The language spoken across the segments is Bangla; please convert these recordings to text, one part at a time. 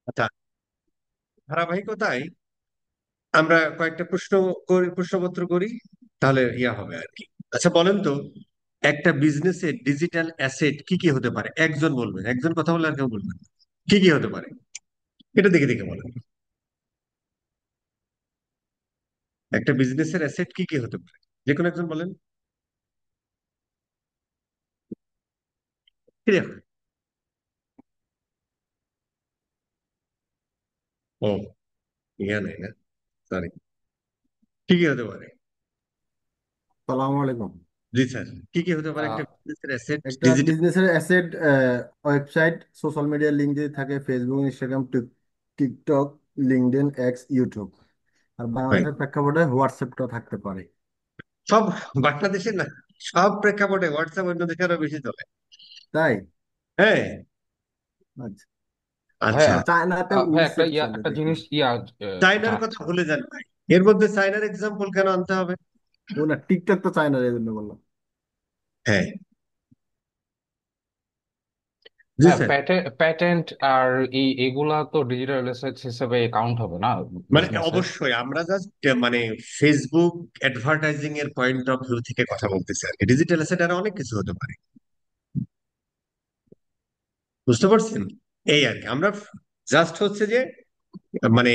আচ্ছা, ধারাবাহিকতায় আমরা কয়েকটা প্রশ্নপত্র করি, তাহলে ইয়া হবে আর কি। আচ্ছা বলেন তো, একটা বিজনেসের ডিজিটাল অ্যাসেট কি কি হতে পারে? একজন বলবেন, একজন কথা বললে আর কেউ বলবেন না। কি কি হতে পারে এটা দেখে দেখে বলেন। একটা বিজনেসের অ্যাসেট কি কি হতে পারে, যে কোনো একজন বলেন। কি দেখো? ও, ইয়া নাই না, সরি। কি কি হতে পারে? সালামু আলাইকুম। জি স্যার, কি কি হতে পারে আহ, একটা বিজনেসের অ্যাসেট একটা ডিজিটাল? বিজনেসের অ্যাসেট, ওয়েবসাইট, সোশ্যাল মিডিয়ার লিঙ্ক যদি থাকে, Facebook, Instagram, TikTok, LinkedIn, X, YouTube. আর বাংলাদেশের প্রেক্ষাপটে হোয়াটসঅ্যাপটা থাকতে পারে। সব বাংলাদেশে না, সব প্রেক্ষাপটে হোয়াটসঅ্যাপ অন্য দেশে আরো বেশি চলে। তাই? হ্যাঁ। আচ্ছা। আচ্ছা, ভাইয়া চায়নাতে ভাইয়া একটা উইসেট চলে একটা দেখি। জিনিস চায়নার জান- কথা ভুলে যান ভাই। এর মধ্যে চায়নার এক্সাম্পল কেন আনতে হবে? ও না, টিকটক তো চায়নার, এই জন্য বললাম। হ্যাঁ, জি হ্যাঁ, স্যার। প্যাটেন্ট আর এগুলা তো ডিজিটাল অ্যাসেটস হিসেবে কাউন্ট হবে না মানে বিজনেসে? অবশ্যই আমরা জাস্ট মানে ফেসবুক অ্যাডভার্টাইজিং এর পয়েন্ট অফ ভিউ থেকে কথা বলতেছি আর কি। ডিজিটাল অ্যাসেট আর অনেক কিছু হতে পারে, বুঝতে পারছেন? এই আর কি, আমরা জাস্ট হচ্ছে যে মানে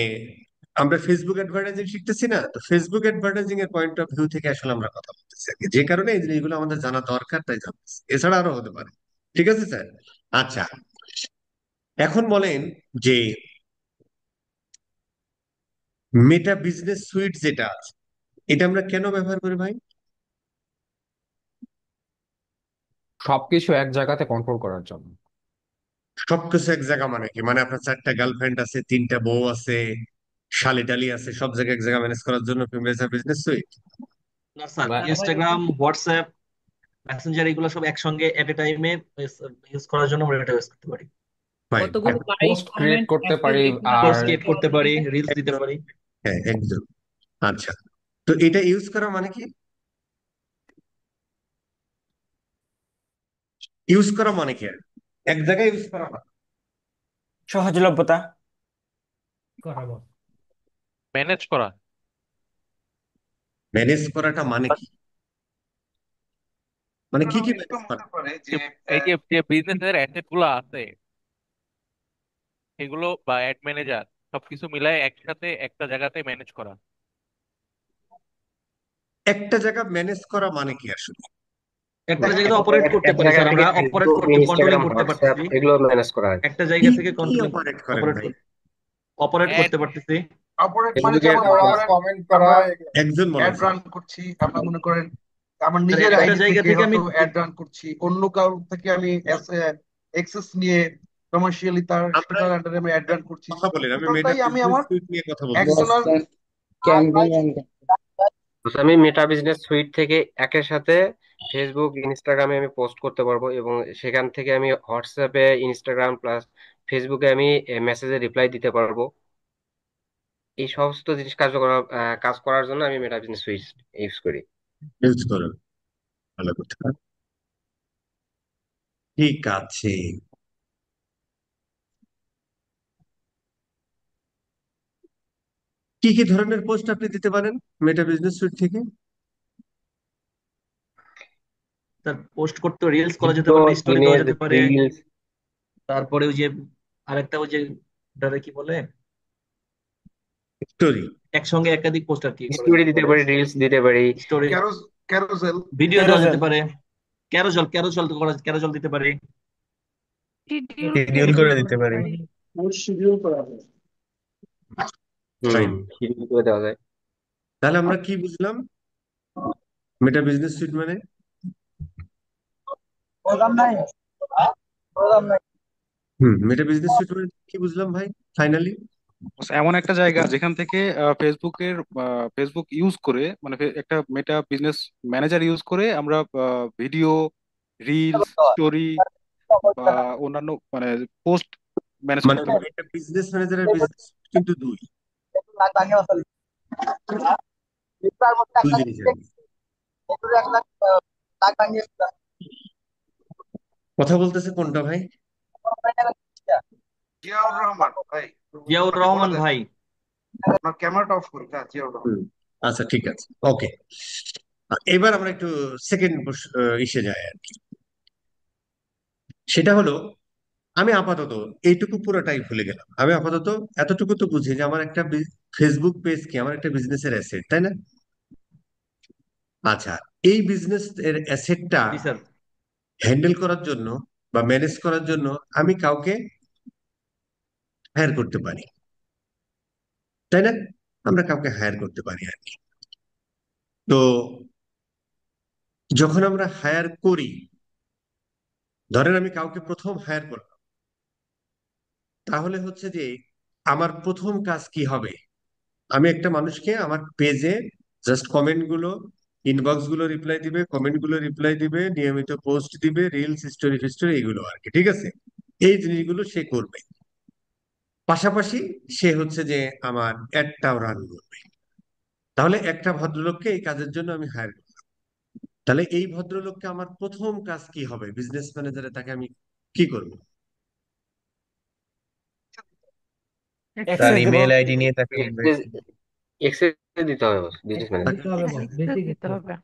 আমরা ফেসবুক অ্যাডভার্টাইজিং শিখতেছি না, তো ফেসবুক অ্যাডভার্টাইজিং এর পয়েন্ট অফ ভিউ থেকে আসলে আমরা কথা বলতেছি আর কি। যে কারণে এই জিনিসগুলো আমাদের জানা দরকার, তাই জানতেছি। এছাড়া আরো হতে পারে। ঠিক আছে স্যার। আচ্ছা, এখন বলেন যে মেটা বিজনেস সুইট যেটা আছে, এটা আমরা কেন ব্যবহার করি ভাই? সবকিছু এক জায়গাতে কন্ট্রোল করার জন্য। সবকিছু এক জায়গা মানে কি? মানে আপনার চারটা গার্লফ্রেন্ড আছে, তিনটা বউ আছে, শালি টালি আছে, সব জায়গায় এক জায়গায় ম্যানেজ করার জন্য মেটা বিজনেস সুইট। না স্যার, বা- ইনস্টাগ্রাম, হোয়াটসঅ্যাপ, মেসেঞ্জার এগুলো সব একসঙ্গে এট এ টাইমে ইউজ করার জন্য আমরা এটা ইউজ করতে পারি। ভাই কতগুলো লাইক পোস্ট ক্রিয়েট কমেন্ট করতে মেসেজ পারি। এগুলো আর পোস্ট আপলোড ক্রিয়েট করার করতে জন্য। পারি, রিলস দিতে একদম। পারি। হ্যাঁ, একদম। আচ্ছা, তো এটা ইউজ করা মানে কি? ইউজ করা মানে কি? এক জায়গায় ইউজ করা মানে সহজলভ্যতা। করাবো। ম্যানেজ করা। ম্যানেজ করাটা মানে কি? মানে কি কারণ কি এরকম ম্যানেজ করা? হতে পারে যে যে এই যে যে বিজনেসের অ্যাসেট গুলো আছে এগুলো বা অ্যাড ম্যানেজার সবকিছু মিলাই একসাথে একটা জায়গাতে ম্যানেজ করা। একটা জায়গা ম্যানেজ করা মানে কি আসলে? একটা দেখা জায়গাতে গেছে অপারেট এক করতে এক পারি জায়গা স্যার, থেকে আমরা অপারেট ফেসবুক, করতে, কন্ট্রোলিং ইনস্টাগ্রাম, করতে হোয়াটসঅ্যাপ পারতেছি। এগুলো ম্যানেজ করা হয়। একটা কি জায়গা থেকে কি কন্ট্রোলিং, অপারেট করেন অপারেট ভাই? অপারেট অ্যাড করতে পারতেছি। অপারেট মানে ফেসবুকে যেমন দেওয়া, মনে করেন কমেন্ট করা, আমরা একজন বলেন অ্যাড স্যার। রান করছি, আমরা মনে করেন আমার স্যার নিজের একটা আইডি জায়গা থেকে থেকে আমি হয়তো অ্যাড রান করছি, অন্য কারোর থেকে আমি অ্যাক্সেস নিয়ে কমার্শিয়ালি আমরা সেটার আন্ডারে আমি অ্যাড রান করছি। কথা বলেন, আমি মেটা টোটালটাই আমি বিজনেস আমার সুইট নিয়ে কথা বলতেছি। একজনের। তো আমি মেটা বিজনেস সুইট থেকে একের সাথে ফেসবুক, ইনস্টাগ্রামে আমি পোস্ট করতে পারবো, এবং সেখান থেকে আমি হোয়াটসঅ্যাপে, ইনস্টাগ্রাম প্লাস ফেসবুকে আমি মেসেজে রিপ্লাই দিতে পারবো। এই সমস্ত জিনিস কাজ করার জন্য আমি মেটা বিজনেস সুইট ইউজ করি। ইউজ করেন, ভালো কথা। ঠিক আছে। কি কি ধরনের পোস্ট আপনি দিতে পারেন মেটা বিজনেস সুইট থেকে? স্যার পোস্ট করতে রিলস করা যেতে ভিডিও, পারে, স্টোরি দেওয়া ইমেজ, যেতে পারে। রিলস। তারপরে ওই যে আরেকটা ওই যে ওটারে কি বলে, স্টোরি। একসঙ্গে একাধিক পোস্ট আর কি করা স্টোরি যেতে দিতে পারে। পারি, রিলস দিতে পারি। Story, carousel. ভিডিও দেওয়া ক্যারোসেল। যেতে পারে। ক্যারোজল, ক্যারোজল দিতে পারে। শিডিউল করে শিডিউল করে দিতে দিতে পারি। পারি। হুম, রাইট। শিডিউল করে দেওয়া যায়। তাহলে আমরা কি বুঝলাম মেটা বিজনেস সুইট মানে? মেটা বিজনেস সুইট মানে কি বুঝলাম ভাই ফাইনালি? এমন একটা জায়গা যেখান থেকে ফেসবুক ইউজ করে, মানে একটা মেটা বিজনেস ম্যানেজার ইউজ করে আমরা ভিডিও, রিলস, স্টোরি বা অন্যান্য মানে পোস্ট ম্যানেজ মানে করতে পারি। একটা বিজনেস ম্যানেজারের বিজনেস কিন্তু দুই, দুই জিনিস আর কি। কথা বলতেছে কোনটা ভাই? জিয়াউর রহমান ভাই, জিয়াউর আমাকে বলে রহমান দেন, ভাই। আপনার ক্যামেরাটা অফ করুন। হ্যাঁ, জিয়াউর রহমান। আচ্ছা, ঠিক আছে, ওকে। এবার আমরা একটু সেকেন্ড ইসে যাই আর কি। সেটা হলো, আমি আপাতত এইটুকু পুরোটাই ভুলে গেলাম। আমি আপাতত এতটুকু তো বুঝি যে আমার একটা ফেসবুক পেজ কি আমার একটা বিজনেসের অ্যাসেট, তাই না? আচ্ছা, এই বিজনেস এর অ্যাসেটটা জি স্যার। হ্যান্ডেল করার জন্য বা ম্যানেজ করার জন্য আমি কাউকে হায়ার করতে পারি, তাই না? আমরা কাউকে হায়ার করতে পারি আর কি। তো যখন আমরা হায়ার করি, ধরেন আমি কাউকে প্রথম হায়ার করলাম, তাহলে হচ্ছে যে আমার প্রথম কাজ কি হবে? আমি একটা মানুষকে আমার পেজে জাস্ট কমেন্ট গুলো, ইনবক্স গুলো রিপ্লাই দিবে, কমেন্ট গুলো রিপ্লাই দিবে, নিয়মিত পোস্ট দিবে, রিলস, স্টোরি ফিস্টোরি, এগুলো আর কি, ঠিক আছে? এই জিনিসগুলো সে করবে। পাশাপাশি সে হচ্ছে যে আমার অ্যাডটাও রান করবে। তাহলে একটা ভদ্রলোককে এই কাজের জন্য আমি হায়ার করলাম। তাহলে এই ভদ্রলোককে আমার প্রথম কাজ কি হবে? বিজনেস ম্যানেজারে তাকে আমি কি করব? তার অ্যাক্সেস দেব, ইমেল আইডি নিয়ে তাকে এক্সেস এক্সেস দিতে হবে বিজনেস অ্যাক্সেস ম্যানেজার। দিতে হবে, বস, অ্যাক্সেস বেসিক দিতে অ্যাক্সেস। হবে।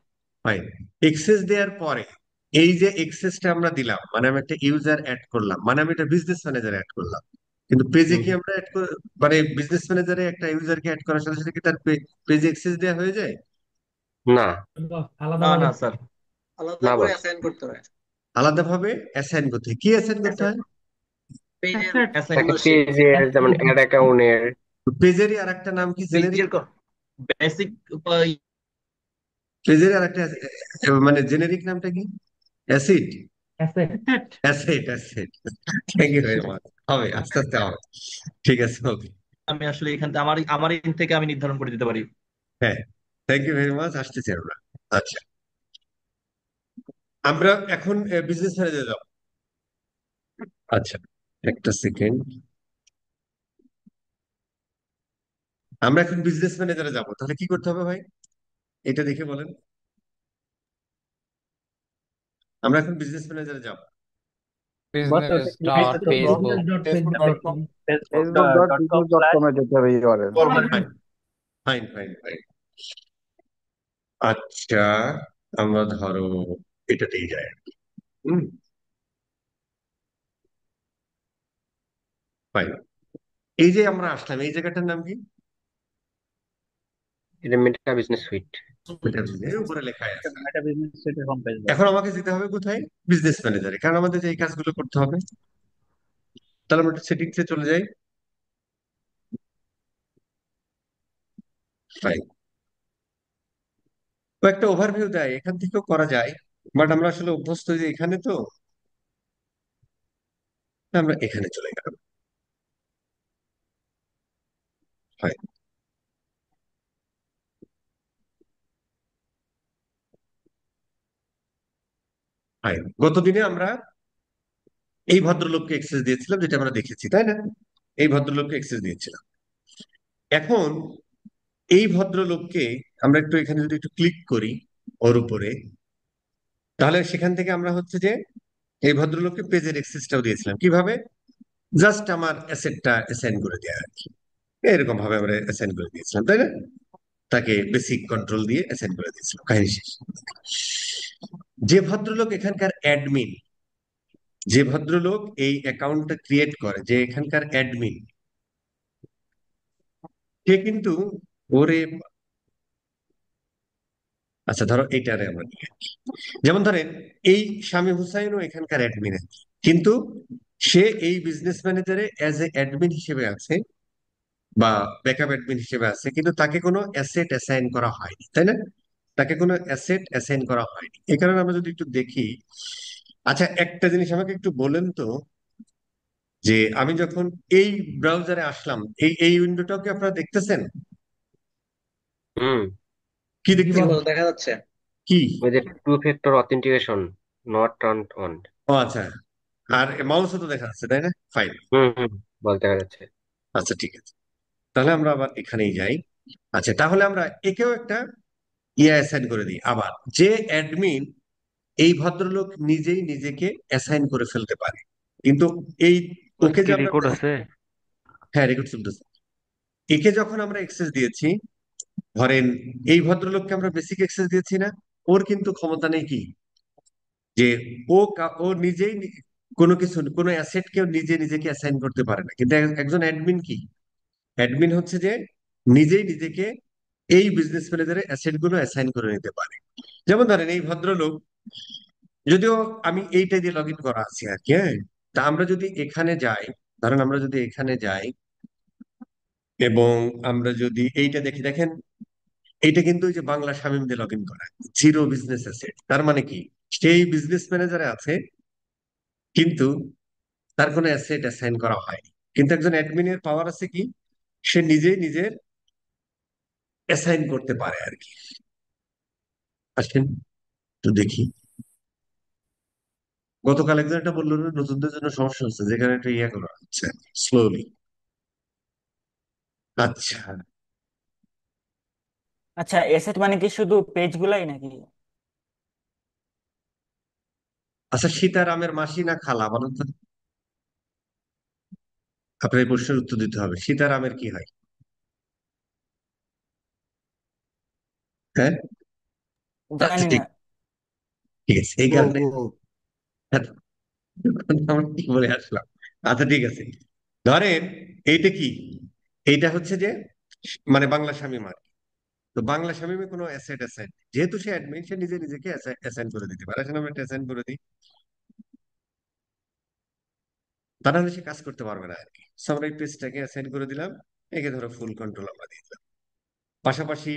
ফাইন। এক্সেস দেওয়ার পরে এই যে এক্সেসটা আমরা দিলাম, মানে আমি একটা ইউজার অ্যাড করলাম, মানে আমি একটা বিজনেস ম্যানেজার অ্যাড করলাম। কিন্তু পেজে হুম কি হুম। আমরা অ্যাড করে, মানে বিজনেস ম্যানেজারে একটা ইউজারকে অ্যাড করার সাথে সাথে কি তার পেজে এক্সেস দেওয়া হয়ে যায়? না বস, আলাদা না ভাবে না স্যার, আলাদা না করে বস, অ্যাসাইন করতে হয়। আলাদাভাবে অ্যাসাইন করতে হয়। কি অ্যাসাইন করতে হয়? পেজের অ্যাসেট, অ্যাসাইন তাকে করতে। পেজের যেমন অ্যাড অ্যাকাউন্টের। পেজেরই আর একটা নাম কি, জেনেরিক? পেজের বেসিক পেজের আর একটা মানে জেনেরিক নামটা কি? Acid? Asset. Asset, asset. Thank you very much. হবে, আস্তে আস্তে হবে। ঠিক আছে, ওকে। আমি আসলে এখান থেকে আমার আমার এখান থেকে আমি নির্ধারণ করে দিতে পারি। হ্যাঁ, থ্যাংক ইউ ভেরি মাচ, আসতেছি আমরা। আচ্ছা, আমরা এখন বিজনেস ম্যানেজার যাব। আচ্ছা, একটা সেকেন্ড। আমরা এখন বিজনেস ম্যানেজারে যাব, তাহলে কি করতে হবে ভাই? এটা দেখে বলেন। আমরা এখন বিজনেস ম্যানেজারে যাব। But business dot Facebook Facebook. Business dot Facebook Facebook dot dot com, com. facebook.business.com এ যেতে হবে URL. Fine, fine, fine, fine. আচ্ছা, আমরা ধরো এটাতেই যাই। হুম, ফাইন। এই যে আমরা আসলাম, এই জায়গাটার নাম কি? এটা মেটা বিজনেস সুইট। এটা বুঝে উপরে লেখা আছে। মেটা বিজনেস সুইটের হোম পেজ। এখন আমাকে যেতে হবে কোথায়? বিজনেস ম্যানেজারে, কারণ আমাদের যে এই কাজগুলো করতে হবে। তাহলে আমরা সেটিংসে চলে যাই। ফাইন। একটা ওভারভিউ দেয়, এখান থেকেও করা যায়, বাট আমরা আসলে অভ্যস্ত যে এখানে, তো আমরা এখানে চলে গেলাম। Fine, fine. গতদিনে আমরা এই ভদ্রলোককে এক্সেস দিয়েছিলাম, যেটা আমরা দেখেছি, তাই না? এই ভদ্রলোককে এক্সেস দিয়েছিলাম। এখন এই ভদ্রলোককে আমরা একটু এখানে যদি একটু ক্লিক করি ওর উপরে, তাহলে সেখান থেকে আমরা হচ্ছে যে এই ভদ্রলোককে পেজের এক্সেসটাও দিয়েছিলাম। কিভাবে? জাস্ট আমার অ্যাসেটটা অ্যাসাইন করে দেওয়া আর কি। এরকম ভাবে আমরা অ্যাসাইন করে দিয়েছিলাম, তাই না? তাকে বেসিক কন্ট্রোল দিয়ে অ্যাসাইন করে দিয়েছিলাম, কাহিনী শেষ। যে ভদ্রলোক এখানকার অ্যাডমিন, যে ভদ্রলোক এই অ্যাকাউন্টটা ক্রিয়েট করে, যে এখানকার অ্যাডমিন, সে কিন্তু ওরে, আচ্ছা ধরো এইটারে আমরা নিয়ে আসি। যেমন ধরেন এই স্বামী হুসাইনও এখানকার অ্যাডমিন, কিন্তু সে এই বিজনেস ম্যানেজারে অ্যাজ এ অ্যাডমিন হিসেবে আছে বা ব্যাকআপ অ্যাডমিন হিসেবে আছে, কিন্তু তাকে কোনো অ্যাসেট অ্যাসাইন করা হয়নি, তাই না? তাকে কোনো অ্যাসেট অ্যাসাইন করা হয়নি। এই কারণে আমরা যদি একটু দেখি। আচ্ছা, একটা জিনিস আমাকে একটু বলেন তো, যে আমি যখন এই ব্রাউজারে আসলাম, এই এই উইন্ডোটাও কি আপনারা দেখতেছেন? হুম। কি জি দেখতেছেন? বস। দেখা যাচ্ছে। কি? ওই যে two factor authentication not turn on. ও আচ্ছা, আর মাউসও তো দেখা যাচ্ছে, তাই না? ফাইন। হুম হুম, বলতে দেখা যাচ্ছে। আচ্ছা, ঠিক আছে, তাহলে আমরা আবার এখানেই যাই। আচ্ছা, তাহলে আমরা একেও একটা ইয়ে অ্যাসাইন করে দিই আবার, যে অ্যাডমিন এই ভদ্রলোক নিজেই নিজেকে অ্যাসাইন করে ফেলতে পারে, কিন্তু এই ওকে কি যে আমরা রেকর্ড আছে? হ্যাঁ, রেকর্ড চলতেছে। একে যখন আমরা অ্যাক্সেস দিয়েছি, ধরেন এই ভদ্রলোককে আমরা বেসিক অ্যাক্সেস দিয়েছি না, ওর কিন্তু ক্ষমতা নেই কি যে ও নিজেই কোনো কিছু কোনো অ্যাসেট কেউ নিজে নিজেকে অ্যাসাইন করতে পারে না, কিন্তু একজন অ্যাডমিন কি, অ্যাডমিন হচ্ছে যে নিজেই নিজেকে এই বিজনেস ম্যানেজারের অ্যাসেট গুলো অ্যাসাইন করে নিতে পারে। যেমন ধরেন এই ভদ্রলোক, যদিও আমি এইটা দিয়ে লগ ইন করা আছি আর কি, হ্যাঁ, তা আমরা যদি এখানে যাই, ধরেন আমরা যদি এখানে যাই এবং আমরা যদি এইটা দেখি, দেখেন এইটা কিন্তু ওই যে বাংলা শামিম দিয়ে লগ ইন করা, জিরো বিজনেস অ্যাসেট। তার মানে কি, সেই বিজনেস ম্যানেজারে আছে কিন্তু তার কোনো অ্যাসেট অ্যাসাইন করা হয়নি। কিন্তু একজন অ্যাডমিনের পাওয়ার আছে কি, সে নিজেই নিজের অ্যাসাইন করতে পারে আর কি। আসেন তো দেখি, গতকাল একজন একটা বললো না, নতুনদের জন্য সমস্যা হচ্ছে, যেখানে একটা ইয়ে করা হচ্ছে স্লোলি। আচ্ছা, আচ্ছা, এসেট মানে কি শুধু পেজ গুলাই নাকি? আচ্ছা, সীতারামের মাসি না খালা বলেন তো? আপনার এই প্রশ্নের উত্তর দিতে হবে, সীতারামের কি হয়? হ্যাঁ, আচ্ছা জানি না। ঠিক, ঠিক আছে, এই বউ কারণে বউ আমরা কি বলে আসলাম। আচ্ছা ঠিক আছে, ধরেন এইটা কি, এইটা হচ্ছে যে মানে বাংলা স্বামী মার, তো বাংলা স্বামীমে কোনো অ্যাসেট অ্যাসাইন, যেহেতু সে অ্যাডমিন, সে নিজে নিজেকে অ্যাসাইন করে দিতে পারে। আসলে আমরা একটা অ্যাসাইন করে দিই, তা নাহলে সে কাজ করতে পারবে না আর কি। So আমরা এই পেজটাকে অ্যাসাইন করে দিলাম, একে ধরো ফুল কন্ট্রোল আমরা দিয়ে দিলাম। পাশাপাশি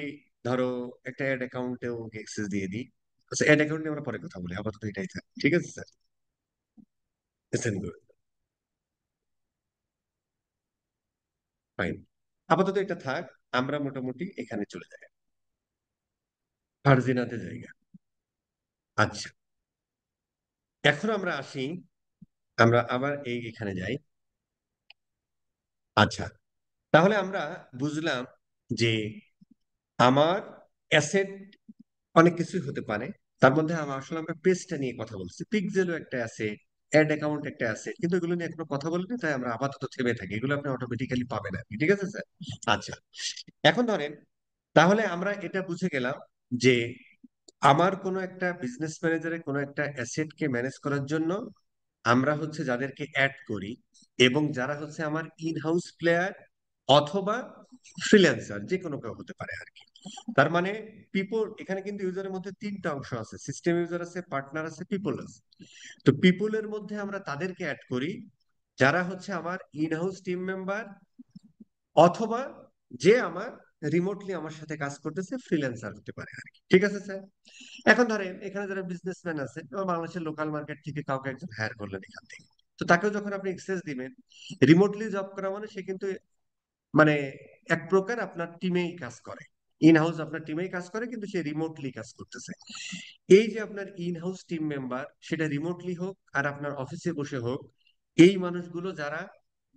ধরো একটা অ্যাড অ্যাকাউন্টেও ওকে অ্যাক্সেস দিয়ে দিই। আচ্ছা, অ্যাড অ্যাকাউন্ট নিয়ে আমরা পরে কথা বলি, আপাতত এটাই থাক, ঠিক আছে স্যার, অ্যাসাইন করে ফাইন, আপাতত এটা থাক। আমরা মোটামুটি এখানে চলে যাই, ভার্জিনাতে জায়গা। আচ্ছা, এখন আমরা আসি, আমরা আবার এখানে যাই। আচ্ছা, তাহলে আমরা বুঝলাম যে আমার অ্যাসেট অনেক কিছুই হতে পারে। তার মধ্যে আসলে আমরা পেজটা নিয়ে কথা বলছি, পিক্সেলও একটা অ্যাসেট, অ্যাড অ্যাকাউন্ট একটা অ্যাসেট, কিন্তু এগুলো নিয়ে এখনো কথা বলিনি, তাই আমরা আপাতত থেমে থাকি, এগুলো আপনি অটোমেটিক্যালি পাবেন আর কি, ঠিক আছে স্যার? আচ্ছা, এখন ধরেন, তাহলে আমরা এটা বুঝে গেলাম যে আমার কোনো একটা বিজনেস ম্যানেজারে কোনো একটা অ্যাসেটকে ম্যানেজ করার জন্য আমরা হচ্ছে যাদেরকে অ্যাড করি, এবং যারা হচ্ছে আমার ইন হাউস প্লেয়ার অথবা ফ্রিল্যান্সার, যে কোনো কেউ হতে পারে আর কি। তার মানে পিপল, এখানে কিন্তু ইউজারের মধ্যে তিনটা অংশ আছে, সিস্টেম ইউজার আছে, পার্টনার আছে, পিপল আছে। তো পিপলের মধ্যে আমরা তাদেরকে অ্যাড করি যারা হচ্ছে আমার ইন হাউস টিম মেম্বার, অথবা যে আমার রিমোটলি আমার সাথে কাজ করতেছে, ফ্রিল্যান্সার হতে পারে আর কি, ঠিক আছে স্যার? এখন ধরেন এখানে যারা বিজনেসম্যান আছে, যেমন বাংলাদেশের লোকাল মার্কেট থেকে কাউকে একজন হায়ার করলেন এখান থেকে, তো তাকেও যখন আপনি এক্সেস দিবেন, রিমোটলি জব করা মানে সে কিন্তু মানে এক প্রকার আপনার টিমেই কাজ করে, ইন হাউস আপনার টিমেই কাজ করে, কিন্তু সে রিমোটলি কাজ করতেছে। এই যে আপনার ইন হাউস টিম মেম্বার, সেটা রিমোটলি হোক আর আপনার অফিসে বসে হোক, এই মানুষগুলো যারা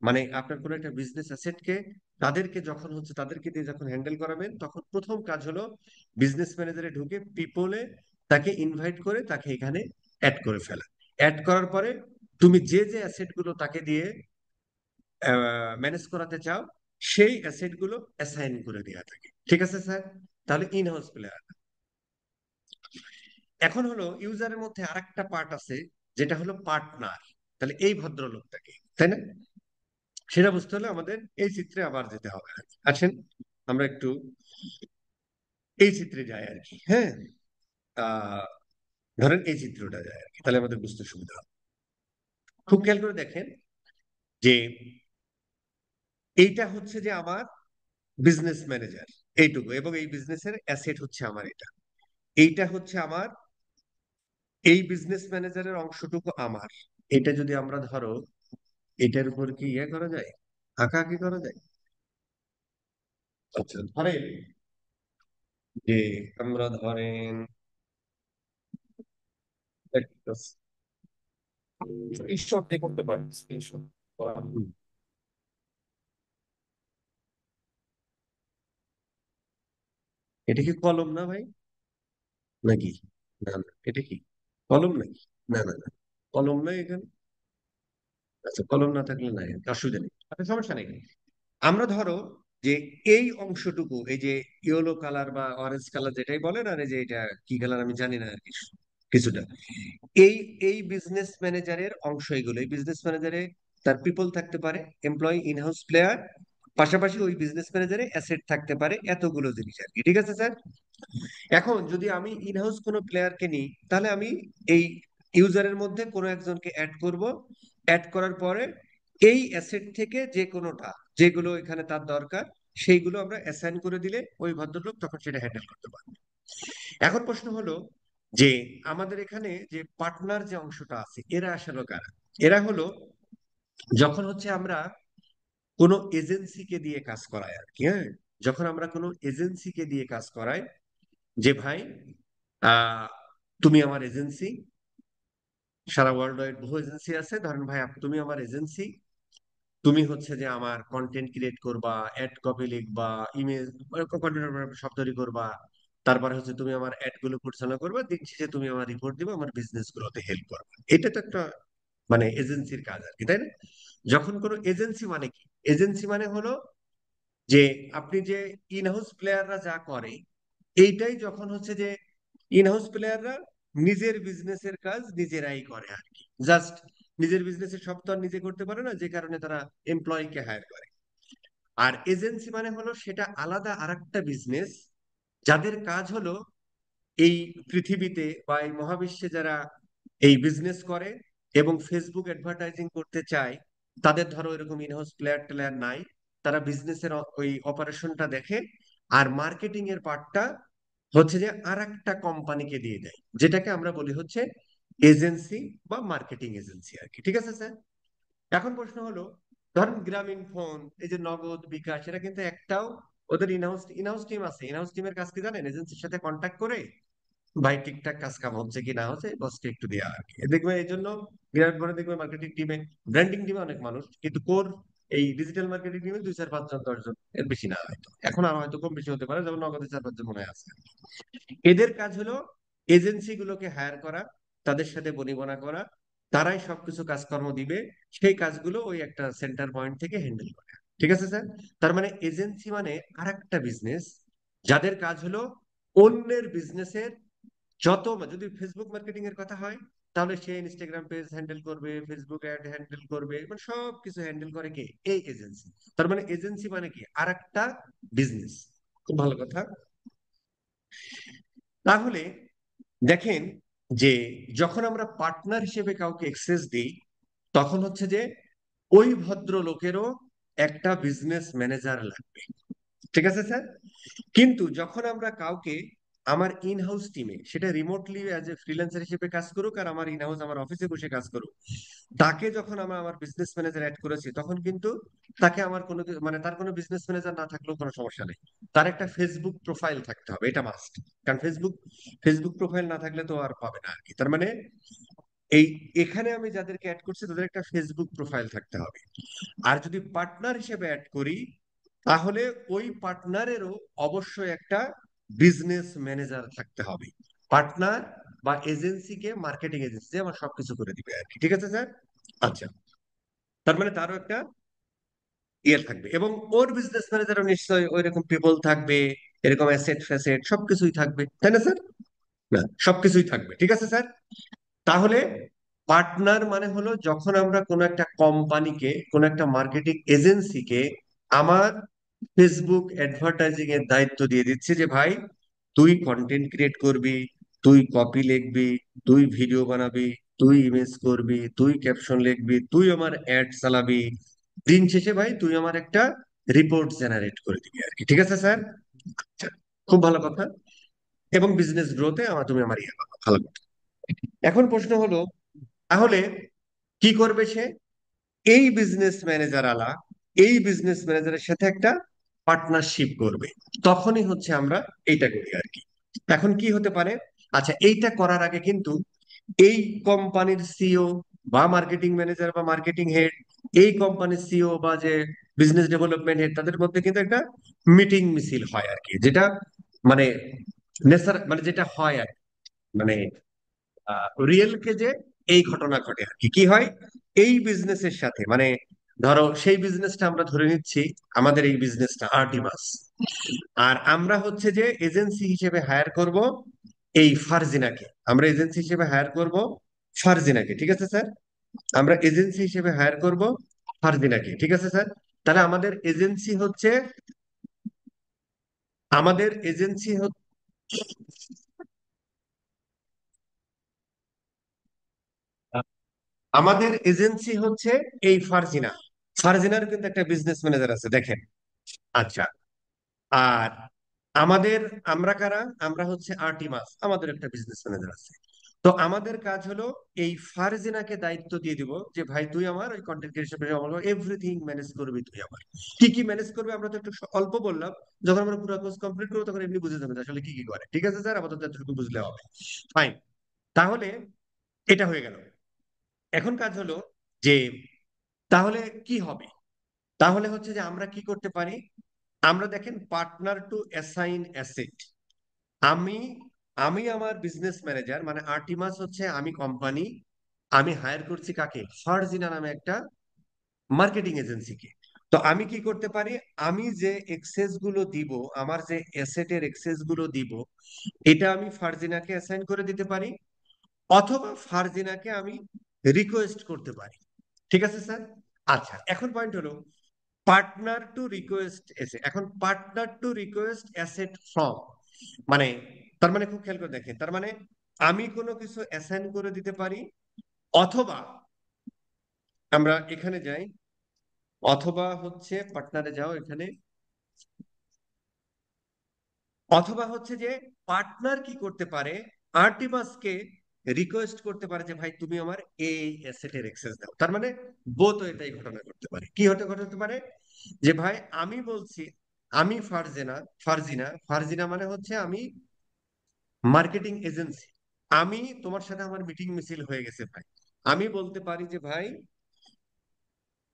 মানে আপনার কোনো একটা বিজনেস অ্যাসেটকে, তাদেরকে যখন হচ্ছে তাদেরকে দিয়ে যখন হ্যান্ডেল করাবেন, তখন প্রথম কাজ হলো বিজনেস ম্যানেজারে ঢুকে পিপলে তাকে ইনভাইট করে তাকে এখানে অ্যাড করে ফেলা। অ্যাড করার পরে তুমি যে যে অ্যাসেট গুলো তাকে দিয়ে ম্যানেজ করাতে চাও, সেই অ্যাসেট গুলো অ্যাসাইন করে দেওয়া থাকে, ঠিক আছে স্যার? তাহলে ইন হাউস প্লেয়ার। এখন হলো ইউজারের মধ্যে আরেকটা পার্ট আছে, যেটা হলো পার্টনার। তাহলে এই ভদ্রলোকটাকে, তাই না, সেটা বুঝতে হলে আমাদের এই চিত্রে আবার যেতে হবে আর কি। আসেন আমরা একটু এই চিত্রে যাই আর কি, হ্যাঁ। আহ ধরেন এই চিত্রটা যায় আর কি, তাহলে আমাদের বুঝতে সুবিধা হবে। খুব খেয়াল করে দেখেন যে এইটা হচ্ছে যে আমার বিজনেস ম্যানেজার, এইটুকু, এবং এই বিজনেসের অ্যাসেট হচ্ছে আমার এটা, এইটা হচ্ছে আমার, এই বিজনেস ম্যানেজারের অংশটুকু আমার। এটা যদি আমরা ধরো এটার উপর কি ইয়ে করা যায়, আঁকাআঁকি করা যায়? আচ্ছা, ধরেন যে আমরা ধরেন স্ক্রিনশট দিয়ে করতে পারেন, স্ক্রিনশট। হুম, এটা কি কলম না ভাই, নাকি? না না, এটা কি কলম নাকি? না না না, কলম নাই এখানে। আচ্ছা, কলম না থাকলে নাই, অসুবিধা নেই, আচ্ছা সমস্যা নেই। আমরা ধরো যে এই অংশটুকু, এই যে ইয়েলো কালার বা অরেঞ্জ কালার যেটাই বলেন, আর এই যে এটা কি কালার আমি জানি না আর কি, কিছুটা এই এই বিজনেস ম্যানেজারের অংশ, এগুলো এই বিজনেস ম্যানেজারে তার পিপল থাকতে পারে, এমপ্লয়ি, ইনহাউস প্লেয়ার, পাশাপাশি ওই বিজনেস ম্যানেজারে অ্যাসেট থাকতে পারে, এতগুলো জিনিস আর কি। ঠিক আছে স্যার? এখন যদি আমি ইনহাউস কোনো প্লেয়ারকে নিই, তাহলে আমি এই ইউজারের মধ্যে কোনো একজনকে অ্যাড করব। অ্যাড করার পরে এই অ্যাসেট থেকে যে কোনোটা, যেগুলো এখানে তার দরকার, সেইগুলো আমরা অ্যাসাইন করে দিলে ওই ভদ্রলোক তখন সেটা হ্যান্ডেল করতে পারবে। এখন প্রশ্ন হলো যে আমাদের এখানে যে পার্টনার যে অংশটা আছে, এরা আসলে কারা? এরা হলো, যখন হচ্ছে আমরা কোনো এজেন্সিকে দিয়ে কাজ করাই আর কি, হ্যাঁ, যখন আমরা কোনো এজেন্সিকে দিয়ে কাজ করাই, যে ভাই আহ তুমি আমার এজেন্সি, সারা ওয়ার্ল্ড ওয়াইড বহু এজেন্সি আছে, ধরেন ভাই তুমি আমার এজেন্সি, তুমি হচ্ছে যে আমার কন্টেন্ট ক্রিয়েট করবা, অ্যাড কপি লিখবা, ইমেজ কন্টেন্ট সব তৈরি করবা, তারপরে হচ্ছে তুমি আমার অ্যাড গুলো পরিচালনা করবা, দিন শেষে তুমি আমার রিপোর্ট দিবা, আমার বিজনেস গুলোতে হেল্প করবে। এটা তো একটা মানে এজেন্সির কাজ আর কি, তাই না? যখন কোনো এজেন্সি মানে কি, এজেন্সি মানে হলো যে আপনি যে ইনহাউস প্লেয়াররা যা করে, এইটাই যখন হচ্ছে যে ইনহাউস প্লেয়াররা নিজের বিজনেসের কাজ নিজেরাই করে আর কি, জাস্ট নিজের বিজনেসের সব তো আর নিজে করতে পারে না, যে কারণে তারা এমপ্লয়িকে হায়ার করে। আর এজেন্সি মানে হলো সেটা আলাদা আরেকটা বিজনেস, যাদের কাজ হলো এই পৃথিবীতে বা এই মহাবিশ্বে যারা এই বিজনেস করে এবং ফেসবুক অ্যাডভার্টাইজিং করতে চায়, তাদের ধরো এরকম ইনহাউস প্লেয়ার টেলার নাই, তারা বিজনেসের ওই অপারেশনটা দেখে, আর মার্কেটিং এর পার্টটা হচ্ছে যে আর একটা কোম্পানিকে দিয়ে দেয়, যেটাকে আমরা বলি হচ্ছে এজেন্সি বা মার্কেটিং এজেন্সি আর কি। ঠিক আছে স্যার? এখন প্রশ্ন হলো, ধরেন গ্রামীণ ফোন, এই যে নগদ, বিকাশ, এরা কিন্তু একটাও, ওদের ইনহাউস ইনহাউস টিম আছে। ইনহাউস টিমের কাজ কি জানেন? এজেন্সির সাথে কন্ট্যাক্ট করে ভাই ঠিকঠাক কাজ কাম হচ্ছে কি না হচ্ছে, বসকে একটু দেওয়া আর কি। দেখবে এই জন্য বিরাট বড় দেখবে মার্কেটিং টিমে, ব্র্যান্ডিং টিমে অনেক মানুষ, কিন্তু কোর এই ডিজিটাল মার্কেটিং টিমে 2 4 5 জন 10 জন, এর বেশি না হয়তো, এখন আরো হয়তো কম বেশি হতে পারে, যেমন নগদে 4 5 জন মনে হয় আছে। এদের কাজ হলো এজেন্সি গুলোকে হায়ার করা, তাদের সাথে বনিবনা করা, তারাই সবকিছু কাজকর্ম দিবে, সেই কাজগুলো ওই একটা সেন্টার পয়েন্ট থেকে হ্যান্ডেল করে। ঠিক আছে স্যার? তার মানে এজেন্সি মানে আরেকটা বিজনেস, যাদের কাজ হলো অন্যের বিজনেসের যত, যদি ফেসবুক মার্কেটিং এর কথা হয়, তাহলে সে ইনস্টাগ্রাম পেজ হ্যান্ডেল করবে, ফেসবুক অ্যাড হ্যান্ডেল করবে, মানে সব কিছু হ্যান্ডেল করে কে? এই এজেন্সি। তার মানে এজেন্সি মানে কি? আরেকটা বিজনেস। খুব ভালো কথা। তাহলে দেখেন যে যখন আমরা পার্টনার হিসেবে কাউকে এক্সেস দিই, তখন হচ্ছে যে ওই ভদ্রলোকেরও একটা বিজনেস ম্যানেজার লাগবে। ঠিক আছে স্যার? কিন্তু যখন আমরা কাউকে আমার ইন হাউস টিমে, সেটা রিমোটলি অ্যাজ এ ফ্রিল্যান্সার হিসেবে কাজ করুক আর আমার ইন হাউস আমার অফিসে বসে কাজ করুক, তাকে যখন আমরা আমার বিজনেস ম্যানেজার অ্যাড করেছি, তখন কিন্তু তাকে আমার কোনো মানে তার কোনো বিজনেস ম্যানেজার না থাকলেও কোনো সমস্যা নেই, তার একটা ফেসবুক প্রোফাইল থাকতে হবে, এটা মাস্ট। কারণ ফেসবুক ফেসবুক প্রোফাইল না থাকলে তো আর পাবে না আর কি। তার মানে এই এখানে আমি যাদেরকে অ্যাড করছি তাদের একটা ফেসবুক প্রোফাইল থাকতে হবে। আর যদি পার্টনার হিসেবে অ্যাড করি, তাহলে ওই পার্টনারেরও অবশ্যই একটা বিজনেস ম্যানেজার থাকতে হবে। পার্টনার বা এজেন্সিকে মার্কেটিং এজেন্সি আমার সবকিছু করে দিবে আর কি। ঠিক আছে স্যার? আচ্ছা, তার মানে তারও একটা ইয়ে থাকবে, এবং ওর বিজনেস ম্যানেজারও নিশ্চয়ই ওই রকম পিপল থাকবে, এরকম অ্যাসেট ফ্যাসেট সবকিছুই থাকবে, তাই না স্যার? না, সবকিছুই থাকবে। ঠিক আছে স্যার? তাহলে পার্টনার মানে হলো যখন আমরা কোনো একটা কোম্পানিকে, কোনো একটা মার্কেটিং এজেন্সিকে আমার ফেসবুক অ্যাডভার্টাইজিং এর দায়িত্ব দিয়ে দিচ্ছি, যে ভাই তুই কন্টেন্ট ক্রিয়েট করবি, তুই কপি লিখবি, তুই ভিডিও বানাবি, তুই ইমেজ করবি, তুই ক্যাপশন লিখবি, তুই আমার অ্যাড চালাবি, দিন শেষে ভাই তুই আমার একটা রিপোর্ট জেনারেট করে দিবি আর কি। ঠিক আছে স্যার? আচ্ছা, খুব ভালো কথা। এবং বিজনেস গ্রোথে তুমি আমার ইয়ে পাবা, ভালো কথা। এখন প্রশ্ন হলো, তাহলে কি করবে সে? এই বিজনেস ম্যানেজার আলা এই বিজনেস ম্যানেজারের সাথে একটা পার্টনারশিপ করবে, তখনই হচ্ছে আমরা এইটা করি আর কি। এখন কি হতে পারে? আচ্ছা, এইটা করার আগে কিন্তু এই কোম্পানির সিও বা মার্কেটিং ম্যানেজার বা মার্কেটিং হেড, এই কোম্পানির সিও বা যে বিজনেস ডেভেলপমেন্ট হেড, তাদের মধ্যে কিন্তু একটা মিটিং মিছিল হয় আর কি, যেটা মানে নেসার মানে যেটা হয় আর কি। মানে রিয়েল কে যে এই ঘটনা ঘটে আর কি। কি হয় এই বিজনেসের সাথে, মানে ধরো সেই বিজনেসটা আমরা ধরে নিচ্ছি, আমাদের এই বিজনেসটা আর্টিমাস, আর আমরা হচ্ছে যে এজেন্সি হিসেবে হায়ার করব এই ফারজিনাকে, আমরা এজেন্সি হিসেবে হায়ার করব ফারজিনাকে, ঠিক আছে স্যার? আমরা এজেন্সি হিসেবে হায়ার করব ফারজিনাকে, ঠিক আছে স্যার? তাহলে আমাদের এজেন্সি আমাদের এজেন্সি হচ্ছে এই ফারজিনা। ফারজিনার কিন্তু একটা বিজনেস ম্যানেজার আছে, দেখেন। আচ্ছা, আর আমাদের, আমরা কারা? আমরা হচ্ছে আর্টিমাস, আমাদের একটা বিজনেস ম্যানেজার আছে। তো আমাদের কাজ হলো এই ফারজিনাকে দায়িত্ব দিয়ে দিব যে ভাই তুই আমার ওই কন্টেন্ট ক্রিয়েশন এভরিথিং ম্যানেজ করবি, তুই আমার কি কি ম্যানেজ করবে আমরা তো একটু অল্প বললাম। যখন আমরা পুরো কোর্স কমপ্লিট করবো তখন এমনি বুঝে যাবে যে আসলে কি কি করে, ঠিক আছে স্যার? আপাতত এতটুকু বুঝলে হবে, ফাইন। তাহলে এটা হয়ে গেল। এখন কাজ হলো যে তাহলে কি হবে? তাহলে হচ্ছে যে আমরা কি করতে পারি, আমরা দেখেন পার্টনার টু অ্যাসাইন অ্যাসেট। আমি আমি আমার বিজনেস ম্যানেজার মানে আর্টিমাস হচ্ছে আমি কোম্পানি, আমি হায়ার করছি কাকে? ফারজিনা নামে একটা মার্কেটিং এজেন্সিকে। তো আমি কি করতে পারি, আমি যে এক্সেস গুলো দিব, আমার যে অ্যাসেটের এক্সেস গুলো দিব, এটা আমি ফারজিনাকে অ্যাসাইন করে দিতে পারি, অথবা ফারজিনাকে আমি রিকোয়েস্ট করতে পারি, ঠিক আছে স্যার? আচ্ছা, এখন পয়েন্ট হলো পার্টনার টু রিকোয়েস্ট এসে, এখন partner to request asset from, মানে তার মানে খুব খেয়াল করে দেখেন, তার মানে আমি কোনো কিছু অ্যাসাইন করে দিতে পারি, অথবা আমরা এখানে যাই, অথবা হচ্ছে পার্টনারে যাও এখানে, অথবা হচ্ছে যে পার্টনার কি করতে পারে, আর্টিমাসকে রিকোয়েস্ট করতে পারে যে ভাই তুমি আমার এই অ্যাসেটের অ্যাক্সেস দাও। তার মানে বোথ এটাই ঘটনা করতে পারে। কি ঘটতে পারে যে ভাই আমি বলছি, আমি ফারজিনা, ফারজিনা মানে হচ্ছে আমি মার্কেটিং এজেন্সি, আমি তোমার সাথে আমার মিটিং মিছিল হয়ে গেছে ভাই, আমি বলতে পারি যে ভাই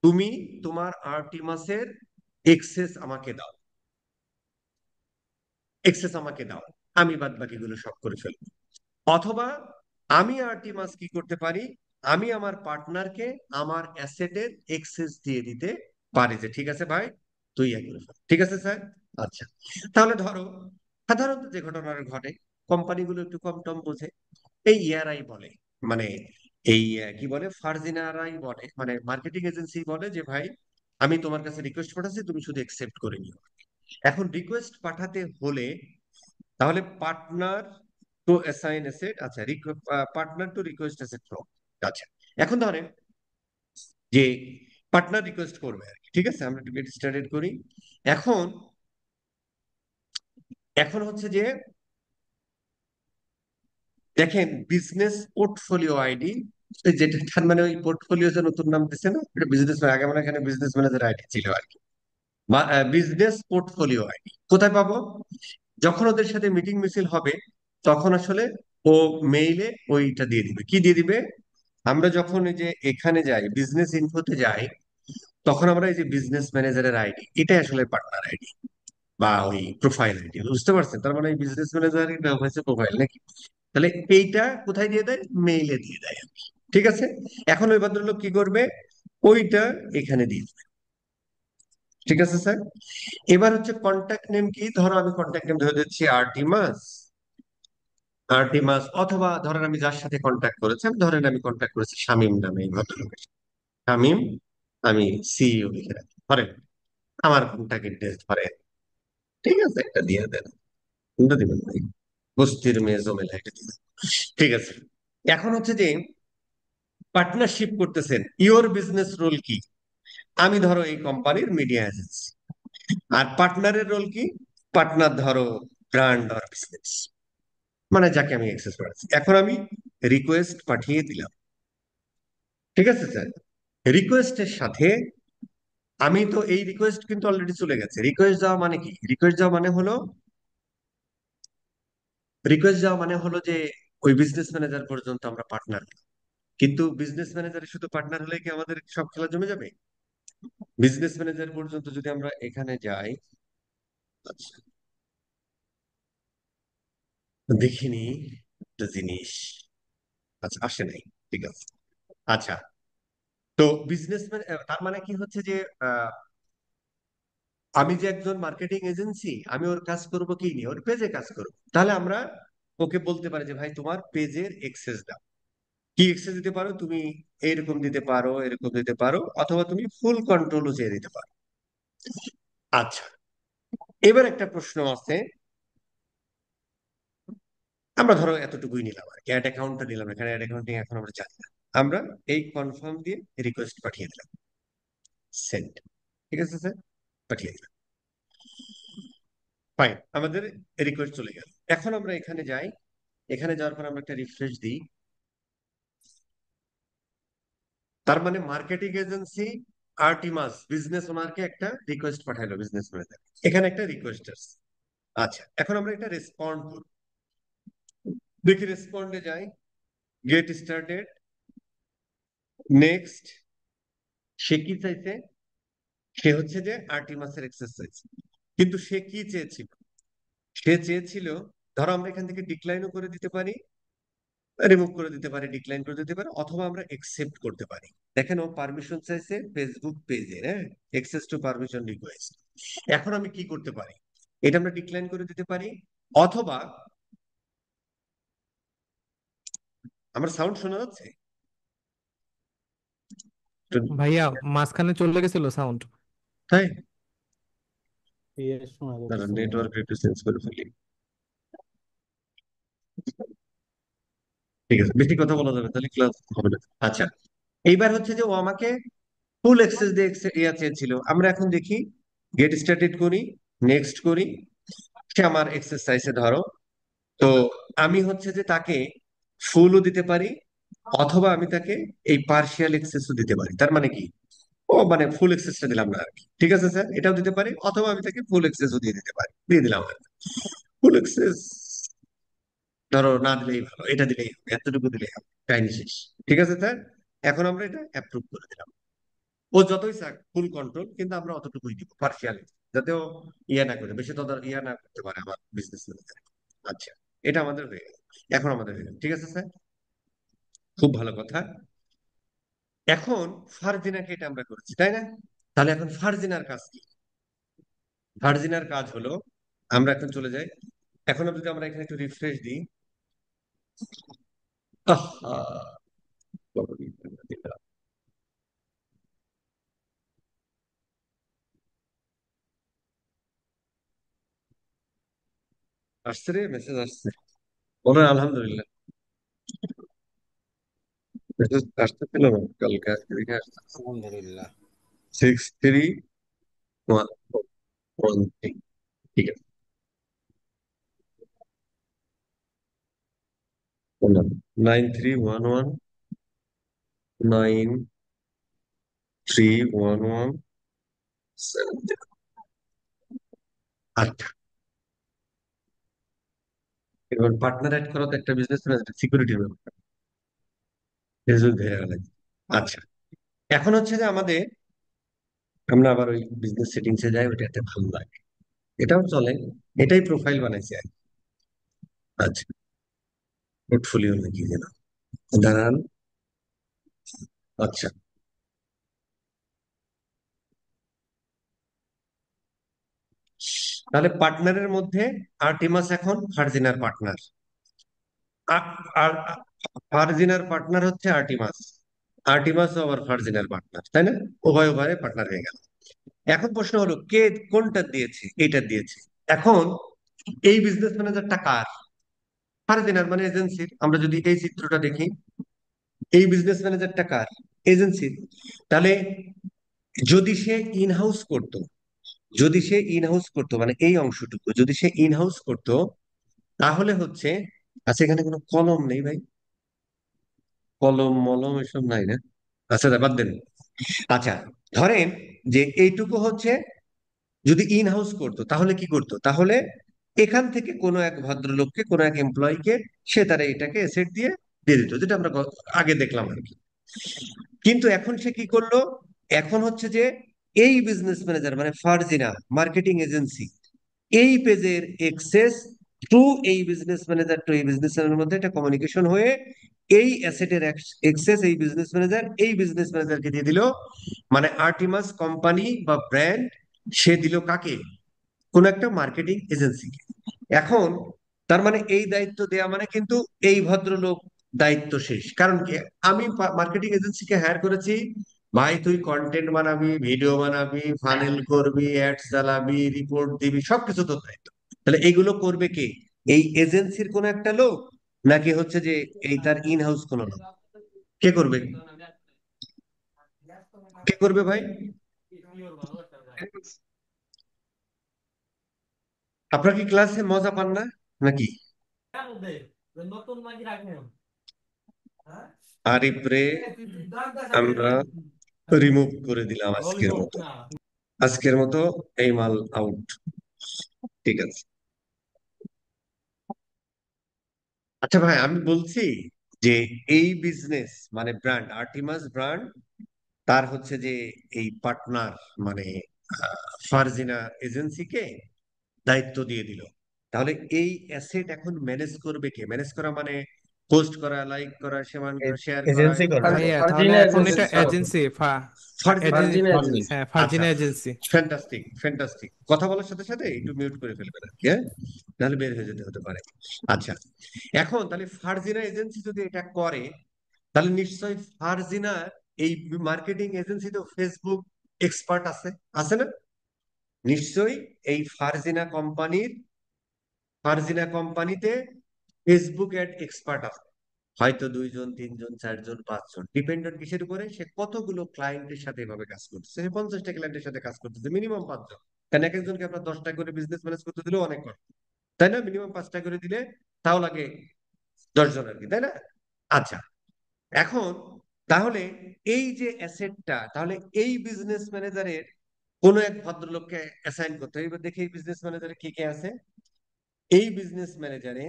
তুমি তোমার আর্টিমাসের এক্সেস আমাকে দাও, এক্সেস আমাকে দাও, আমি বাদ বাকিগুলো সব করে ফেলবো। অথবা আমি আর্টিমাস কি করতে পারি, আমি আমার পার্টনারকে আমার অ্যাসেটের এক্সেস দিয়ে দিতে পারি যে ঠিক আছে ভাই তুই ইয়ে করে ফেল, ঠিক আছে স্যার? আচ্ছা, তাহলে ধরো সাধারণত যে ঘটনা ঘটে, কোম্পানিগুলো একটু কম টম বোঝে, এই ইয়ারাই বলে, মানে এই কি বলে, ফারজিনারাই বলে, মানে মার্কেটিং এজেন্সি বলে যে ভাই আমি তোমার কাছে রিকোয়েস্ট পাঠাচ্ছি, তুমি শুধু একসেপ্ট করে নিও। এখন রিকোয়েস্ট পাঠাতে হলে তাহলে পার্টনার টু অ্যাসাইন অ্যাসেট, আচ্ছা partner to request asset from, আচ্ছা। এখন ধরেন যে পার্টনার রিকোয়েস্ট করবে আর কি, ঠিক আছে? আমরা একটু গেট স্টার্টেড করি। এখন এখন হচ্ছে যে দেখেন বিজনেস পোর্টফোলিও আইডি, যেটা তার মানে ওই পোর্টফোলিও যে নতুন নাম দিচ্ছে না, এটা বিজনেস, আগে মানে এখানে বিজনেস ম্যানেজার আইডি ছিল আর কি, বিজনেস পোর্টফোলিও আইডি কোথায় পাবো? যখন ওদের সাথে মিটিং মিছিল হবে তখন আসলে ও মেইলে ওইটা দিয়ে দিবে। কি দিয়ে দিবে? আমরা যখন এই যে এখানে যাই বিজনেস ইনফোতে যাই, তখন আমরা এই যে বিজনেস ম্যানেজারের আইডি, এটাই আসলে পার্টনার আইডি বা ওই প্রোফাইল আইডি, বুঝতে পারছেন? তার মানে এই বিজনেস ম্যানেজারের নাম হয়েছে প্রোফাইল নাকি? তাহলে এইটা কোথায় দিয়ে দেয়? মেইলে দিয়ে দেয় আর কি, ঠিক আছে? এখন ওই ভদ্রলোক কি করবে, ওইটা এখানে দিয়ে দেবে, ঠিক আছে স্যার? এবার হচ্ছে কন্ট্যাক্ট নেম কি, ধরো আমি কন্ট্যাক্ট নেম ধরে দিচ্ছি আর্টিমাস, আর্টিমাস, অথবা ধরেন আমি যার সাথে কন্ট্যাক্ট করেছি, আমি ধরেন আমি কন্ট্যাক্ট করেছি শামীম নামে এই ভদ্রলোকের, শামীম, আমি সিইও লিখে রাখি ধরেন, আমার কন্ট্যাক্ট ডিটেলস ধরেন, ঠিক আছে? একটা দিয়ে দেন, কোনটা দিবেন ভাই? বস্তির মেয়ে জমেলা, এটা দিয়ে দেন। ঠিক আছে, এখন হচ্ছে যে পার্টনারশিপ করতেছেন, ইওর বিজনেস রোল কি? আমি ধরো এই কোম্পানির মিডিয়া এজেন্সি, আর পার্টনারের রোল কি? পার্টনার ধরো ব্র্যান্ড আর বিজনেস, মানে যাকে আমি অ্যাক্সেস করাচ্ছি। এখন আমি রিকোয়েস্ট পাঠিয়ে দিলাম, ঠিক আছে স্যার? রিকোয়েস্টের সাথে আমি তো এই রিকোয়েস্ট কিন্তু অলরেডি চলে গেছে। রিকোয়েস্ট যাওয়া মানে কি? রিকোয়েস্ট যাওয়া মানে হলো, রিকোয়েস্ট যাওয়া মানে হলো যে ওই বিজনেস ম্যানেজার পর্যন্ত আমরা পার্টনার, কিন্তু বিজনেস ম্যানেজারের শুধু পার্টনার হলে কি আমাদের সব খেলা জমে যাবে? বিজনেস ম্যানেজার পর্যন্ত যদি আমরা এখানে যাই, আচ্ছা দেখিনি একটা জিনিস, আচ্ছা আসে নাই, ঠিক আছে। আচ্ছা, তো বিজনেসম্যান তার মানে কি হচ্ছে যে আমি যে একজন মার্কেটিং এজেন্সি, আমি ওর কাজ করব কি নিয়ে, ওর পেজে কাজ করব। তাহলে আমরা ওকে বলতে পারি যে ভাই তোমার পেজের এক্সেস দাও। কি এক্সেস দিতে পারো তুমি? এরকম দিতে পারো, এরকম দিতে পারো, অথবা তুমি ফুল কন্ট্রোলও চেয়ে দিতে পারো। আচ্ছা, এবার একটা প্রশ্ন আছে। আমরা ধরো এতটুকুই নিলাম আর কি, অ্যাড অ্যাকাউন্টটা নিলাম, এখানে অ্যাড অ্যাকাউন্টিং এখন আমরা জানি না। আমরা এই কনফার্ম দিয়ে রিকোয়েস্ট পাঠিয়ে দিলাম, সেন্ড। ঠিক আছে স্যার, পাঠিয়ে দিলাম। ফাইন, আমাদের রিকোয়েস্ট চলে গেল। এখন আমরা এখানে যাই, এখানে যাওয়ার পর আমরা একটা রিফ্রেশ দিই। তার মানে মার্কেটিং এজেন্সি আর্টিমাস বিজনেস ওনারকে একটা রিকোয়েস্ট পাঠাইলো, বিজনেস ম্যানেজার, এখানে একটা রিকোয়েস্ট আসছে। আচ্ছা, এখন আমরা এটা রেসপন্ড করব। দেখি রেসপন্ডে যাই, গেট স্টার্টেড, নেক্সট। সে কি চাইছে? সে হচ্ছে যে আর্টিমাসের এক্সেস চাইছে। কিন্তু সে কি চেয়েছিল? সে চেয়েছিল, ধরো আমরা এখান থেকে ডিক্লাইনও করে দিতে পারি, রিমুভ করে দিতে পারি, ডিক্লাইন করে দিতে পারি, অথবা আমরা একসেপ্ট করতে পারি। দেখেন, ও পারমিশন চাইছে ফেসবুক পেজে, হ্যাঁ, এক্সেস টু পারমিশন রিকোয়েস্ট। এখন আমি কি করতে পারি? এটা আমরা ডিক্লাইন করে দিতে পারি, অথবা আমার সাউন্ড শোনা যাচ্ছে? ভাইয়া মাঝখানে চলে গেছিল সাউন্ড। তাই শোনা দাঁড়া, যাচ্ছে না। নেটওয়ার্ক একটু চেঞ্জ করে ফেলি। ঠিক আছে, বেশি কথা বলা যাবে তাহলে ক্লাস হবে না। আচ্ছা, এইবার হচ্ছে যে ও আমাকে ফুল অ্যাক্সেস দিয়ে ইয়া চেয়েছিল। আমরা এখন দেখি, গেট স্টার্টেড করি, নেক্সট করি, সে আমার এক্সেস চাইছে ধরো। তো আমি হচ্ছে যে তাকে ফুলও দিতে পারি, অথবা আমি তাকে এই পার্শিয়াল এক্সেসও দিতে পারি। তার মানে কি, ও মানে ফুল এক্সেসটা দিলাম না আর কি। ঠিক আছে স্যার, এটাও দিতে পারি, অথবা আমি তাকে ফুল এক্সেসও দিয়ে দিতে পারি, দিয়ে দিলাম আর ফুল এক্সেস। ধরো না দিলেই ভালো, এটা দিলেই হবে, এতটুকু দিলেই হবে, কাহিনী শেষ। ঠিক আছে স্যার, এখন আমরা এটা অ্যাপ্রুভ করে দিলাম। ও যতই চাক ফুল কন্ট্রোল, কিন্তু আমরা অতটুকুই দিব পার্শিয়ালি, যাতে ও ইয়া না করে, বেশি তো ইয়া না করতে পারে আমার বিজনেস ম্যানেজার। আচ্ছা, এটা আমাদের হয়ে গেল। এখন আমাদের হয়ে গেল, ঠিক আছে স্যার, খুব ভালো কথা। এখন ফারজিনাকে এটা আমরা করেছি, তাই না? তাহলে এখন ফারজিনার কাজ কি? ফারজিনার কাজ হলো, আমরা এখন চলে যাই। এখন যদি আমরা এখানে একটু রিফ্রেশ দিই, আহা, আসছে রে, মেসেজ আসছে, বলো আলহামদুলিল্লাহ। মেসেজ আসতে পেল না কালকে, আজকে দেখে আসছে। আলহামদুলিল্লাহ। 6313, ঠিক আছে। 9311931170। আচ্ছা, এবার পার্টনার অ্যাড করা তো একটা বিজনেস ম্যানেজার সিকিউরিটির ব্যাপার, ফেসবুক ধরে গেল। আচ্ছা, এখন হচ্ছে যে আমাদের, আমরা আবার ওই বিজনেস সেটিংসে যাই, ওটাতে ভালো লাগে, এটাও চলে, এটাই প্রোফাইল বানাইছে আর কি। আচ্ছা, পোর্টফোলিও নাকি যেন, দাঁড়ান। আচ্ছা, তাহলে পার্টনারের মধ্যে আর্টিমাস এখন ফারজিনার পার্টনার, আর ফারজিনার পার্টনার হচ্ছে আর্টিমাস, আর্টিমাস আবার ফারজিনার পার্টনার, তাই না? উভয় উভয়ে পার্টনার হয়ে গেল। এখন প্রশ্ন হলো, কে কোনটা দিয়েছে? এইটা দিয়েছে। এখন এই বিজনেস ম্যানেজারটা কার? ফারজিনার মানে এজেন্সির। আমরা যদি এই চিত্রটা দেখি, এই বিজনেস ম্যানেজারটা কার? এজেন্সির। তাহলে যদি সে ইন হাউস করতো, যদি সে ইন হাউস করতো মানে এই অংশটুকু যদি সে ইন হাউস করতো, তাহলে হচ্ছে, আচ্ছা এখানে কোনো কলম নেই ভাই, কলম মলম এসব নাই না? আচ্ছা বাদ দেন। আচ্ছা, ধরেন যে এইটুকু হচ্ছে, যদি ইন হাউস করতো তাহলে কি করতো? তাহলে এখান থেকে কোনো এক ভদ্রলোককে, কোনো এক এমপ্লয়িকে সে তারা এটাকে এসেট দিয়ে দিয়ে দিত, যেটা আমরা আগে দেখলাম আর কি। কিন্তু এখন সে কি করলো? এখন হচ্ছে যে এই বিজনেস ম্যানেজার মানে ফারজিনা মার্কেটিং এজেন্সি, এই পেজের এক্সেস থ্রু এই বিজনেস ম্যানেজার টু এই বিজনেস ম্যানেজারের মধ্যে একটা কমিউনিকেশন হয়ে এই অ্যাসেটের এক্সেস এই বিজনেস ম্যানেজারকে দিয়ে দিল, মানে আর্টিমাস কোম্পানি বা ব্র্যান্ড সে দিল কাকে? কোন একটা মার্কেটিং এজেন্সিকে। এখন তার মানে এই দায়িত্ব দেয়া মানে কিন্তু এই ভদ্রলোক দায়িত্ব শেষ। কারণ কি, আমি মার্কেটিং এজেন্সিকে হায়ার করেছি, ভাই তুই কন্টেন্ট বানাবি, ভিডিও বানাবি, ফানেল করবি, অ্যাডস চালাবি, রিপোর্ট দিবি, সবকিছু তোর দায়িত্ব। তাহলে এগুলো করবে কে? এই এজেন্সির কোন একটা লোক, নাকি হচ্ছে যে এই তার ইন হাউস কোন লোক? কে করবে? কে করবে ভাই? আপনার কি ক্লাসে মজা পান না নাকি? আরিফ রে আমরা রিমুভ করে দিলাম আজকের মতো এই মাল আউট। ঠিক আছে। আচ্ছা ভাই, আমি বলছি যে এই বিজনেস মানে ব্র্যান্ড আর্টিমাস ব্র্যান্ড, তার হচ্ছে যে এই পার্টনার মানে ফারজিনা এজেন্সিকে দায়িত্ব দিয়ে দিল। তাহলে এই অ্যাসেট এখন ম্যানেজ করবে কে? ম্যানেজ করা মানে পোস্ট করা, লাইক করা, শেয়ার করা, এজেন্সি এগুলো করবে। তো ভাইয়া তাহলে ফারজিনা এখন এটা agency agency Farzina agency, Farzina agency. Agency হ্যাঁ আচ্ছা, ফারজিনা এজেন্সি। Fantastic fantastic. কথা বলার সাথে সাথে একটু মিউট করে ফেলবেন আর কি, হ্যাঁ, নাহলে বের হয়ে যেতে হতে পারে। আচ্ছা, এখন তাহলে ফারজিনা এজেন্সি যদি এটা করে, তাহলে নিশ্চয়ই ফারজিনা এই মার্কেটিং এজেন্সি তো ফেসবুক এক্সপার্ট আছে, আছে না? নিশ্চয়ই এই ফারজিনা কোম্পানিতে ফেসবুক অ্যাড এক্সপার্ট আছে, হয়তো 2 জন 3 জন 4 জন 5 জন, ডিপেন্ডেন্ট কিসের উপরে? সে কতগুলো ক্লায়েন্টের সাথে এভাবে কাজ করতেছে। সে 50টা ক্লায়েন্টের সাথে কাজ করতেছে, মিনিমাম 5 জন। কারণ এক একজনকে আপনার 10টা করে বিজনেস ম্যানেজ করতে দিলেও অনেক কষ্ট, তাই না? মিনিমাম 5টা করে দিলে তাও লাগে 10 জন আর কি, তাই না? আচ্ছা, এখন তাহলে এই যে অ্যাসেটটা, তাহলে এই বিজনেস ম্যানেজারের কোন এক ভদ্রলোককে অ্যাসাইন করতে হবে। এবার দেখি এই বিজনেস ম্যানেজারে কে কে আছে। এই বিজনেস ম্যানেজারে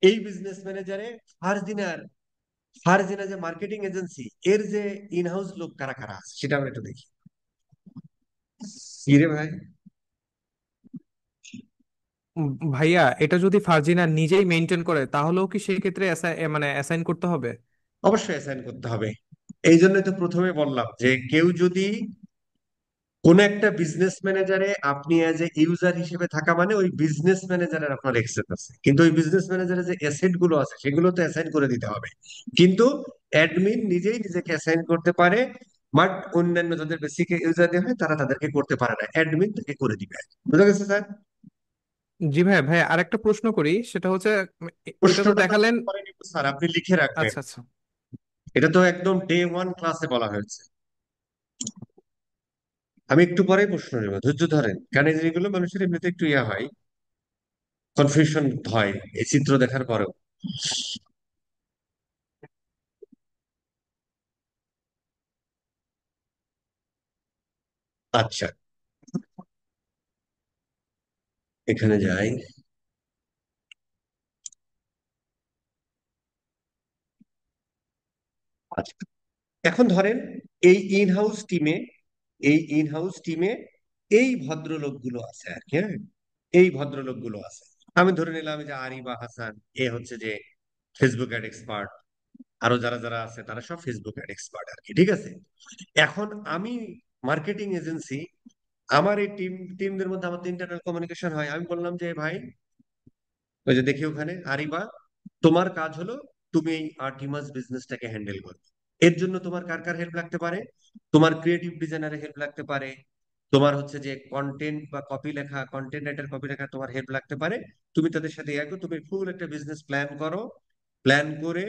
এই বিজনেস ম্যানেজারে ফারজিনার ফারজিনা যে মার্কেটিং এজেন্সি, এর যে ইনহাউস লোক কারা কারা আছে সেটা আমরা একটু দেখি। কি রে ভাই? ভাইয়া এটা যদি ফারজিনা নিজেই মেনটেন করে তাহলেও কি সেই ক্ষেত্রে মানে অ্যাসাইন করতে হবে? অবশ্যই অ্যাসাইন করতে হবে। এই জন্য তো প্রথমে বললাম যে কেউ যদি কোন একটা বিজনেস ম্যানেজারে, আপনি অ্যাজ এ ইউজার হিসেবে থাকা মানে ওই বিজনেস ম্যানেজারের আপনার অ্যাক্সেস আছে, কিন্তু ওই বিজনেস ম্যানেজারের যে অ্যাসেট গুলো আছে সেগুলো তো অ্যাসাইন করে দিতে হবে। কিন্তু অ্যাডমিন নিজেই নিজেকে অ্যাসাইন করতে পারে, বাট অন্যান্য যাদের বেসিক ইউজার হয় তারা তাদেরকে করতে পারে না, অ্যাডমিন তাকে করে দিবে। বুঝা গেছে স্যার? জি ভাই, ভাই আরেকটা প্রশ্ন করি, সেটা হচ্ছে এটা তো প্রশ্নটা তো দেখালেন। পরে নিব স্যার, আপনি লিখে রাখবেন। আচ্ছা আচ্ছা। এটা তো একদম ডে 1 ক্লাসে বলা হয়েছে। আমি একটু পরেই প্রশ্ন নেব, ধৈর্য ধরেন, কারণ এই জিনিসগুলো মানুষের এমনিতে একটু ইয়া হয়, কনফিউশন হয় এই চিত্র দেখার পরেও। আচ্ছা, এখানে যাই। আচ্ছা, এখন ধরেন এই ইনহাউস টিমে এই ভদ্রলোকগুলো আছে আর কি, হ্যাঁ, এই ভদ্রলোকগুলো আছে। আমি ধরে নিলাম যে আরিবা হাসান, এ হচ্ছে যে ফেসবুক অ্যাড এক্সপার্ট, আরো যারা যারা আছে তারা সব ফেসবুক অ্যাড এক্সপার্ট আর কি, ঠিক আছে? এখন আমি মার্কেটিং এজেন্সি, আমার এই টিমদের মধ্যে আমার ইন্টারনাল কমিউনিকেশন হয়। আমি বললাম যে ভাই, ওই যে দেখি ওখানে আরিবা, তোমার কাজ হলো তুমি এই আর্টিমাস বিজনেসটাকে হ্যান্ডেল করবে। এর জন্য তোমার কার কার হেল্প লাগতে পারে? তোমার ক্রিয়েটিভ ডিজাইনারের হেল্প লাগতে পারে, তোমার হচ্ছে যে কন্টেন্ট বা কপি লেখা, কন্টেন্ট রাইটার কপি লেখা, তোমার হেল্প লাগতে পারে। তুমি তাদের সাথে তুমি ফুল একটা বিজনেস প্ল্যান করো, প্ল্যান করে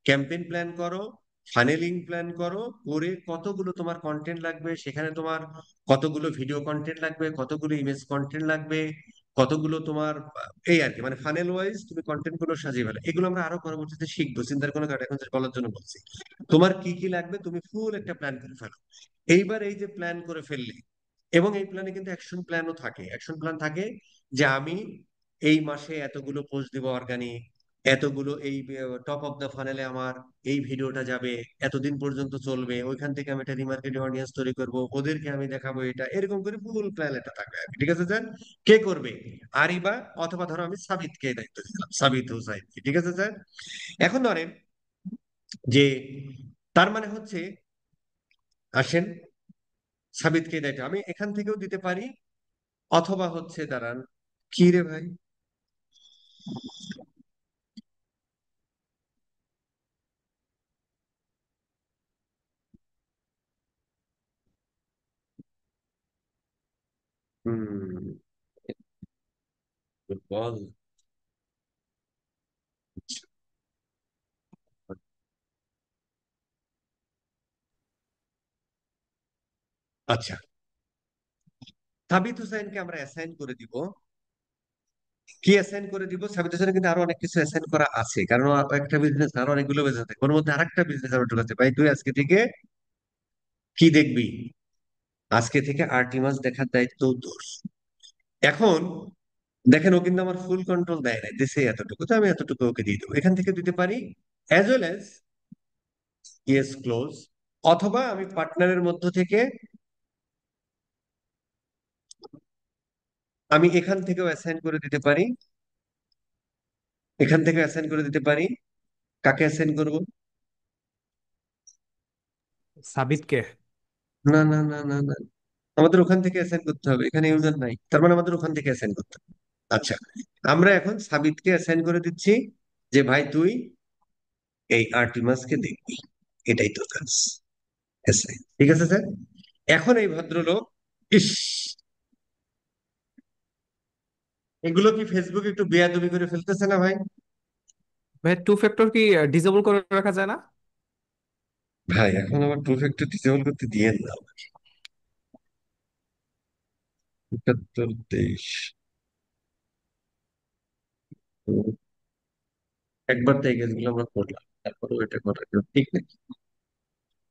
ক্যাম্পেইন প্ল্যান করো, ফানেলিং প্ল্যান করো, করে কতগুলো তোমার কন্টেন্ট লাগবে, সেখানে তোমার কতগুলো ভিডিও কন্টেন্ট লাগবে, কতগুলো ইমেজ কন্টেন্ট লাগবে, কতগুলো তোমার এই আর কি, মানে ফানেল ওয়াইজ তুমি কন্টেন্ট গুলো সাজিয়ে ফেলো। এগুলো আমরা আরো পরবর্তীতে শিখবো, চিন্তার কোনো কারণ, এখন just বলার জন্য বলছি। তোমার কি কি লাগবে তুমি ফুল একটা প্ল্যান করে ফেলো। এইবার এই যে প্ল্যান করে ফেললে, এবং এই প্ল্যানে কিন্তু অ্যাকশন প্ল্যানও থাকে, অ্যাকশন প্ল্যান থাকে যে আমি এই মাসে এতগুলো পোস্ট দিব অর্গানিক, এতগুলো এই টপ অফ দ্য ফানেলে আমার এই ভিডিওটা যাবে, এতদিন পর্যন্ত চলবে, ওইখান থেকে আমি একটা রিমার্কেটিং অডিয়েন্স তৈরি করব, ওদেরকে আমি দেখাবো এটা, এরকম করে ফুল প্ল্যান একটা থাকবে আর কি। ঠিক আছে স্যার? কে করবে? আরিবা, অথবা ধরো আমি সাবিতকে দায়িত্ব দিলাম, সাবিত হুসাইনকে। ঠিক আছে স্যার? এখন ধরেন যে তার মানে হচ্ছে, আসেন, সাবিতকে দায়িত্ব আমি এখান থেকেও দিতে পারি, অথবা হচ্ছে দাঁড়ান, কি রে ভাই, হুম, বল। আচ্ছা, সাবিত হুসাইনকে আমরা অ্যাসাইন করে দিব। কি অ্যাসাইন করে দিব? সাবিত হোসেনের কিন্তু আরো অনেক কিছু অ্যাসাইন করা আছে, কারণ ও একটা বিজনেস, আরো অনেকগুলো বিজনেস থাকে, ওর মধ্যে আরেকটা বিজনেস আমরা ঢুকাতে ভাই, তুই আজকে থেকে কি দেখবি? আজকে থেকে আর্টিমাস দেখার দায়িত্ব তোর। এখন দেখেন, ও কিন্তু আমার ফুল কন্ট্রোল দেয় নাই, দিছে এতটুকু, তো আমি এতটুকু ওকে দিয়ে দেবো। এখান থেকে দিতে পারি as well as yes close, অথবা আমি পার্টনারের মধ্য থেকে আমি এখান থেকেও অ্যাসাইন করে দিতে পারি, এখান থেকে অ্যাসাইন করে দিতে পারি। কাকে অ্যাসাইন করব? সাবিতকে। না না না না না, আমাদের ওখান থেকে অ্যাসাইন করতে হবে, এখানে ইউজার নাই, তার মানে আমাদের ওখান থেকে অ্যাসাইন করতে হবে। আচ্ছা, আমরা এখন সাবিতকে অ্যাসাইন করে দিচ্ছি যে ভাই তুই এই আর্টিমাসকে দেখবি, এটাই তোর কাজ। অ্যাসাইন। ঠিক আছে স্যার? এখন এই ভদ্রলোক, ইস, এগুলো কি ফেসবুকে একটু বেয়াদবি করে ফেলতেছে না ভাই? ভাই টু ফ্যাক্টর কি ডিসেবল করে রাখা যায় না? ভাই এখন আবার টু ফ্যাক্টর ডিসেবল করতে দিয়েন না। ৭৭ ২৩, একবার তো এই কাজগুলো আমরা করলাম, তারপরেও এটা করা ঠিক নাকি?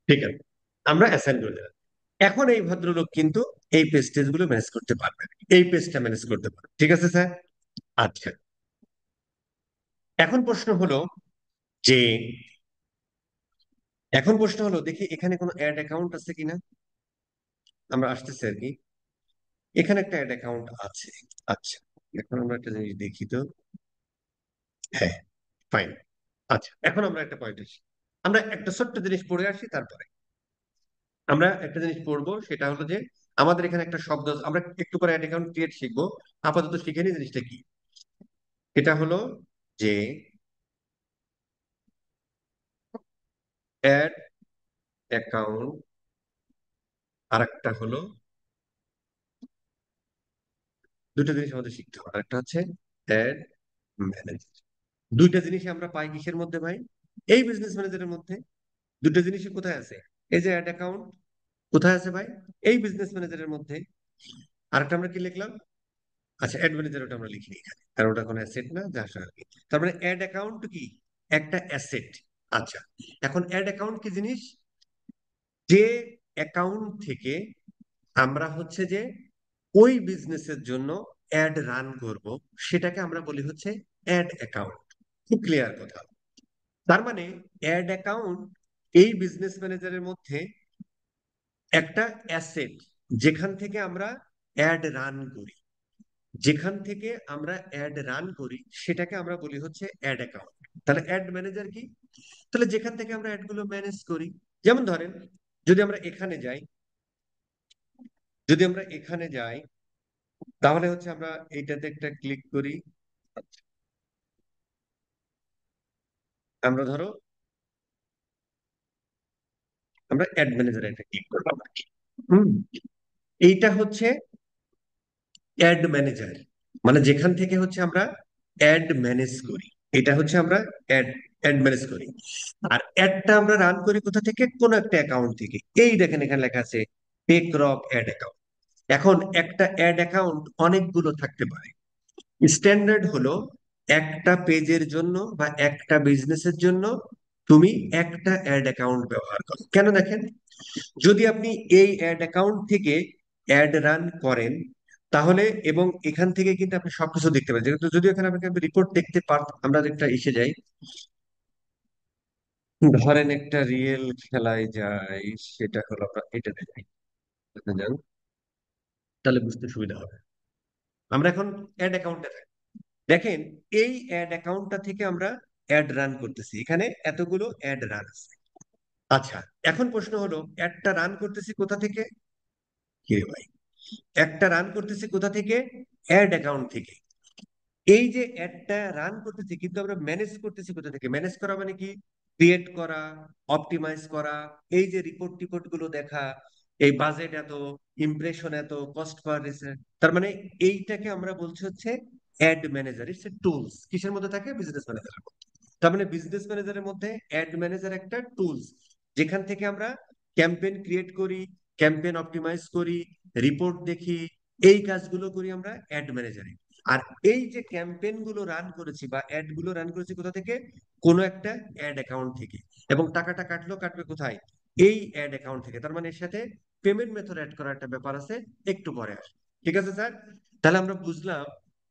ঠিক আছে, আমরা অ্যাসাইন করে দিলাম। এখন এই ভদ্রলোক কিন্তু এই পেজটেজ গুলো ম্যানেজ করতে পারবে, এই পেজটা ম্যানেজ করতে পারবে। ঠিক আছে স্যার? আচ্ছা, এখন প্রশ্ন হলো যে, এখন প্রশ্ন হলো দেখি এখানে কোনো অ্যাড অ্যাকাউন্ট আছে কিনা। আমরা আসতেছি আর কি, এখানে একটা অ্যাড অ্যাকাউন্ট আছে। আচ্ছা, এখন আমরা একটা জিনিস দেখি তো। হ্যাঁ, ফাইন। আচ্ছা, এখন আমরা একটা পয়েন্ট আসি, আমরা একটা ছোট্ট জিনিস পড়ে আসি, তারপরে আমরা একটা জিনিস পড়বো, সেটা হলো যে আমাদের এখানে একটা শব্দ আমরা একটু পরে অ্যাড অ্যাকাউন্ট ক্রিয়েট শিখবো, আপাতত শিখে নি জিনিসটা কি। এটা হলো যে অ্যাড অ্যাকাউন্ট, আর একটা হলো, দুটো জিনিস আমাদের শিখতে হবে। একটা হচ্ছে অ্যাড ম্যানেজার। দুইটা জিনিসই আমরা পাই কিসের মধ্যে ভাই? এই বিজনেস ম্যানেজারের মধ্যে। দুটো জিনিসই কোথায় আছে? এই যে অ্যাড অ্যাকাউন্ট কোথায় আছে ভাই? এই বিজনেস ম্যানেজারের মধ্যে। আরেকটা আমরা কি লিখলাম? আচ্ছা, অ্যাড ম্যানেজার, ওটা আমরা লিখিনি এখানে, কারণ ওটা কোনো অ্যাসেট না, যা আসা আর কি। তার মানে অ্যাড অ্যাকাউন্ট কি? একটা অ্যাসেট। আচ্ছা, এখন অ্যাড অ্যাকাউন্ট কি জিনিস? যে অ্যাকাউন্ট থেকে আমরা হচ্ছে যে ওই বিজনেসের জন্য অ্যাড রান করব, সেটাকে আমরা বলি হচ্ছে অ্যাড অ্যাকাউন্ট। খুব ক্লিয়ার কথা। তার মানে অ্যাড অ্যাকাউন্ট এই বিজনেস ম্যানেজারের মধ্যে একটা অ্যাসেট, যেখান থেকে আমরা অ্যাড রান করি, যেখান থেকে আমরা অ্যাড রান করি সেটাকে আমরা বলি হচ্ছে অ্যাড অ্যাকাউন্ট। তাহলে অ্যাড ম্যানেজার কি? তাহলে যেখান থেকে আমরা অ্যাড গুলো ম্যানেজ করি। যেমন ধরেন, যদি আমরা এখানে যাই, যদি আমরা এখানে যাই, তাহলে হচ্ছে আমরা এইটাতে একটা ক্লিক করি। আমরা ধরো আমরা অ্যাড ম্যানেজারে একটা ক্লিক করলাম আর কি। হুম, এইটা হচ্ছে অ্যাড ম্যানেজার, মানে যেখান থেকে হচ্ছে আমরা অ্যাড ম্যানেজ করি, এটা হচ্ছে আমরা অ্যাড অ্যাড ম্যানেজ করি। আর অ্যাডটা আমরা রান করি কোথা থেকে? কোন একটা অ্যাকাউন্ট থেকে। এই দেখেন এখানে লেখা আছে পেক্রপ অ্যাড অ্যাকাউন্ট। এখন একটা অ্যাড অ্যাকাউন্ট অনেকগুলো থাকতে পারে। স্ট্যান্ডার্ড হলো একটা পেজের জন্য বা একটা বিজনেসের জন্য তুমি একটা অ্যাড অ্যাকাউন্ট ব্যবহার করো। কেন? দেখেন, যদি আপনি এই অ্যাড অ্যাকাউন্ট থেকে অ্যাড রান করেন, তাহলে এবং এখান থেকে কিন্তু আপনি সবকিছু দেখতে পারেন, যেহেতু যদি এখানে আপনাকে রিপোর্ট দেখতে আমরা একটা এসে যাই, ধরেন একটা রিয়েল খেলায় যাই, সেটা হলো আমরা এটাতে যাই, এটাতে যান, তাহলে বুঝতে সুবিধা হবে। আমরা এখন অ্যাড অ্যাকাউন্টে থাকি, দেখেন এই অ্যাড অ্যাকাউন্টটা থেকে আমরা অ্যাড রান করতেছি, এখানে এতগুলো অ্যাড রান আছে। আচ্ছা, এখন প্রশ্ন হলো একটা রান করতেছি কোথা থেকে? কি রে ভাই, একটা রান করতেছি কোথা থেকে? অ্যাড অ্যাকাউন্ট থেকে। এই যে অ্যাডটা রান করতেছি, কিন্তু আমরা ম্যানেজ করতেছি কোথা থেকে? ম্যানেজ করা মানে কি? ক্রিয়েট করা, অপটিমাইজ করা, এই যে রিপোর্ট টিপোর্ট গুলো দেখা, এই বাজেট এত, ইমপ্রেশন এত, কস্ট পার রিসেন্ট, তার মানে এইটাকে আমরা বলছি হচ্ছে add manager. It's a tools. কিসের মধ্যে থাকে? বিজনেস ম্যানেজারের মধ্যে। তার মানে বিজনেস ম্যানেজারের মধ্যে অ্যাড ম্যানেজার একটা টুলস, যেখান থেকে আমরা ক্যাম্পেইন ক্রিয়েট করি, ক্যাম্পেইন অপটিমাইজ করি, রিপোর্ট দেখি, এই কাজগুলো করি আমরা অ্যাড ম্যানেজারে। আর এই যে ক্যাম্পেইন গুলো রান করেছি বা অ্যাড গুলো রান করেছি কোথা থেকে? কোনো একটা অ্যাড অ্যাকাউন্ট থেকে। এবং টাকাটা কাটবে কোথায়? এই অ্যাড অ্যাকাউন্ট থেকে। তার মানে এর সাথে পেমেন্ট মেথড অ্যাড করার একটা ব্যাপার আছে, একটু পরে আসে। ঠিক আছে স্যার? তাহলে আমরা বুঝলাম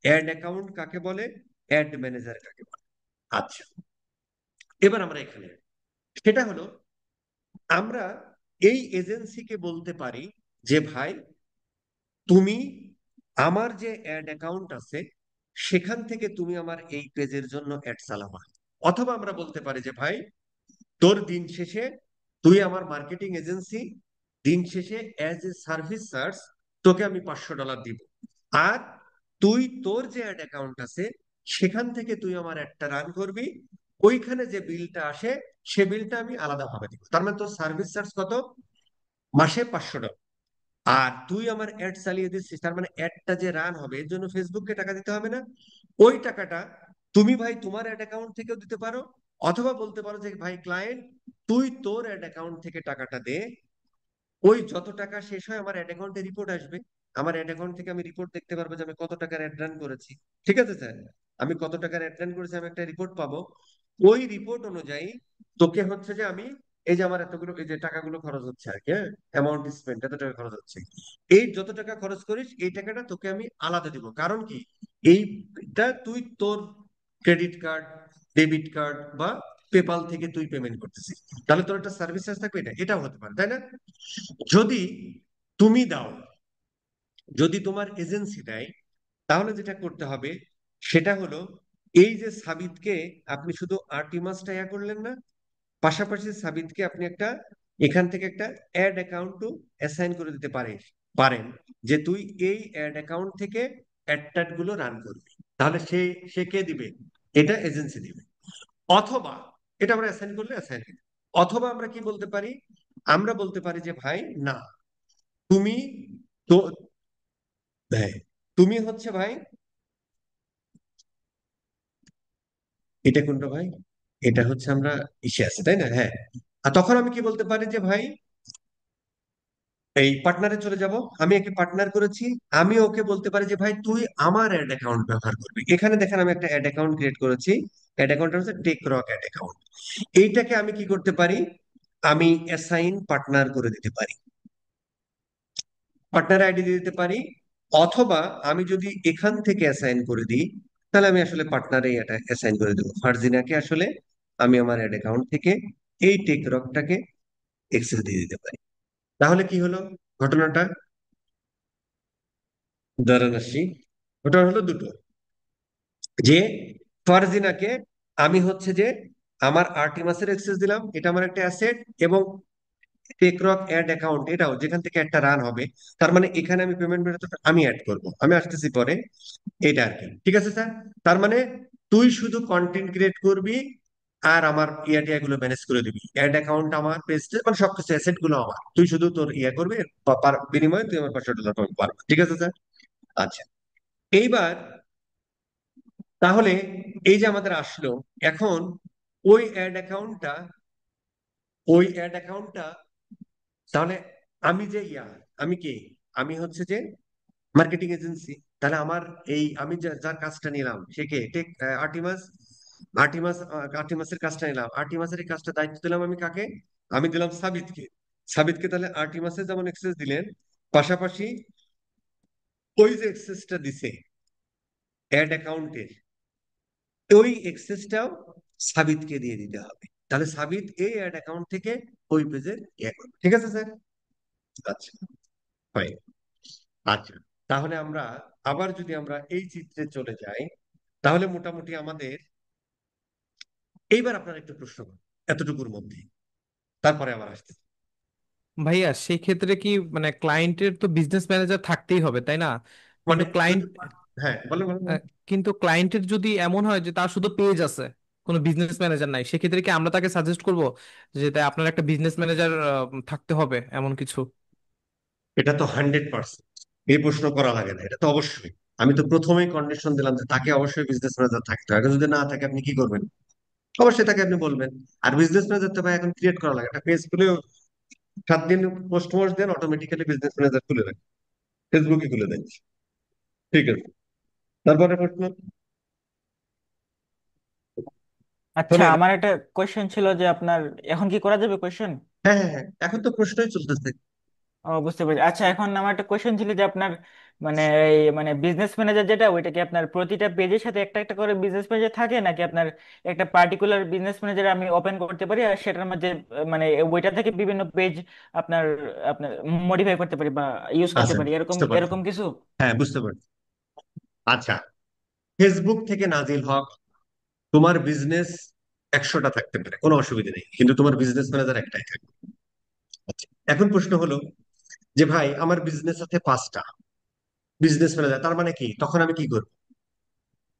অ্যাড অ্যাকাউন্ট কাকে বলে, অ্যাড ম্যানেজার কাকে বলে। আচ্ছা, এবার আমরা এখানে, সেটা হলো আমরা এই এজেন্সিকে বলতে পারি যে ভাই, তুমি আমার যে অ্যাড অ্যাকাউন্ট আছে সেখান থেকে তুমি আমার এই পেজের জন্য অ্যাড চালাবা। অথবা আমরা বলতে পারি যে ভাই, তোর দিন শেষে তুই আমার মার্কেটিং এজেন্সি, দিন শেষে অ্যাজ এ সার্ভিস চার্জ তোকে আমি $500 দিব। আর তুই তোর যে অ্যাড অ্যাকাউন্ট আছে সেখান থেকে তুই আমার অ্যাডটা রান করবি, ওইখানে যে বিলটা আসে সে বিলটা আমি আলাদাভাবে দিব। তার মানে তোর সার্ভিস চার্জ কত? মাসে $500। আর তুই আমার অ্যাড চালিয়ে দিচ্ছিস, তার মানে অ্যাডটা যে রান হবে এর জন্য ফেসবুককে টাকা দিতে হবে না। ওই টাকাটা তুমি ভাই তোমার অ্যাড অ্যাকাউন্ট থেকেও দিতে পারো, অথবা বলতে পারো যে ভাই ক্লায়েন্ট, তুই তোর অ্যাড অ্যাকাউন্ট থেকে টাকাটা দে, ওই যত টাকা শেষ হয় আমার অ্যাড অ্যাকাউন্টে রিপোর্ট আসবে, আমার অ্যাড অ্যাকাউন্ট থেকে আমি রিপোর্ট দেখতে পারবো যে আমি কত টাকার অ্যাড রান করেছি। ঠিক আছে স্যার? আমি কত টাকার অ্যাড রান করেছি আমি একটা রিপোর্ট পাবো। ওই রিপোর্ট অনুযায়ী তোকে হচ্ছে যে আমি, এই যে আমার এতগুলো এই যে টাকাগুলো খরচ হচ্ছে আর কি, হ্যাঁ, অ্যামাউন্ট স্পেন্ড এত টাকা খরচ হচ্ছে, এই যত টাকা খরচ করিস এই টাকাটা তোকে আমি আলাদা দিব। কারণ কি? এইটা তুই তোর ক্রেডিট কার্ড, ডেবিট কার্ড বা পেপাল থেকে তুই পেমেন্ট করতেছিস, তাহলে তোর একটা সার্ভিস চার্জ থাকবে, এটাও হতে পারে, তাই না? যদি তুমি দাও, যদি তোমার এজেন্সি দেয়, তাহলে যেটা করতে হবে সেটা হলো, এই যে সাবিতকে আপনি শুধু আর্টিমাসটা ইয়া করলেন না, পাশাপাশি সাবিতকে আপনি একটা এখান থেকে একটা অ্যাড অ্যাকাউন্টও অ্যাসাইন করে দিতে পারেন যে তুই এই অ্যাড অ্যাকাউন্ট থেকে অ্যাড গুলো রান করবি। তাহলে সে সে কে দিবে? এটা এজেন্সি দিবে। অথবা এটা আমরা অ্যাসাইন করলে অ্যাসাইন, অথবা আমরা কি বলতে পারি? আমরা বলতে পারি যে ভাই না, তুমি তো, হ্যাঁ, তুমি হচ্ছে ভাই, এটা কোনটা ভাই? এটা হচ্ছে আমরা ইসে আছে, তাই না? হ্যাঁ। আর তখন আমি কি বলতে পারি যে ভাই, এই পার্টনারে চলে যাব, আমি একে পার্টনার করেছি, আমি ওকে বলতে পারি যে ভাই তুই আমার অ্যাড অ্যাকাউন্ট ব্যবহার করবি। এখানে দেখেন আমি একটা অ্যাড অ্যাকাউন্ট ক্রিয়েট করেছি, অ্যাড অ্যাকাউন্ট হচ্ছে টেকরক অ্যাড অ্যাকাউন্ট। এইটাকে আমি কি করতে পারি? আমি অ্যাসাইন পার্টনার করে দিতে পারি, পার্টনার আইডি দিয়ে দিতে পারি। অথবা আমি যদি এখান থেকে অ্যাসাইন করে দিই, তাহলে আমি আসলে পার্টনারে এটা অ্যাসাইন করে দেবো, ফারজিনাকে আসলে আমি আমার অ্যাড অ্যাকাউন্ট থেকে এই টেকরকটাকে এক্সেস দিয়ে দিতে পারি। তাহলে কি হলো ঘটনাটা? দাঁড়ান আসি। ঘটনা হলো দুটো, যে ফারজিনাকে আমি হচ্ছে যে আমার আর্টিমাসের অ্যাক্সেস দিলাম, এটা আমার একটা অ্যাসেট, এবং টেকরক অ্যাড অ্যাকাউন্ট এটাও যেখান থেকে একটা রান হবে। তার মানে এখানে আমি পেমেন্ট মেথডটা আমি অ্যাড করব, আমি আসতেছি পরে, এটা আর কি। ঠিক আছে স্যার? তার মানে তুই শুধু কন্টেন্ট ক্রিয়েট করবি আর আমার টিয়া গুলো ম্যানেজ করে দিবি, অ্যাড অ্যাকাউন্ট আমার, পেজটা মানে সবকিছু অ্যাসেট গুলো আমার, তুই শুধু তোর করবি, বিনিময়ে তুই আমার $500 পাবি। ঠিক আছে স্যার? আচ্ছা, এইবার তাহলে এই যে আমাদের আসলো, এখন ওই অ্যাড অ্যাকাউন্টটা, ওই অ্যাড অ্যাকাউন্টটা তাহলে আমি যে আমি কি, আমি হচ্ছে যে মার্কেটিং এজেন্সি, তাহলে আমার এই আমি যার কাজটা নিলাম সে কে? টেক আর্টিমাস। আর্টিমাসের কাজটা নিলাম, আর্টিমাসের এই কাজটা দায়িত্ব দিলাম আমি কাকে? আমি দিলাম সাবিতকে। সাবিতকে তাহলে আর্টিমাসে যেমন এক্সেস দিলেন, পাশাপাশি ওই যে এক্সেসটা দিছে অ্যাড অ্যাকাউন্টের, ওই এক্সেসটাও সাবিতকে দিয়ে দিতে হবে। তাহলে সাবিত এই অ্যাড অ্যাকাউন্ট থেকে ওই পেজের ইয়ে করবে। ঠিক আছে স্যার? আচ্ছা, হয়। আচ্ছা, তাহলে আমরা আবার যদি আমরা এই চিত্রে চলে যাই, তাহলে মোটামুটি আমাদের এইবার আপনার একটু প্রশ্ন করুন এতটুকুর মধ্যে, তারপরে আবার আসতে। ভাইয়া সেই ক্ষেত্রে কি মানে ক্লায়েন্টের তো বিজনেস ম্যানেজার থাকতেই হবে তাই না? মানে কিন্তু ক্লায়েন্ট যদি, হ্যাঁ বলেন বলেন বলেন। কিন্তু ক্লায়েন্টের যদি এমন হয় যে তার শুধু পেজ আছে, কোনো বিজনেস ম্যানেজার নাই, সেক্ষেত্রে কি আমরা তাকে সাজেস্ট করব যে তাই আপনার একটা বিজনেস ম্যানেজার থাকতে হবে এমন কিছু? এটা তো 100%, এই প্রশ্ন করা লাগে না, এটা তো অবশ্যই। আমি তো প্রথমেই কন্ডিশন দিলাম যে তাকে অবশ্যই বিজনেস ম্যানেজার থাকতে হবে। যদি না থাকে আপনি কি করবেন? অবশ্যই তাকে আপনি বলবেন। আর বিজনেস ম্যানেজার তো ভাই এখন ক্রিয়েট করা লাগে, একটা পেজ খুলে 7 দিন পোস্ট মোস্ট দেন, অটোমেটিক্যালি বিজনেস ম্যানেজার খুলে দেয়, ফেসবুকে খুলে দেয়। ঠিক আছে, তারপরে প্রশ্ন আচ্ছা, শোনেন। আমার একটা কোয়েশ্চেন ছিল যে আপনার এখন কি করা যাবে কোয়েশ্চেন? হ্যাঁ হ্যাঁ হ্যাঁ, এখন তো প্রশ্নই চলতেছে। ও, বুঝতে পেরেছি। আচ্ছা, এখন আমার একটা কোয়েশ্চেন ছিল যে আপনার মানে এই মানে বিজনেস ম্যানেজার যেটা, ওইটা কি আপনার প্রতিটা পেজের সাথে একটা একটা করে বিজনেস ম্যানেজার থাকে, নাকি আপনার একটা পার্টিকুলার বিজনেস ম্যানেজার আমি ওপেন করতে পারি আর সেটার মধ্যে মানে ওইটা থেকে বিভিন্ন পেজ আপনার আপনার মডিফাই করতে পারি বা ইউজ করতে আচ্ছা, পারি, এরকম বুঝতে পারছি। এরকম কিছু? হ্যাঁ, বুঝতে পারছি। আচ্ছা, ফেসবুক থেকে নাজিল হক, তোমার বিজনেস 100টা থাকতে পারে, কোনো অসুবিধা নেই, কিন্তু তোমার বিজনেস ম্যানেজার একটাই থাকবে। আচ্ছা, এখন প্রশ্ন হলো যে ভাই আমার বিজনেস আছে 5টা, বিজনেস ম্যানেজার তার মানে কি, তখন আমি কি করব?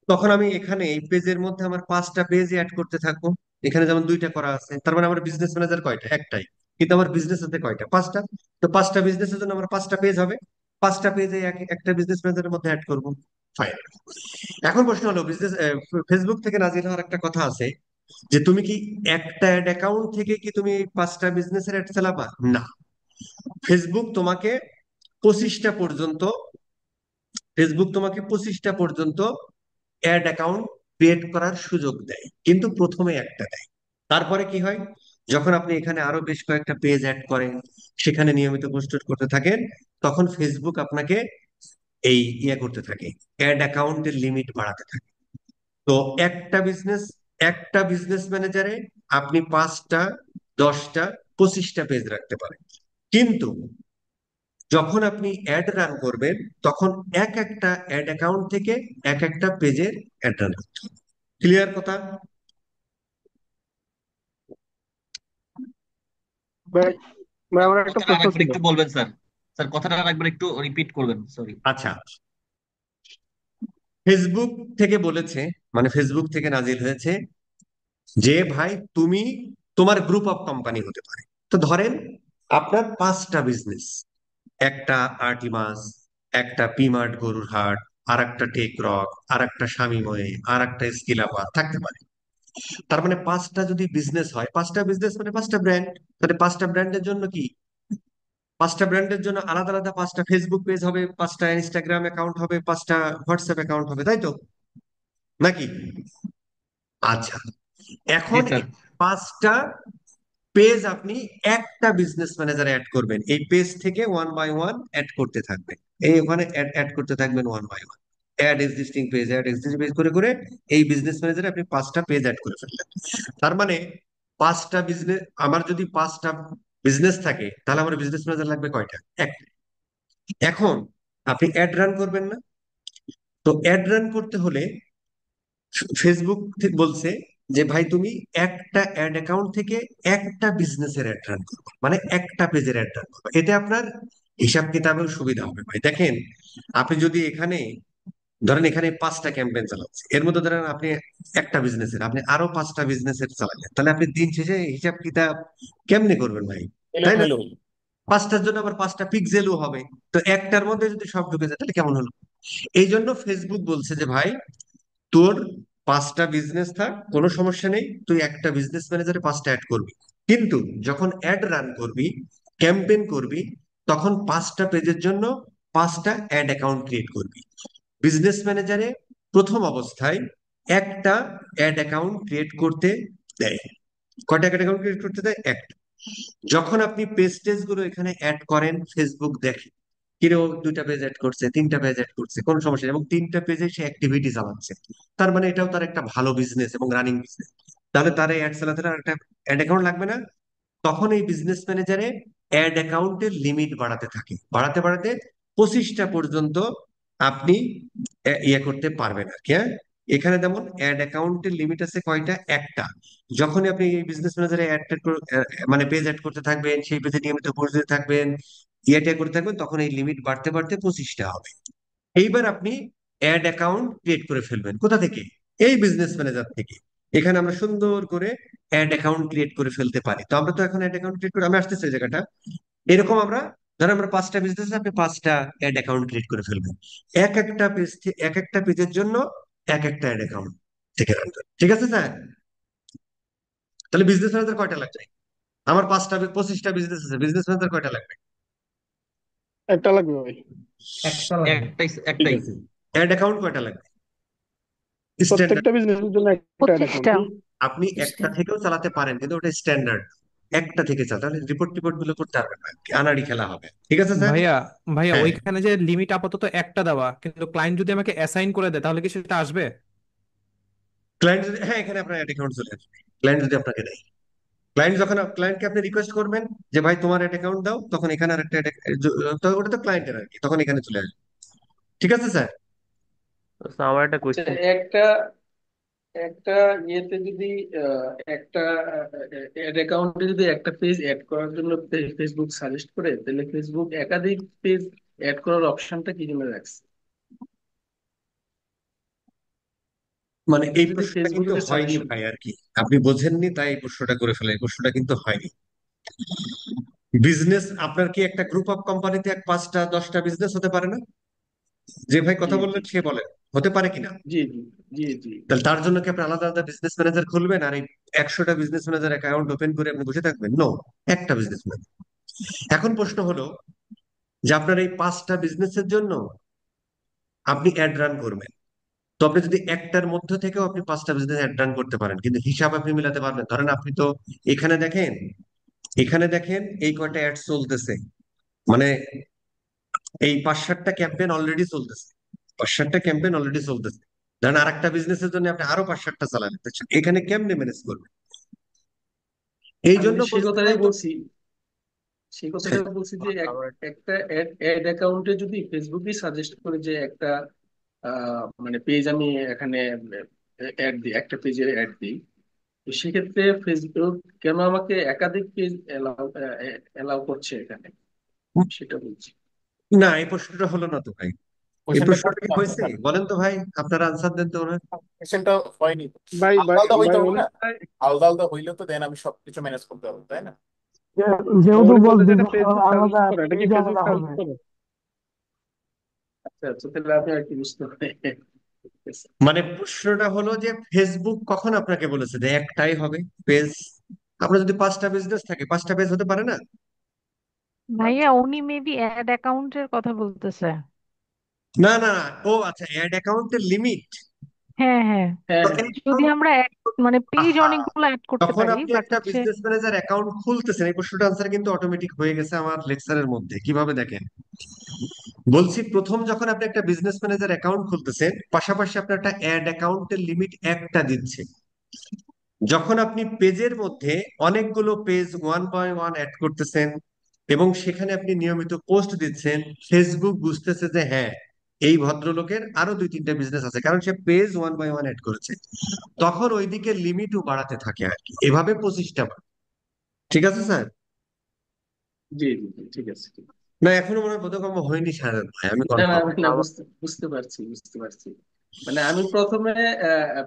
তখন আমি এখানে এই পেজের মধ্যে আমার 5টা পেজ অ্যাড করতে থাকবো। এখানে যেমন 2টা করা আছে, তার মানে আমার বিজনেস ম্যানেজার কয়টা? একটাই। কিন্তু আমার বিজনেস আছে কয়টা? 5টা। তো 5টা বিজনেসের জন্য আমার 5টা পেজ হবে, 5টা পেজে একটা বিজনেস ম্যানেজারের মধ্যে অ্যাড করবো। ফাইন। এখন প্রশ্ন হলো বিজনেস, ফেসবুক থেকে নাজিল হওয়ার একটা কথা আছে যে তুমি কি একটা অ্যাড অ্যাকাউন্ট থেকে কি তুমি 5টা বিজনেসের অ্যাড চালাবা? না, ফেসবুক তোমাকে 25টা পর্যন্ত, ফেসবুক তোমাকে 25টা পর্যন্ত অ্যাড অ্যাকাউন্ট ক্রিয়েট করার সুযোগ দেয়, কিন্তু প্রথমে একটা দেয়। তারপরে কি হয়, যখন আপনি এখানে আরো বেশ কয়েকটা পেজ অ্যাড করেন, সেখানে নিয়মিত পোস্ট করতে থাকেন, তখন ফেসবুক আপনাকে এই ইয়ে করতে থাকে, অ্যাড অ্যাকাউন্টের লিমিট বাড়াতে থাকে। তো একটা বিজনেস ম্যানেজারে আপনি 5টা, 10টা, 25টা পেজ রাখতে পারেন। কিন্তু যখন আপনি অ্যাড রান করবেন, তখন এক একটা অ্যাড অ্যাকাউন্ট থেকে এক একটা পেজের অ্যাড রান করতে হবে। ক্লিয়ার কথা? ভাই ভাই, আমার একটা কথাটা প্রশ্ন আরেকবার ছিল। একটু বলবেন স্যার? স্যার, কথাটা আরেকবার একটু রিপিট করবেন, সরি। আচ্ছা, ফেসবুক থেকে বলেছে, মানে ফেসবুক থেকে নাজিল হয়েছে যে ভাই তুমি, তোমার গ্রুপ অফ কোম্পানি হতে পারে। তো ধরেন আপনার 5টা বিজনেস, একটা আর্টিমাস, একটা পিমার্ট গরুর হাট, আর একটা টেকরক, আর একটা স্বামীময়ে, আর একটা স্কিল আপ থাকতে পারে। তার মানে 5টা যদি বিজনেস হয়, 5টা বিজনেস মানে 5টা ব্র্যান্ড, তাহলে 5টা ব্র্যান্ডের জন্য কি, 5টা ব্র্যান্ডের জন্য আলাদা আলাদা 5টা ফেসবুক পেজ হবে, 5টা ইনস্টাগ্রাম অ্যাকাউন্ট হবে, 5টা হোয়াটসঅ্যাপ অ্যাকাউন্ট হবে, তাই তো নাকি? আচ্ছা, জি এখন স্যার। এই 5টা পেজ আপনি একটা বিজনেস ম্যানেজারে অ্যাড করবেন, এই পেজ থেকে ওয়ান বাই ওয়ান অ্যাড করতে থাকবেন, এই ওখানে অ্যাড অ্যাড করতে থাকবেন one by one, add existing page করে করে এই বিজনেস ম্যানেজারে আপনি 5টা পেজ অ্যাড করে ফেললেন। তার মানে 5টা বিজনেস, আমার যদি 5টা বিজনেস থাকে, তাহলে আমার বিজনেস ম্যানেজার লাগবে কয়টা? একটা। এখন আপনি অ্যাড রান করবেন না, তো অ্যাড রান করতে হলে ফেসবুক বলছে যে ভাই তুমি একটা অ্যাড অ্যাকাউন্ট থেকে একটা বিজনেসের অ্যাড রান করবে, মানে একটা পেজের অ্যাড রান করবে, এতে আপনার হিসাব কিতাবেও সুবিধা হবে। ভাই দেখেন, আপনি যদি এখানে ধরেন এখানে 5টা ক্যাম্পেইন চালাচ্ছে, এর মধ্যে ধরেন আপনি একটা বিজনেসের আপনি আরো 5টা বিজনেসের চালালেন, তাহলে আপনি দিন শেষে হিসাব কিতাব কেমনে করবেন ভাই? তাই না? 5টার জন্য আবার 5টা পিক্সেলও হবে, তো একটার মধ্যে যদি সব ঢুকে যায় তাহলে কেমন হলো? এই জন্য ফেসবুক বলছে যে ভাই তোর 5টা বিজনেস থাক, কোনো সমস্যা নেই, তুই একটা বিজনেস ম্যানেজারে 5টা অ্যাড করবি, কিন্তু যখন অ্যাড রান করবি, ক্যাম্পেইন করবি, তখন 5টা পেজের জন্য 5টা অ্যাড অ্যাকাউন্ট ক্রিয়েট করবি। বিজনেস ম্যানেজারে প্রথম অবস্থায় একটা অ্যাড অ্যাকাউন্ট ক্রিয়েট করতে দেয়। কয়টা অ্যাড অ্যাকাউন্ট ক্রিয়েট করতে দেয়? একটা। যখন আপনি পেজ টেজ গুলো এখানে অ্যাড করেন, ফেসবুক দেখে, কেউ দুইটা পেজ অ্যাড করছে, তিনটা পেজ অ্যাড করছে, কোনো সমস্যা নেই, এবং তিনটা পেজে সে অ্যাক্টিভিটি চালাচ্ছে। তার মানে এটাও তার একটা ভালো বিজনেস এবং রানিং বিজনেস। তাহলে তার এই অ্যাড চালাতে আর একটা অ্যাড অ্যাকাউন্ট লাগবে না। তখন এই বিজনেস ম্যানেজারে অ্যাড অ্যাকাউন্টের লিমিট বাড়াতে থাকে, বাড়াতে বাড়াতে 25টা পর্যন্ত আপনি ইয়ে করতে পারবেন আর কি। হ্যাঁ, এখানে যেমন অ্যাড অ্যাকাউন্টের লিমিট আছে কয়টা? একটা। যখনই আপনি এই বিজনেস ম্যানেজারে অ্যাড মানে পেজ অ্যাড করতে থাকবেন, সেই পেজে নিয়মিত পোস্ট দিতে থাকবেন, ইয়েটা করতে থাকবেন, তখন এই লিমিট বাড়তে বাড়তে 25টা হবে। এইবার আপনি অ্যাড অ্যাকাউন্ট ক্রিয়েট করে ফেলবেন কোথা থেকে? এই বিজনেস ম্যানেজার থেকে। এখানে আমরা সুন্দর করে অ্যাড অ্যাকাউন্ট ক্রিয়েট করে ফেলতে পারি। তো আমরা তো এখন অ্যাড অ্যাকাউন্ট ক্রিয়েট করে, আমি আসতেছি এই জায়গাটা। এরকম আমরা, ধরো আমরা 5টা বিজনেস, আপনি 5টা অ্যাড অ্যাকাউন্ট ক্রিয়েট করে ফেলবেন। এক একটা পেজের জন্য এক একটা অ্যাড অ্যাকাউন্ট থেকে রান করেন। ঠিক আছে স্যার? তাহলে বিজনেস ম্যানেজার কয়টা লাগবে? আমার 25টা বিজনেস আছে, বিজনেস ম্যানেজার কয়টা লাগবে? একটা লাগবে ভাই। একটা লাগবে। একটাই ঠিক একটাই। আছে। অ্যাড অ্যাকাউন্ট কয়টা লাগবে? স্ট্যান্ডার্ড। প্রত্যেকটা বিজনেসের জন্য একটা অ্যাকাউন্ট। 25টা। আপনি একটা থেকেও চালাতে পারেন, কিন্তু ওটা স্ট্যান্ডার্ড। একটা থেকে চালাতে রিপোর্ট টিপোর্ট গুলো করতে পারবেন না, আনাড়ি খেলা হবে। ঠিক আছে স্যার? ভাইয়া ভাইয়া হ্যাঁ। ওইখানে যে লিমিট আপাতত একটা দেওয়া, কিন্তু ক্লায়েন্ট যদি আমাকে অ্যাসাইন করে দেয় তাহলে কি সেটা আসবে? ক্লায়েন্ট যদি, হ্যাঁ, এখানে আপনার অ্যাড অ্যাকাউন্ট চলে আসবে। ক্লায়েন্ট যদি আপনাকে দেয়, যখন ক্লায়েন্টকে আপনি রিকোয়েস্ট করবেন যে ভাই তোমার অ্যাড অ্যাকাউন্ট দাও, তখন এখানে আর একটা তো ওটা তো ক্লায়েন্টের আর কি, তখন এখানে চলে আসবে। ঠিক আছে স্যার? তো আমার একটা আচ্ছা, কোয়েশ্চেন। একটা একটা ইয়েতে যদি একটা অ্যাড অ্যাকাউন্টে যদি একটা পেজ অ্যাড করার জন্য ফেসবুক সাজেস্ট করে, তাহলে ফেসবুক একাধিক পেজ অ্যাড করার অপশনটা কি জন্য রাখছে? মানে এই যদি প্রশ্নটা কিন্তু ফেসবুকের হয়নি সাজেশন ভাই আর কি, আপনি বোঝেননি তাই এই প্রশ্নটা করে ফেলে, এই প্রশ্নটা কিন্তু হয়নি। বিজনেস আপনার কি একটা গ্রুপ অফ কোম্পানিতে 5টা 10টা বিজনেস হতে পারে না? যে ভাই জি কথা জি বললেন সে বলেন, হতে পারে কিনা? জি জি জি জি। তাহলে তার জন্য কি আপনি আলাদা আলাদা বিজনেস ম্যানেজার খুলবেন আর এই 100টা বিজনেস ম্যানেজার অ্যাকাউন্ট ওপেন করে আপনি বসে থাকবেন? নো, একটা বিজনেস ম্যানেজার। এখন প্রশ্ন হলো যে আপনার এই 5টা বিজনেসের জন্য আপনি অ্যাড রান করবেন, তো আপনি যদি একটার মধ্যে থেকেও আপনি 5টা বিজনেস অ্যাড রান করতে পারেন, কিন্তু হিসাব আপনি মিলাতে পারবেন। ধরেন আপনি তো এখানে দেখেন, এই কয়টা অ্যাড চলতেছে, মানে এই 5-7টা ক্যাম্পেইন অলরেডি চলতেছে, 5-7টা ক্যাম্পেইন অলরেডি চলতেছে। ধরেন আর একটা বিজনেসের জন্য আপনি আরো 5-7টা চালাবেন, তো এখানে কেমনে ম্যানেজ করবেন? এই আমি জন্য সেই বলছি ভাই কথাটাই তো। বলছি, সেই কথাটা বলছি যে একটা অ্যাড অ্যাকাউন্টে যদি ফেসবুকই সাজেস্ট করে যে একটা মানে পেজ আমি এখানে অ্যাড দিই, একটা পেজের অ্যাড দিই, তো সেক্ষেত্রে ফেসবুক কেন আমাকে একাধিক পেজ এলাও করছে এখানে, সেটা বলছি। না, এই প্রশ্নটা হলো না তো ভাই। এই কোশ্চেনটা প্রশ্নটা কি হয়েছে বলেন তো ভাই, আপনারা আনসার দেন তো ওনার। কোশ্চেনটা হয়নি। ভাই আলাদা ভাই আলাদা হইতে ভাই হবে উনি না? বোধহয় আলাদা আলাদা হইলে তো দেন আমি সবকিছু ম্যানেজ করতে পারবো, তাই না? যেহেতু উনি বস বলতে যেটা বিজনেস ফেসবুক আলাদা, সাজেস্ট করে, এটা কি পেজ ফেসবুক আলাদা হবে। সাজেস্ট করে? আচ্ছা আচ্ছা, তাহলে আপনি আর কি বুঝতে পারেন। মানে প্রশ্নটা হলো যে ফেসবুক কখন আপনাকে বলেছে যে একটাই হবে পেজ? আপনার যদি 5টা বিজনেস থাকে, 5টা পেজ হতে পারে না? ভাইয়া উনি মেবি অ্যাড অ্যাকাউন্টের কথা বলতেছে। না না না, ও আচ্ছা, অ্যাড অ্যাকাউন্টের লিমিট। হ্যাঁ হ্যাঁ, হ্যাঁ তো হ্যাঁ। যদি আমরা মানে পেজ আহা, অনেকগুলো অ্যাড করতে তখন পারি, আপনি বাট একটা হচ্ছে বিজনেস ম্যানেজার অ্যাকাউন্ট খুলতেছেন, এই প্রশ্নটা আনসার কিন্তু অটোমেটিক হয়ে গেছে আমার লেকচারের মধ্যে। কিভাবে দেখেন বলছি, প্রথম যখন আপনি একটা বিজনেস ম্যানেজার অ্যাকাউন্ট খুলতেছেন, পাশাপাশি আপনার একটা অ্যাড অ্যাকাউন্টের লিমিট একটা দিচ্ছে। যখন আপনি পেজের মধ্যে অনেকগুলো পেজ 1 বাই 1 অ্যাড করতেছেন এবং সেখানে আপনি নিয়মিত পোস্ট দিচ্ছেন, ফেসবুক বুঝতেছে যে হ্যাঁ, এই ভদ্রলোকের আরো 2-3টা বিজনেস আছে, কারণ সে পেজ 1 বাই 1 অ্যাড করেছে, তখন ওইদিকে লিমিটও বাড়াতে থাকে আর কি, এভাবে 25টা বার। ঠিক আছে স্যার? জি জি জি, ঠিক আছে ঠিক আছে। না, এখনো মনে হয় বোধগম্য হয়নি সায়ন ভাই, আমি না না কনফার্ম। না, বুঝতে বুঝতে পারছি বুঝতে পারছি। মানে আমি প্রথমে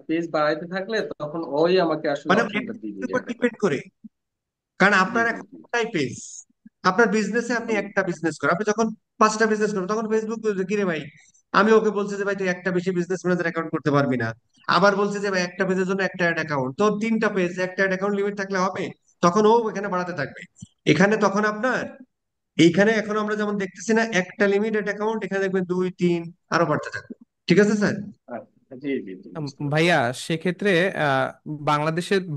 পেজ বাড়াইতে থাকলে তখন ওই আমাকে আসলে মানে অপশনটা দিবে এর উপর অ্যাড ডিপেন্ড অ্যাকাউন্ট। করে, কারণ জি আপনার জি এখন জি। একটাই পেজ, আপনার বিজনেসে আপনি একটা বিজনেস করেন, আপনি যখন 5টা বিজনেস করেন তখন ফেসবুক বলছে কি রে ভাই, আমি ওকে বলছি যে ভাই তুই একটা বেশি বিজনেস ম্যানেজার অ্যাকাউন্ট করতে পারবি না, আবার বলছে যে ভাই একটা পেজের জন্য একটা অ্যাড অ্যাকাউন্ট, তোর 3টা পেজ একটা অ্যাড অ্যাকাউন্ট লিমিট থাকলে হবে, তখন ও এখানে বাড়াতে থাকবে। এখানে তখন আপনার এইখানে এখন আমরা যেমন দেখতেছি না একটা লিমিটেড অ্যাকাউন্ট, এখানে দেখবেন 2, 3 আরো বাড়তে থাকবে। ঠিক আছে স্যার? জি জি জি, বুঝতে পারছি। ভাইয়া সেক্ষেত্রে আহ,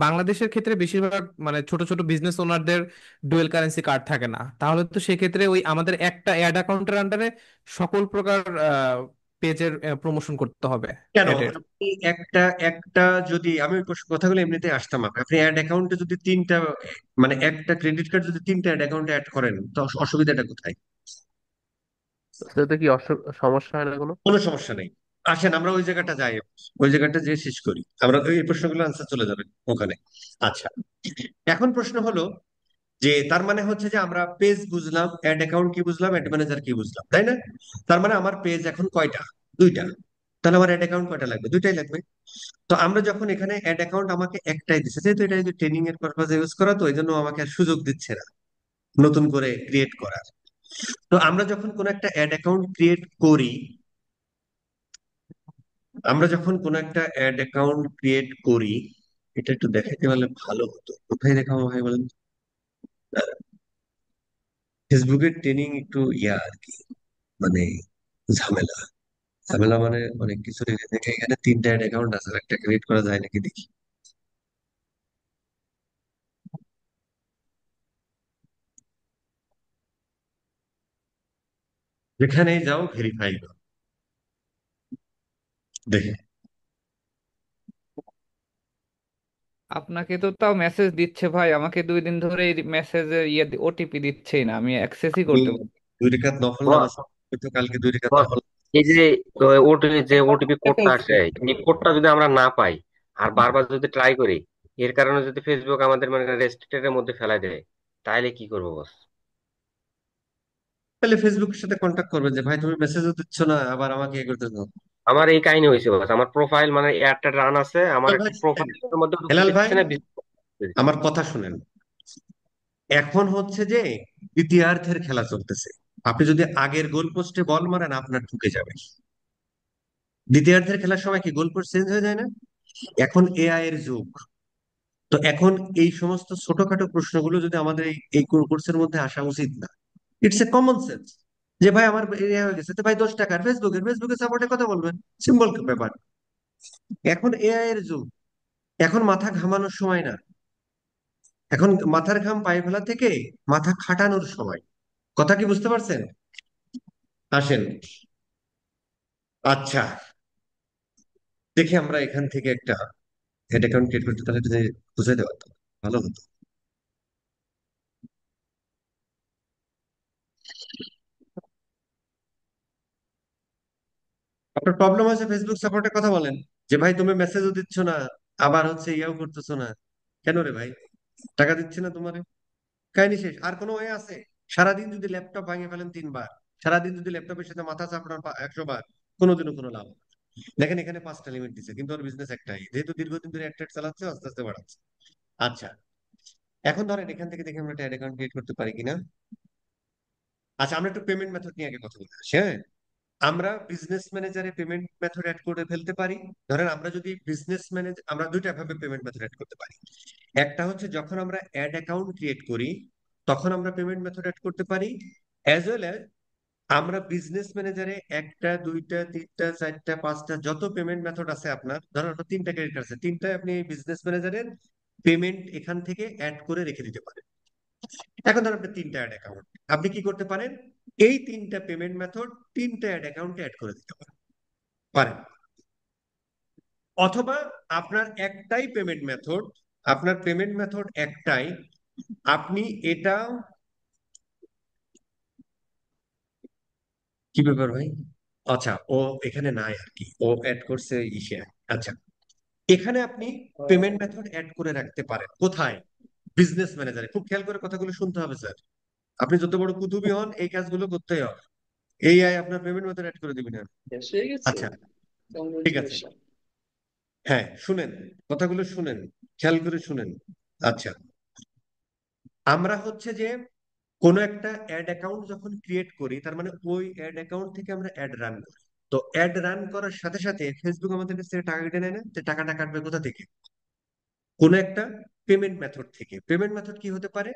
বাংলাদেশের ক্ষেত্রে বেশিরভাগ মানে ছোট ছোট বিজনেস ওনারদের ডুয়েল কারেন্সি কার্ড থাকে না, তাহলে তো সেক্ষেত্রে ওই আমাদের একটা অ্যাড অ্যাকাউন্টের আন্ডারে সকল প্রকার পেজের প্রমোশন করতে হবে কেন অ্যাডের। আপনি একটা একটা যদি আমি ওই কথাগুলো এমনিতে আসতাম, আপনি অ্যাড অ্যাকাউন্টে যদি তিনটা, মানে একটা ক্রেডিট কার্ড যদি তিনটা অ্যাড অ্যাকাউন্টে অ্যাড করেন তো অসুবিধাটা কোথায়? সেটাতে কি সমস্যা হয় না কোনো? কোনো সমস্যা নেই। আসেন আমরা ওই জায়গাটা যাই, ওই জায়গাটা যে শেষ করি, আমরা এই প্রশ্নগুলো আনসার চলে যাবেন ওখানে। আচ্ছা, এখন প্রশ্ন হলো যে তার মানে হচ্ছে যে আমরা পেজ বুঝলাম, অ্যাড অ্যাকাউন্ট কি বুঝলাম, অ্যাড ম্যানেজার কি বুঝলাম, তাই না? তার মানে আমার পেজ এখন কয়টা? দুইটা। তাহলে আমার অ্যাড অ্যাকাউন্ট কয়টা লাগবে? দুইটাই লাগবে। তো আমরা যখন এখানে অ্যাড অ্যাকাউন্ট আমাকে একটাই দিচ্ছে, যেহেতু এটা ট্রেনিং এর পারপাজে ইউজ করা, তো এই জন্য আমাকে আর সুযোগ দিচ্ছে না নতুন করে ক্রিয়েট করার। তো আমরা যখন কোন একটা অ্যাড অ্যাকাউন্ট ক্রিয়েট করি, আমরা যখন কোন একটা অ্যাড অ্যাকাউন্ট ক্রিয়েট করি, এটা একটু দেখাইতে পারলে ভালো হতো। কোথায় দেখাবো ভাই বলেন? ফেসবুকের ট্রেনিং একটু আর কি, মানে ঝামেলা। ঝামেলা মানে অনেক কিছু রেখে দেখে এখানে তিনটা অ্যাড অ্যাকাউন্ট আছে, একটা ক্রিয়েট করা যায় নাকি দেখি। যেখানে যাও ভেরিফাই করো, দেখে। আপনাকে তো তাও মেসেজ দিচ্ছে ভাই, আমাকে 2 দিন ধরে এই মেসেজের ওটিপি দিচ্ছেই না, আমি অ্যাক্সেসই আমি করতে পারছি দুই রেখাত নফল নামাজ, বস তো কালকে দুই রেখাত বস, নফল। এই যে ওটিপি কোডটা আসে, এই কোডটা যদি আমরা না পাই আর বারবার যদি ট্রাই করি, এর কারণে যদি ফেসবুক আমাদের মানে রেস্ট্রিক্টেড এর মধ্যে ফেলাই দেয়, তাহলে কি করবো বস? তাহলে ফেসবুকের সাথে কন্ট্যাক্ট করবেন যে ভাই তুমি মেসেজও দিচ্ছ না, আবার আমাকে এ করতে দাও। আমার এই কাহিনী হয়েছে বস, আমার প্রোফাইল মানে একটা রান আছে, আমার হেলাল একটা ভাই, প্রোফাইলের মধ্যে ঢুকতে হেলাল ভাই, দিচ্ছে না business করতে দিচ্ছে। আমার কথা শুনেন। এখন হচ্ছে যে দ্বিতীয়ার্ধের খেলা চলতেছে। আপনি যদি আগের গোল পোস্টে বল মারেন আপনার ঢুকে যাবে। দ্বিতীয়ার্ধের খেলার সময় কি গোল পোস্ট চেঞ্জ হয়ে যায় না? এখন এআই এর যুগ। তো এখন এই সমস্ত ছোটখাটো প্রশ্নগুলো যদি আমাদের এই কোর্সের মধ্যে আসা উচিত না। ইটস এ কমন সেন্স যে ভাই আমার এরিয়া হয়ে গেছে, তো ভাই 10 টাকার ফেসবুকে সাপোর্টে কথা বলবেন, সিম্পল ব্যাপার। এখন এআই এর যুগ, এখন মাথা ঘামানোর সময় না, এখন মাথার ঘাম পায়ে ফেলা থেকে মাথা খাটানোর সময়। কথা কি বুঝতে পারছেন? আসেন, আচ্ছা, দেখি আমরা এখান থেকে একটা হেড অ্যাকাউন্ট ক্রিয়েট করতে, তাহলে যদি বুঝাই দেওয়া হতো, ভালো হতো। আপনার প্রবলেম হয়েছে ফেসবুক সাপোর্টের কথা বলেন, যে ভাই তুমি মেসেজও দিচ্ছ না, আবার হচ্ছে ইয়াও করতেছো না, কেন রে ভাই? টাকা দিচ্ছে না তোমারে? কাহিনী শেষ। আর কোনো ওয়ে আছে? সারাদিন যদি ল্যাপটপ ভাঙে ফেলেন 3 বার, সারাদিন যদি ল্যাপটপের সাথে মাথা চাপড়ান 100 বার, কোনোদিনও কোনো লাভ হবে না। দেখেন এখানে 5টা লিমিট দিচ্ছে, কিন্তু ওর বিজনেস একটাই, যেহেতু দীর্ঘদিন ধরে একটা চালাচ্ছে, আস্তে আস্তে বাড়াচ্ছে। আচ্ছা, এখন ধরেন এখান থেকে দেখি আমরা একটা অ্যাকাউন্ট ক্রিয়েট করতে পারি কিনা। আচ্ছা, আমরা একটু পেমেন্ট মেথড নিয়ে আগে কথা বলে আসি, হ্যাঁ? আমরা বিজনেস ম্যানেজারে পেমেন্ট মেথড অ্যাড করে ফেলতে পারি। ধরেন আমরা যদি বিজনেস ম্যানেজার, আমরা দুইটা ভাবে পেমেন্ট মেথড অ্যাড করতে পারি। একটা হচ্ছে যখন আমরা অ্যাড অ্যাকাউন্ট ক্রিয়েট করি তখন আমরা পেমেন্ট মেথড অ্যাড করতে পারি, অ্যাজ ওয়েল অ্যাজ আমরা বিজনেস ম্যানেজারে একটা, দুইটা, তিনটা, চারটা, পাঁচটা যত পেমেন্ট মেথড আছে আপনার, ধরেন আপনার 3টা ক্রেডিট আছে, 3টায় আপনি বিজনেস ম্যানেজারের পেমেন্ট এখান থেকে অ্যাড করে রেখে দিতে পারেন। এখন ধরেন আপনার 3টা অ্যাড অ্যাকাউন্ট, আপনি কি করতে পারেন? এই 3টা পেমেন্ট মেথড 3টা অ্যাড অ্যাকাউন্টে অ্যাড করে দিতে পারেন। পারেন। অথবা আপনার একটাই পেমেন্ট মেথড, আপনার পেমেন্ট মেথড একটাই, আপনি এটা, কি ব্যাপার ভাই? আচ্ছা, ও এখানে নাই আর কি, ও অ্যাড করছে ইসে। আচ্ছা, এখানে আপনি পেমেন্ট মেথড অ্যাড করে রাখতে পারেন কোথায়? বিজনেস ম্যানেজারে। খুব খেয়াল করে কথাগুলো শুনতে হবে স্যার। আপনি যত বড় কুতুবি হন এই কাজগুলো করতেই হবে। এই আই আপনার পেমেন্ট মেথড অ্যাড করে দিবেন। শেষ হয়ে গেছে। আচ্ছা, ঠিক আছে, কংগ্রেচুলেশন। হ্যাঁ শুনেন, কথাগুলো শুনেন, খেয়াল করে শুনেন। আচ্ছা, আমরা হচ্ছে যে কোন একটা অ্যাড অ্যাকাউন্ট যখন ক্রিয়েট করি, তার মানে ওই অ্যাড অ্যাকাউন্ট থেকে আমরা অ্যাড রান করি। তো অ্যাড রান করার সাথে সাথে ফেসবুক আমাদের কাছ থেকে টাকা কেটে নেয় না? তো টাকাটা কাটবে কোথা থেকে? কোন একটা পেমেন্ট মেথড থেকে। পেমেন্ট মেথড কি হতে পারে?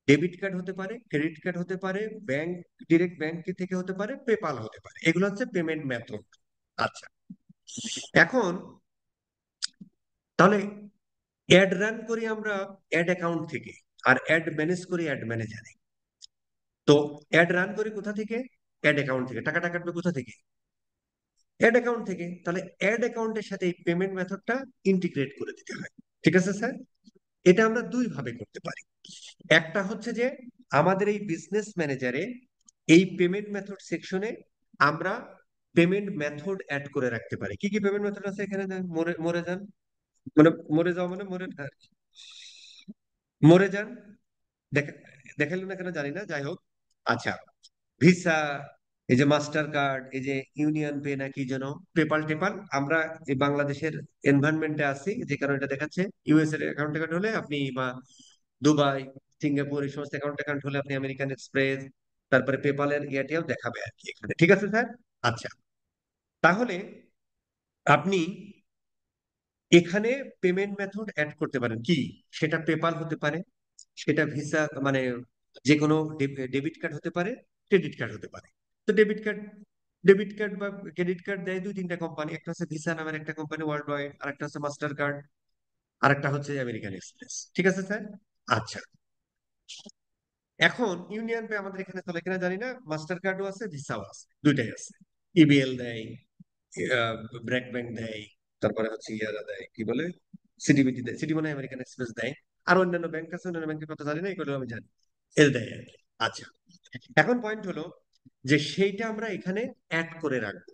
ডেবিট কার্ড হতে পারে, ক্রেডিট কার্ড হতে পারে, ব্যাংক, ডিরেক্ট ব্যাংক থেকে হতে পারে, পেপাল হতে পারে, এগুলো হচ্ছে পেমেন্ট মেথড। আচ্ছা, এখন তাহলে অ্যাড রান করি আমরা অ্যাড অ্যাকাউন্ট থেকে, আর অ্যাড ম্যানেজ করি অ্যাড ম্যানেজারে। তো অ্যাড রান করি কোথা থেকে? অ্যাড অ্যাকাউন্ট থেকে। টাকাটা কাটবে কোথা থেকে? অ্যাড অ্যাকাউন্ট থেকে। তাহলে অ্যাড অ্যাকাউন্টের সাথে এই পেমেন্ট মেথডটা ইন্টিগ্রেট করে দিতে হয়। ঠিক আছে স্যার? এটা আমরা দুই ভাবে করতে পারি। একটা হচ্ছে যে আমাদের এই বিজনেস ম্যানেজারে এই পেমেন্ট মেথড সেকশনে আমরা পেমেন্ট মেথড অ্যাড করে রাখতে পারি। কি কি পেমেন্ট মেথড আছে এখানে? মরে মরে যান, মানে মরে যাও মানে মরে না আর কি। মরে যান, দেখাইলো না কেন জানি না, যাই হোক। আচ্ছা, ভিসা, এই যে মাস্টার কার্ড, এই যে ইউনিয়ন পে নাকি যেন, পেপাল টেপাল, আমরা এই বাংলাদেশের এনভায়রনমেন্টে আছি যে কারণে এটা দেখাচ্ছে। ইউএস এর অ্যাকাউন্ট অ্যাকাউন্ট হলে আপনি, বা দুবাই, সিঙ্গাপুর, এই সমস্ত অ্যাকাউন্ট অ্যাকাউন্ট হলে আপনি আমেরিকান এক্সপ্রেস, তারপরে পেপালের ইয়াতেও দেখাবে আর কি এখানে। ঠিক আছে স্যার? আচ্ছা, তাহলে আপনি এখানে পেমেন্ট মেথড অ্যাড করতে পারেন। কি? সেটা পেপাল হতে পারে, সেটা ভিসা মানে যে কোনো ডেবিট কার্ড হতে পারে, ক্রেডিট কার্ড হতে পারে। তো ডেবিট কার্ড বা ক্রেডিট কার্ড দেয় দুই তিনটা কোম্পানি। একটা হচ্ছে ভিসা নামের একটা কোম্পানি ওয়ার্ল্ড ওয়াইড, আর একটা হচ্ছে মাস্টার কার্ড, আর একটা হচ্ছে আমেরিকান এক্সপ্রেস। ঠিক আছে স্যার? আচ্ছা, এখন ইউনিয়ন পে আমাদের এখানে চলে কিনা জানি না, মাস্টার কার্ডও আছে, ভিসাও আছে, দুইটাই আছে। ইবিএল দেয়, ব্র্যাক ব্যাংক দেয়, তারপরে হচ্ছে ইয়ারা দেয়, কি বলে, সিডিবিটি দেয়, সিডি মানে আমেরিকান এক্সপ্রেস দেয়। আর অন্যান্য ব্যাংক আছে, অন্যান্য ব্যাংকের কথা জানি না, এগুলো আমি জানি, এল দেয় আর কি। আচ্ছা, এখন পয়েন্ট হলো যে সেইটা আমরা এখানে অ্যাড করে রাখবো।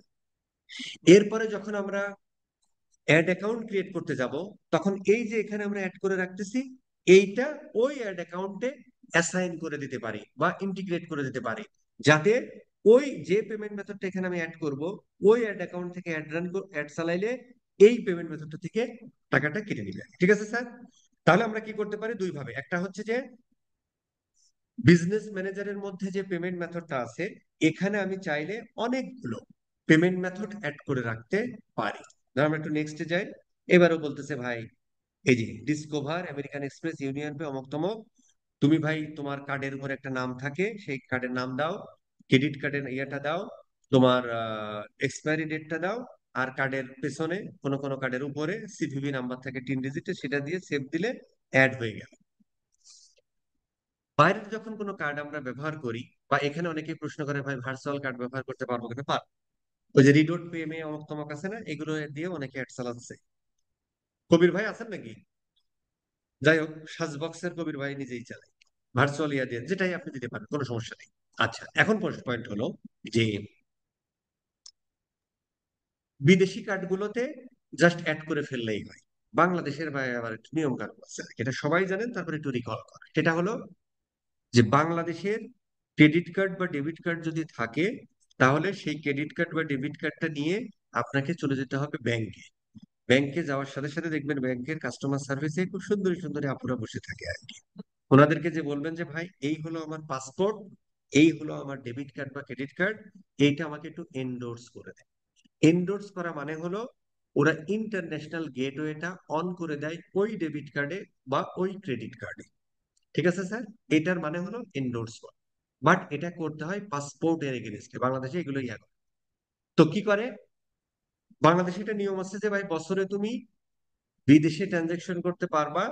এরপরে যখন আমরা অ্যাড অ্যাকাউন্ট ক্রিয়েট করতে যাব, তখন এই যে এখানে আমরা অ্যাড করে রাখতেছি, এইটা ওই অ্যাড অ্যাকাউন্টে অ্যাসাইন করে দিতে পারি বা ইন্টিগ্রেট করে দিতে পারি, যাতে ওই যে পেমেন্ট মেথডটা এখানে আমি অ্যাড করব, ওই অ্যাড অ্যাকাউন্ট থেকে অ্যাড চালাইলে এই পেমেন্ট মেথডটা থেকে টাকাটা কেটে নিবে। ঠিক আছে স্যার? তাহলে আমরা কি করতে পারি দুই ভাবে। একটা হচ্ছে যে বিজনেস ম্যানেজারের মধ্যে যে পেমেন্ট মেথডটা আছে, এখানে আমি চাইলে অনেকগুলো পেমেন্ট মেথড অ্যাড করে রাখতে পারি। ধর আমরা একটু নেক্সটে যাই। এবারও বলতেছে ভাই, এই যে discover, American express, union pay, অমুক তমক, তুমি ভাই তোমার কার্ডের উপর একটা নাম থাকে, সেই কার্ডের নাম দাও, ক্রেডিট কার্ডের ইয়েটা দাও, তোমার এক্সপায়ারি ডেটটা দাও, আর কার্ডের পেছনে কোনো কোনো কার্ডের উপরে সিভিভি নাম্বার থাকে 3 ডিজিটে, সেটা দিয়ে সেভ দিলে অ্যাড হয়ে গেল। বাইরে যখন কোনো কার্ড আমরা ব্যবহার করি, বা এখানে অনেকেই প্রশ্ন করে ভাই ভার্চুয়াল কার্ড ব্যবহার করতে পারবো কিনা? পার, ওই যে রিডোট পে মে অমুক তমক আছে না, এগুলো দিয়ে অনেকে অ্যাড চালাচ্ছে। কবির ভাই আছেন নাকি? যাই হোক, সাজবক্সের কবির ভাই নিজেই চালায়, ভার্চুয়াল ইয়া দিয়ে যেটাই আপনি দিতে পারেন, কোনো সমস্যা নেই। আচ্ছা, এখন পয়েন্ট হলো যে বিদেশি কার্ডগুলোতে জাস্ট অ্যাড করে ফেললেই হয়। বাংলাদেশের ভাই আবার একটু নিয়ম কানুন আছে, এটা সবাই জানেন, তারপরে একটু রিকল করা। সেটা হলো যে বাংলাদেশের ক্রেডিট কার্ড বা ডেবিট কার্ড যদি থাকে, তাহলে সেই ক্রেডিট কার্ড বা ডেবিট কার্ডটা নিয়ে আপনাকে চলে যেতে হবে ব্যাংকে। ব্যাংকে যাওয়ার সাথে সাথে দেখবেন ব্যাংকের কাস্টমার সার্ভিসে খুব সুন্দরী সুন্দরী আপুরা বসে থাকে আর কি। ওনাদেরকে যে বলবেন যে ভাই এই হলো আমার পাসপোর্ট, এই হলো আমার ডেবিট কার্ড বা ক্রেডিট কার্ড, এইটা আমাকে একটু এন্ডোর্স করে দেয়। এন্ডোর্স করা মানে হলো ওরা ইন্টারন্যাশনাল গেটওয়েটা অন করে দেয় ওই ডেবিট কার্ডে বা ওই ক্রেডিট কার্ডে। ঠিক আছে স্যার? এটার মানে হলো এন্ডোর্স করা। বাট এটা করতে হয় পাসপোর্টের এগেনস্টে, বাংলাদেশে এগুলো ইয়া করে। তো কি করে, বাংলাদেশে একটা নিয়ম আছে যে ভাই বছরে তুমি বিদেশে ট্রানজাকশন করতে পারবা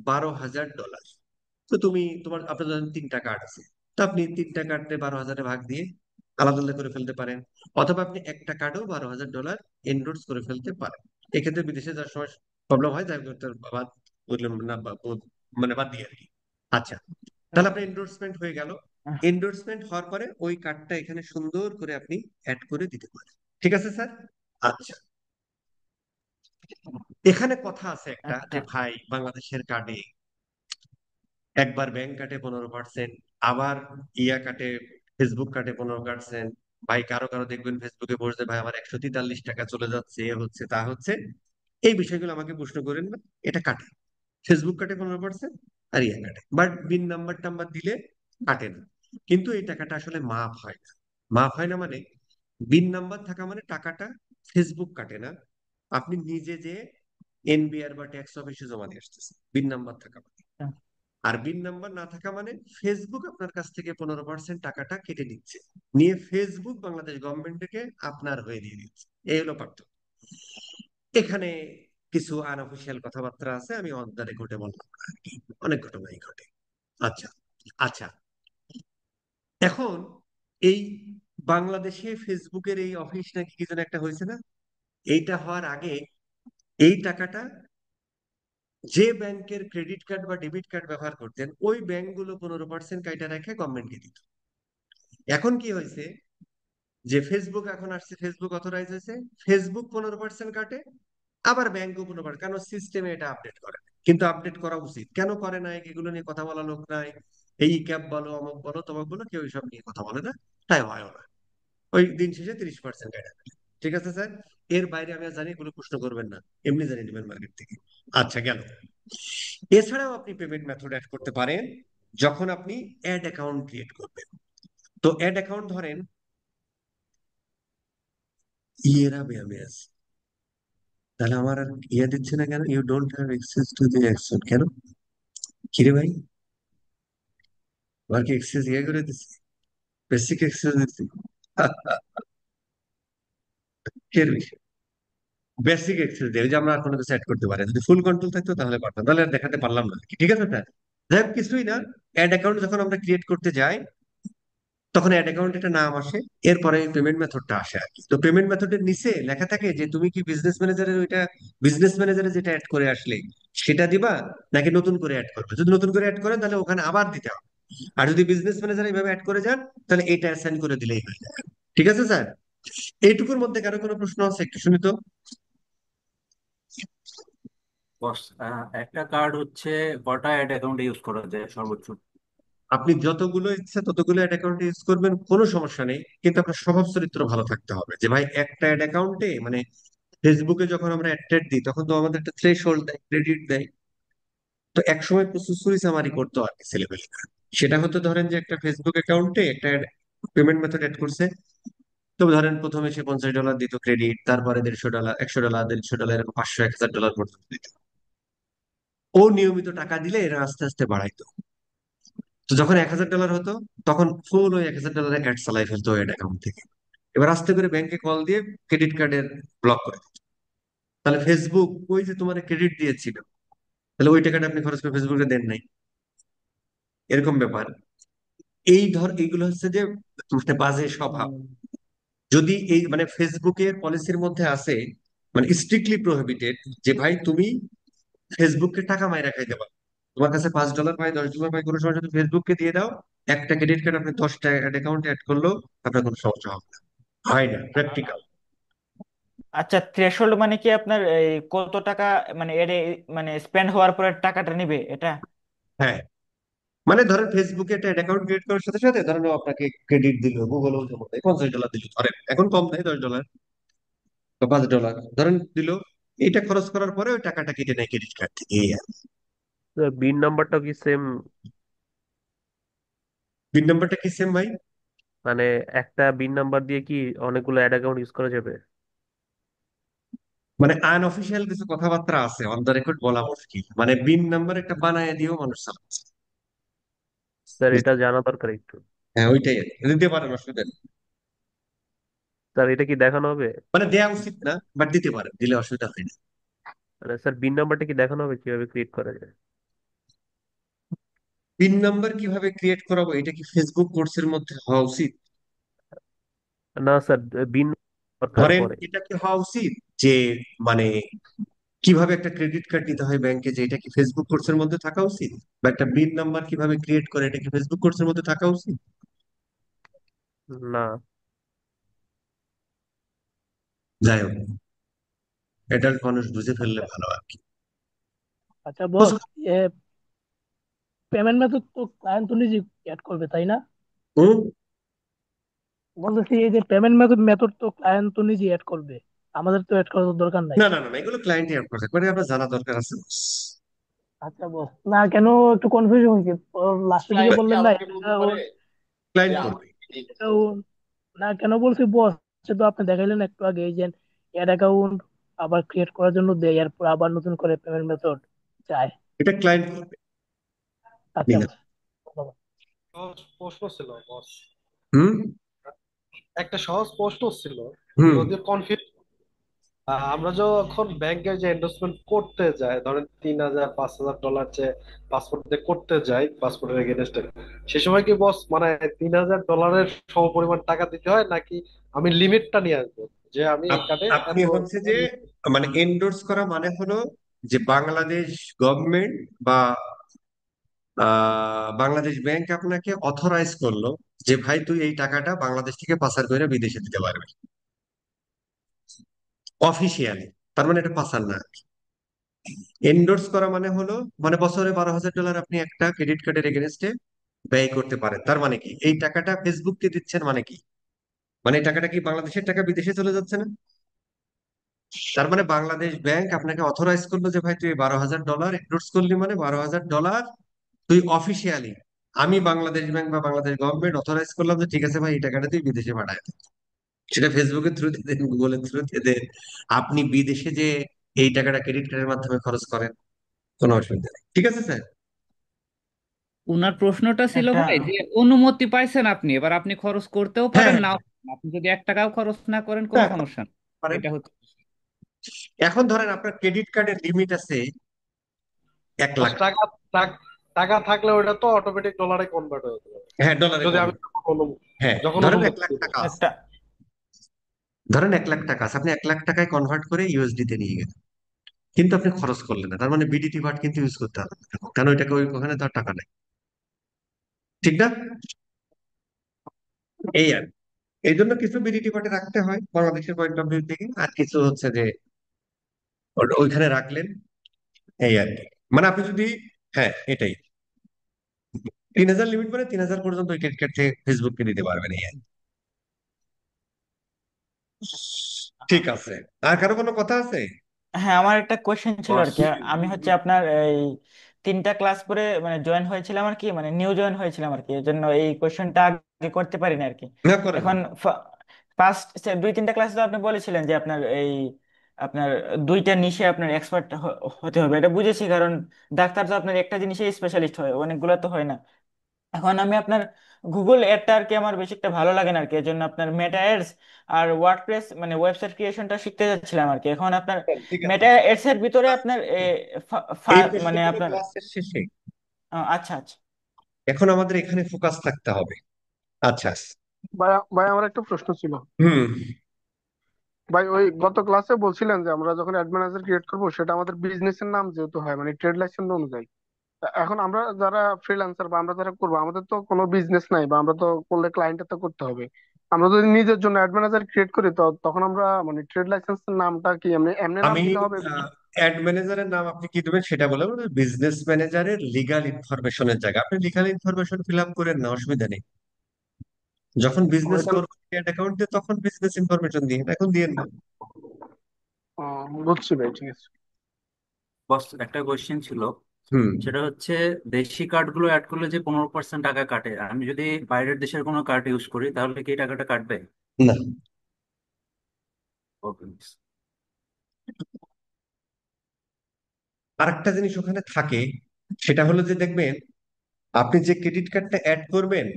$12,000। তো তুমি তোমার, আপনার ধরেন 3টা কার্ড আছে, তো আপনি 3টা কার্ডে 12,000-এ ভাগ দিয়ে আলাদা আলাদা করে ফেলতে পারেন, অথবা আপনি একটা কার্ডেও $12,000 এন্ডোর্স করে ফেলতে পারেন। এক্ষেত্রে বিদেশে যাওয়ার সময় প্রবলেম হয়, যাই হোক, তার বাদ বললাম না, মানে বাদ দিয়ে আর কি। আচ্ছা, তাহলে আপনার এন্ডোর্সমেন্ট হয়ে গেল। এন্ডোর্সমেন্ট হওয়ার পরে ওই কার্ডটা এখানে সুন্দর করে আপনি অ্যাড করে দিতে পারেন। ঠিক আছে স্যার? আচ্ছা, এখানে কথা আছে একটা আচ্ছা। যে ভাই বাংলাদেশের কার্ডে একবার ব্যাংক কাটে 15%, আবার ইয়া কাটে, ফেসবুক কাটে 15%। ভাই কারো কারো দেখবেন ফেসবুকে বসে, ভাই আমার 143 টাকা চলে যাচ্ছে, এ হচ্ছে তা হচ্ছে। এই বিষয়গুলো আমাকে প্রশ্ন করেন না, এটা কাটে, ফেসবুক কাটে 15%, আর ইয়া কাটে, বাট বিন নাম্বার টাম্বার দিলে কাটে না। কিন্তু এই টাকাটা আসলে মাফ হয় না। মাফ হয় না মানে, বিন নাম্বার থাকা মানে টাকাটা ফেসবুক কাটে না, আপনি নিজে যে এনবিআর বা ট্যাক্স অফিসে জমা দিয়ে আসতেছেন, বিন নাম্বার থাকা মানে। আর বিন নাম্বার না থাকা মানে ফেসবুক আপনার কাছ থেকে 15% টাকাটা কেটে নিচ্ছে, নিয়ে ফেসবুক বাংলাদেশ গভর্নমেন্টকে আপনার হয়ে দিয়ে দিচ্ছে। এই হলো পার্থক্য। এখানে কিছু আনঅফিসিয়াল কথাবার্তা আছে, আমি অন দ্য রেকর্ডে বললাম না আর কি, অনেক ঘটনাই ঘটে। আচ্ছা আচ্ছা, এখন এই বাংলাদেশে ফেসবুকের এই অফিস নাকি কি যেন একটা হয়েছে না, এইটা হওয়ার আগে এই টাকাটা যে ব্যাংকের ক্রেডিট কার্ড বা ডেবিট কার্ড ব্যবহার করতেন ওই ব্যাংকগুলো 15% কাইটা রেখে গভর্নমেন্টকে দিত। এখন কি হয়েছে যে ফেসবুক এখন আসছে, ফেসবুক অথরাইজ হয়েছে, ফেসবুক 15% কাটে, আবার ব্যাংকও 15%, কেন সিস্টেমে এটা আপডেট করে না। কিন্তু আপডেট করা উচিত, কেন করে না এগুলো নিয়ে কথা বলা লোক নাই। এই ক্যাব বলো, অমুক বলো, তমক বলো, কেউ সব নিয়ে কথা বলে না, তাই হয় না। ওই দিন শেষে 30% কাটা ফেলে। ঠিক আছে স্যার, এর বাইরে আমি আর জানি এগুলো প্রশ্ন করবেন না, এমনি জানি নেবেন মার্কেট থেকে। আচ্ছা গেল। এছাড়াও আপনি পেমেন্ট মেথড অ্যাড করতে পারেন যখন আপনি অ্যাড অ্যাকাউন্ট ক্রিয়েট করবেন। তো অ্যাড অ্যাকাউন্ট ধরেন ইয়েরা আমি আছি, তাহলে আমার আর ইয়ে দিচ্ছে না কেন, you don't have access to the action, কেন কিরে ভাই, আমার কি অ্যাক্সেস ইয়ে করে দিচ্ছে, বেসিক অ্যাক্সেস দিচ্ছে এর বিষয়, বেসিক অ্যাক্সেস দিয়ে ওই যে আমরা আর কোনো কিছু অ্যাড করতে পারি, যদি ফুল কন্ট্রোল থাকতো তাহলে পারতাম, তাহলে আর দেখাতে পারলাম না আর কি। ঠিক আছে স্যার, যাই হোক, কিছুই না। অ্যাড অ্যাকাউন্ট যখন আমরা ক্রিয়েট করতে যাই তখন অ্যাড অ্যাকাউন্ট একটা নাম আসে, এরপরে পেমেন্ট মেথডটা আসে আর কি। তো পেমেন্ট মেথডের নিচে লেখা থাকে যে তুমি কি বিজনেস ম্যানেজারের ওইটা, বিজনেস ম্যানেজারে যেটা অ্যাড করে আসলে সেটা দিবা, নাকি নতুন করে অ্যাড করবে। যদি নতুন করে অ্যাড করেন তাহলে ওখানে আবার দিতে হবে, আর যদি বিজনেস ম্যানেজার এইভাবে অ্যাড করে যান তাহলে এটা অ্যাসাইন করে দিলেই হয়ে যায়। ঠিক আছে স্যার, এইটুকুর মধ্যে কারো কোনো প্রশ্ন আছে একটু শুনি তো। বস, একটা কার্ড হচ্ছে কটা অ্যাড অ্যাকাউন্টে ইউজ করা যায় সর্বোচ্চ? আপনি যতগুলো ইচ্ছা ততগুলো অ্যাড অ্যাকাউন্ট ইউজ করবেন, কোনো সমস্যা নেই, কিন্তু আপনার স্বভাব চরিত্র ভালো থাকতে হবে। যে ভাই একটা অ্যাড অ্যাকাউন্টে মানে ফেসবুকে যখন আমরা অ্যাড দিই তখন তো আমাদের একটা থ্রেশ হোল্ড দেয়, ক্রেডিট দেয়। তো একসময় প্রচুর চুরিচামারি করতো আর কি ছেলেপেলেরা। সেটা হতো ধরেন যে একটা ফেসবুক অ্যাকাউন্টে একটা পেমেন্ট মেথড অ্যাড করছে, তো ধরেন প্রথমে সে $50 দিত ক্রেডিট, তারপরে $150, $100, $150, এরকম 500, $1000 পর্যন্ত দিত। ও নিয়মিত টাকা দিলে এরা আস্তে আস্তে বাড়াইতো। তো যখন $1000 হতো তখন ফুল ওই $1000 অ্যাড চালাই ফেলতো ওই অ্যাকাউন্ট থেকে। এবার আস্তে করে ব্যাংকে কল দিয়ে ক্রেডিট কার্ডের ব্লক করে দিত। তাহলে ফেসবুক ওই যে তোমার ক্রেডিট দিয়েছিল, তাহলে ওই টাকাটা আপনি খরচ করে ফেসবুকে দেন নাই, এরকম ব্যাপার। এই ধর এইগুলো হচ্ছে যে মানে বাজে স্বভাব। যদি এই মানে ফেসবুকের পলিসির মধ্যে আছে, মানে স্ট্রিক্টলি প্রহিবিটেড, যে ভাই তুমি ফেসবুককে টাকা মাইরা খাইতে পারো, তোমার কাছে $5 পাই, $10 পাই, কোনো সময় যদি ফেসবুককে দিয়ে দাও, একটা ক্রেডিট কার্ড আপনি 10টা অ্যাকাউন্টে অ্যাড করলেও আপনার কোনো সমস্যা হবে না, হয় না প্র্যাকটিক্যাল। আচ্ছা, থ্রেশহোল্ড মানে কি আপনার এই কত টাকা মানে এর মানে স্পেন্ড হওয়ার পরে টাকাটা নিবে এটা? হ্যাঁ, মানে ধরেন ফেসবুকে একটা অ্যাকাউন্ট ক্রিয়েট করার সাথে সাথে ধরেন ও আপনাকে ক্রেডিট দিল, গুগলও যেমন দেয়, $50 দিল ধরেন, এখন কম দেয়, $10 বা $5 ধরেন দিল, এইটা খরচ করার পরে ওই টাকাটা কেটে নেয় ক্রেডিট কার্ড থেকে, এই আর কি। বিন নাম্বারটা কি সেম? পিন নাম্বারটা কি সেম ভাই? মানে একটা বিন নাম্বার দিয়ে কি অনেকগুলো অ্যাড অ্যাকাউন্ট ইউজ করা যাবে? মানে আনঅফিসিয়াল কিছু কথাবার্তা আছে, অন দ্য রেকর্ড বলা মুশকিল, মানে বিন নাম্বার একটা বানায় দিয়েও মানুষ চালাচ্ছে। স্যার এটা জানা দরকার একটু। হ্যাঁ ওইটাই আর কি। দিতে পারেন, অসুবিধা নেই। স্যার এটা কি দেখানো হবে? মানে দেওয়া উচিত না, বাট দিতে পারেন, দিলে অসুবিধা হয় না। মানে স্যার বিন নাম্বারটা কি দেখানো হবে কিভাবে ক্রিয়েট করা যায়? পিন নাম্বার কিভাবে ক্রিয়েট করাবো এটা কি ফেসবুক কোর্সের মধ্যে হওয়া উচিত? না স্যার, বিন দরকার ধরেন পরে। এটা কি হওয়া উচিত যে মানে কিভাবে একটা ক্রেডিট কার্ড নিতে হয় ব্যাংকে, যে এটা কি ফেসবুক কোর্সের মধ্যে থাকা উচিত? বা একটা পিন নাম্বার কিভাবে ক্রিয়েট করে এটা কি ফেসবুক কোর্সের মধ্যে থাকা উচিত? না। যাই হোক, অ্যাডাল্ট মানুষ বুঝে ফেললে ভালো আর কি। আচ্ছা বস, পেমেন্ট মেথড তো ক্লায়েন্ট তো নিজে অ্যাড করবে তাই না? হুম। বলতেছি এই যে পেমেন্ট মেথড মেথড তো ক্লায়েন্ট তো নিজে অ্যাড করবে, আমাদের তো অ্যাড করার দরকার নাই। না না না না, এগুলো ক্লায়েন্টই অ্যাড করে, মানে আপনার জানা দরকার আছে boss। আচ্ছা বস, না কেন একটু কনফিউশন হয়েছে, লাস্টের দিকে ক্লায়েন্ট কি বললেন না আমাকে বলতে পারে যে ক্লায়েন্ট আমার করবে। না কেন বলছি বস, সে তো আপনি দেখাইলেন একটু আগে এই যে অ্যাড অ্যাকাউন্ট আবার ক্রিয়েট করার জন্য দেয়, এরপর আবার নতুন করে পেমেন্ট মেথড চায়। এটা ক্লায়েন্ট করবে। আচ্ছা নিলাম। বস, ধন্যবাদ। সহজ প্রশ্ন ছিল বস, হুম একটা সহজ প্রশ্ন ছিল, হুম। যদি কনফিউজ আমরা যখন ব্যাংকে যে এন্ডোর্সমেন্ট করতে যাই, ধরেন 3,000 5,000 ডলার যে পাসপোর্ট দিয়ে করতে যাই পাসপোর্টের এগেনস্টে, সে সময় কি বস মানে 3,000 ডলারের সমপরিমাণ টাকা দিতে হয়, নাকি আমি লিমিটটা নিয়ে আসবো যে আমি এখানে আপনি এত হচ্ছে যে মানে এন্ডোর্স করা মানে হলো যে বাংলাদেশ গভর্নমেন্ট বা বাংলাদেশ ব্যাংক আপনাকে অথরাইজ করলো যে ভাই তুই এই টাকাটা বাংলাদেশ থেকে পাচার করে বিদেশে দিতে পারবি অফিসিয়ালি। তার মানে এটা পাচার না। এন্ডোর্স করা মানে হলো মানে বছরে 12,000 ডলার আপনি একটা ক্রেডিট কার্ডের এগেনস্টে ব্যয় করতে পারেন। তার মানে কি এই টাকাটা ফেসবুককে দিচ্ছেন মানে কি, মানে এই টাকাটা কি বাংলাদেশের টাকা বিদেশে চলে যাচ্ছে না? তার মানে বাংলাদেশ ব্যাংক আপনাকে অথরাইজ করলো যে ভাই তুই 12,000 ডলার এন্ডোর্স করলি, মানে 12,000 ডলার তুই অফিসিয়ালি, আমি বাংলাদেশ ব্যাংক বা বাংলাদেশ গভর্নমেন্ট অথরাইজ করলাম যে ঠিক আছে ভাই এই টাকাটা তুই বিদেশে পাঠায় দে। সেটা ফেসবুকের থ্রুতে দেন, গুগলের থ্রুতে দেন, আপনি বিদেশে যে এই টাকাটা ক্রেডিট কার্ডের মাধ্যমে খরচ করেন, কোনো অসুবিধা নেই। ঠিক আছে স্যার? উনার প্রশ্নটা ছিল একটা ভাই যে অনুমতি পাইছেন আপনি, এবার আপনি খরচ করতেও হ্যাঁ পারেন নাও পারেন। আপনি যদি 1 টাকাও খরচ না করেন কোনো হ্যাঁ, সমস্যা নেই। পারেন। এটা হচ্ছে এখন ধরেন আপনার ক্রেডিট কার্ডের লিমিট আছে 1 লাখ। টাকা টাকা টাকা থাকলে ওটা তো অটোমেটিক ডলারে কনভার্ট হয়ে যাবে হ্যাঁ, ডলারে যদি আমি কনভার্ট। হ্যাঁ, যখন ধরেন অনুমতি 1 লাখ দিই। টাকা আছে, একটা ধরেন 1 লাখ টাকা আছে, আপনি 1 লাখ টাকায় কনভার্ট করে ইউএসডি তে নিয়ে গেলেন, কিন্তু আপনি খরচ করলেন না। তার মানে বিডিটি বাট কিন্তু ইউজ করতে হবে না, কারণ ওইটাকে ওখানে তো আর টাকা নেই। ঠিক না? এই আর এই জন্য কিছু বিডিটি বাটে রাখতে হয় বাংলাদেশের পয়েন্ট অফ ভিউ থেকে, আর কিছু হচ্ছে যে ওইখানে রাখলেন, এই আর কি। মানে আপনি যদি, হ্যাঁ এটাই, 3,000 লিমিট মানে 3,000 পর্যন্ত ওই ক্রেডিট কার্ড থেকে ফেসবুককে দিতে পারবেন, এই আর কি। ঠিক আছে, আর কারো কোনো কথা আছে? হ্যাঁ, আমার একটা কোয়েশ্চেন ছিল আর বস কি। আমি হচ্ছে আপনার এই 3টা ক্লাস করে মানে জয়েন হয়েছিলাম আর কি, মানে নিউ জয়েন হয়েছিলাম আর কি, এর জন্য এই কোয়েশ্চেনটা আগে করতে পারিনি আর কি। না করেন। এখন ফার্স্ট 2-3টা ক্লাসে তো আপনি বলেছিলেন যে আপনার এই আপনার 2টা নিশে আপনার এক্সপার্ট হতে হবে, এটা বুঝেছি, কারণ ডাক্তার তো আপনার একটা জিনিসে স্পেশালিস্ট হয়, অনেকগুলো তো হয় না। এখন আমি আপনার গুগল অ্যাডটা আর কি আমার বেশি একটা ভালো লাগে না আর কি, এর জন্য আপনার মেটা অ্যাডস আর ওয়ার্ডপ্রেস মানে ওয়েবসাইট ক্রিয়েশনটা শিখতে যাচ্ছিলাম আর কি। এখন আপনার ঠিক আছে, মেটা অ্যাডস এর ভিতরে আপনার এই মানে প্রশ্নগুলো আপনার ক্লাসের শেষে। আচ্ছা আচ্ছা। এখন আমাদের এখানে ফোকাস থাকতে হবে। আচ্ছা। ভাই ভাই আমার একটা প্রশ্ন ছিল। হুম। ভাই ওই গত ক্লাসে বলছিলেন যে আমরা যখন অ্যাড ম্যানেজার ক্রিয়েট করবো সেটা আমাদের বিজনেসের নাম যেহেতু হয় মানে ট্রেড লাইসেন্স অনুযায়ী। এখন আমরা যারা ফ্রিল্যান্সার বা আমরা যারা করবো আমাদের তো কোনো বিজনেস নাই, বা আমরা তো করলে ক্লায়েন্টের তো করতে হবে। আমরা যদি নিজের জন্য অ্যাড ম্যানেজার ক্রিয়েট করি তো তখন আমরা মানে ট্রেড লাইসেন্সের নামটা কি এমনি এমনি নাম আমি দিতে হবে? অ্যাড ম্যানেজারের নাম আপনি কি দেবেন সেটা বলে, বিজনেস ম্যানেজারের লিগাল ইনফরমেশনের জায়গা আপনি লিগাল ইনফরমেশন ফিল আপ করেন না, অসুবিধা নেই। যখন বিজনেস ওইটা করবেন অ্যাড অ্যাকাউন্ট দিয়ে তখন বিজনেস ইনফরমেশন দিয়ে, এখন দিয়ে না। বুঝছি ভাই, ঠিক আছে। বস একটা কোয়েশ্চেন ছিল, হুম। সেটা হচ্ছে দেশি কার্ড গুলো অ্যাড করলে যে 15% টাকা কাটে, আমি যদি বাইরের দেশের কোনো কার্ড ইউজ করি তাহলে কি এই টাকাটা কাটবে? না। ওকে। আরেকটা জিনিস ওখানে থাকে, সেটা হলো যে দেখবেন আপনি যে ক্রেডিট কার্ডটা অ্যাড করবেন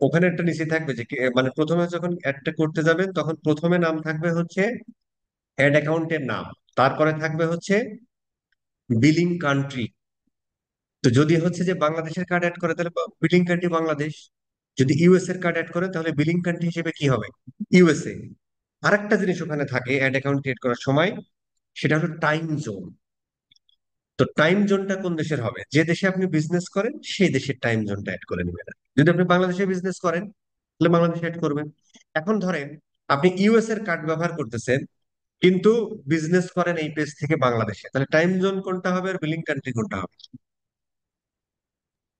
ওখানে একটা নিচে থাকবে যে মানে প্রথমে যখন অ্যাডটা করতে যাবেন তখন প্রথমে নাম থাকবে হচ্ছে অ্যাড অ্যাকাউন্টের নাম, তারপরে থাকবে হচ্ছে বিলিং কান্ট্রি। তো যদি হচ্ছে যে বাংলাদেশের কার্ড অ্যাড করে তাহলে বিলিং কান্ট্রি বাংলাদেশ, যদি ইউএস এর কার্ড অ্যাড করে তাহলে বিলিং কান্ট্রি হিসেবে কি হবে, ইউএসএ। আরেকটা জিনিস ওখানে থাকে অ্যাড অ্যাকাউন্ট ক্রিয়েট করার সময়, সেটা হলো টাইম জোন। তো টাইম জোনটা কোন দেশের হবে, যে দেশে আপনি বিজনেস করেন সেই দেশের টাইম জোনটা অ্যাড করে নেবেন। যদি আপনি বাংলাদেশে বিজনেস করেন তাহলে বাংলাদেশে অ্যাড করবেন। এখন ধরেন আপনি ইউএস এর কার্ড ব্যবহার করতেছেন কিন্তু বিজনেস করেন এই পেজ থেকে বাংলাদেশে, তাহলে টাইম জোন কোনটা হবে আর বিলিং কান্ট্রি কোনটা হবে?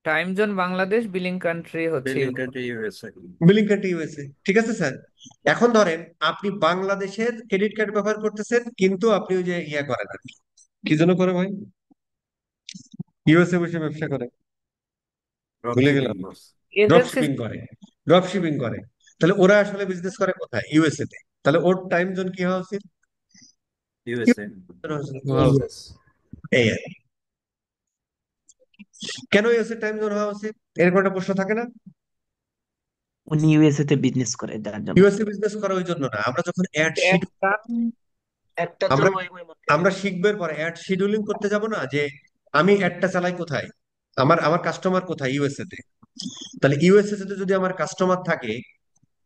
Time zone Bangladesh, billing country হচ্ছে billing UK। Country USA. Billing country USA. ঠিক আছে স্যার? এখন ধরেন আপনি বাংলাদেশের ক্রেডিট কার্ড ব্যবহার করতেছেন কিন্তু আপনি ওই যে ইয়া করেন আর কি, কি জন্য করে ভাই, ইউএসএ বসে ব্যবসা করে, ড্রপ ভুলে শিপিং গেলাম, বস। ড্রপ এদের শিপিং করে, ড্রপ শিপিং করে। তাহলে ওরা আসলে বিজনেস করে কোথায়, ইউএসএ তে। তাহলে ওর টাইম জোন কি হওয়া উচিত, ইউএসএ। হওয়া উচিত। এই আর কি। কেন ইউএসএ টাইম জোন হওয়া উচিত, এরকম একটা প্রশ্ন থাকে না? উনি ইউএসএ তে বিজনেস করে যার জন্য। ইউএসএ বিজনেস করা ওই জন্য না, আমরা যখন অ্যাড শিট, একটা অ্যাডটার আমরা জন্য ওই মার্কেটিং। আমরা শিখবো পরে অ্যাড শিডিউলিং করতে যাব না, যে আমি অ্যাডটা চালাই কোথায়, আমার আমার কাস্টমার কোথায়, ইউএসএ তে। তাহলে ইউএসএ তে যদি আমার কাস্টমার থাকে,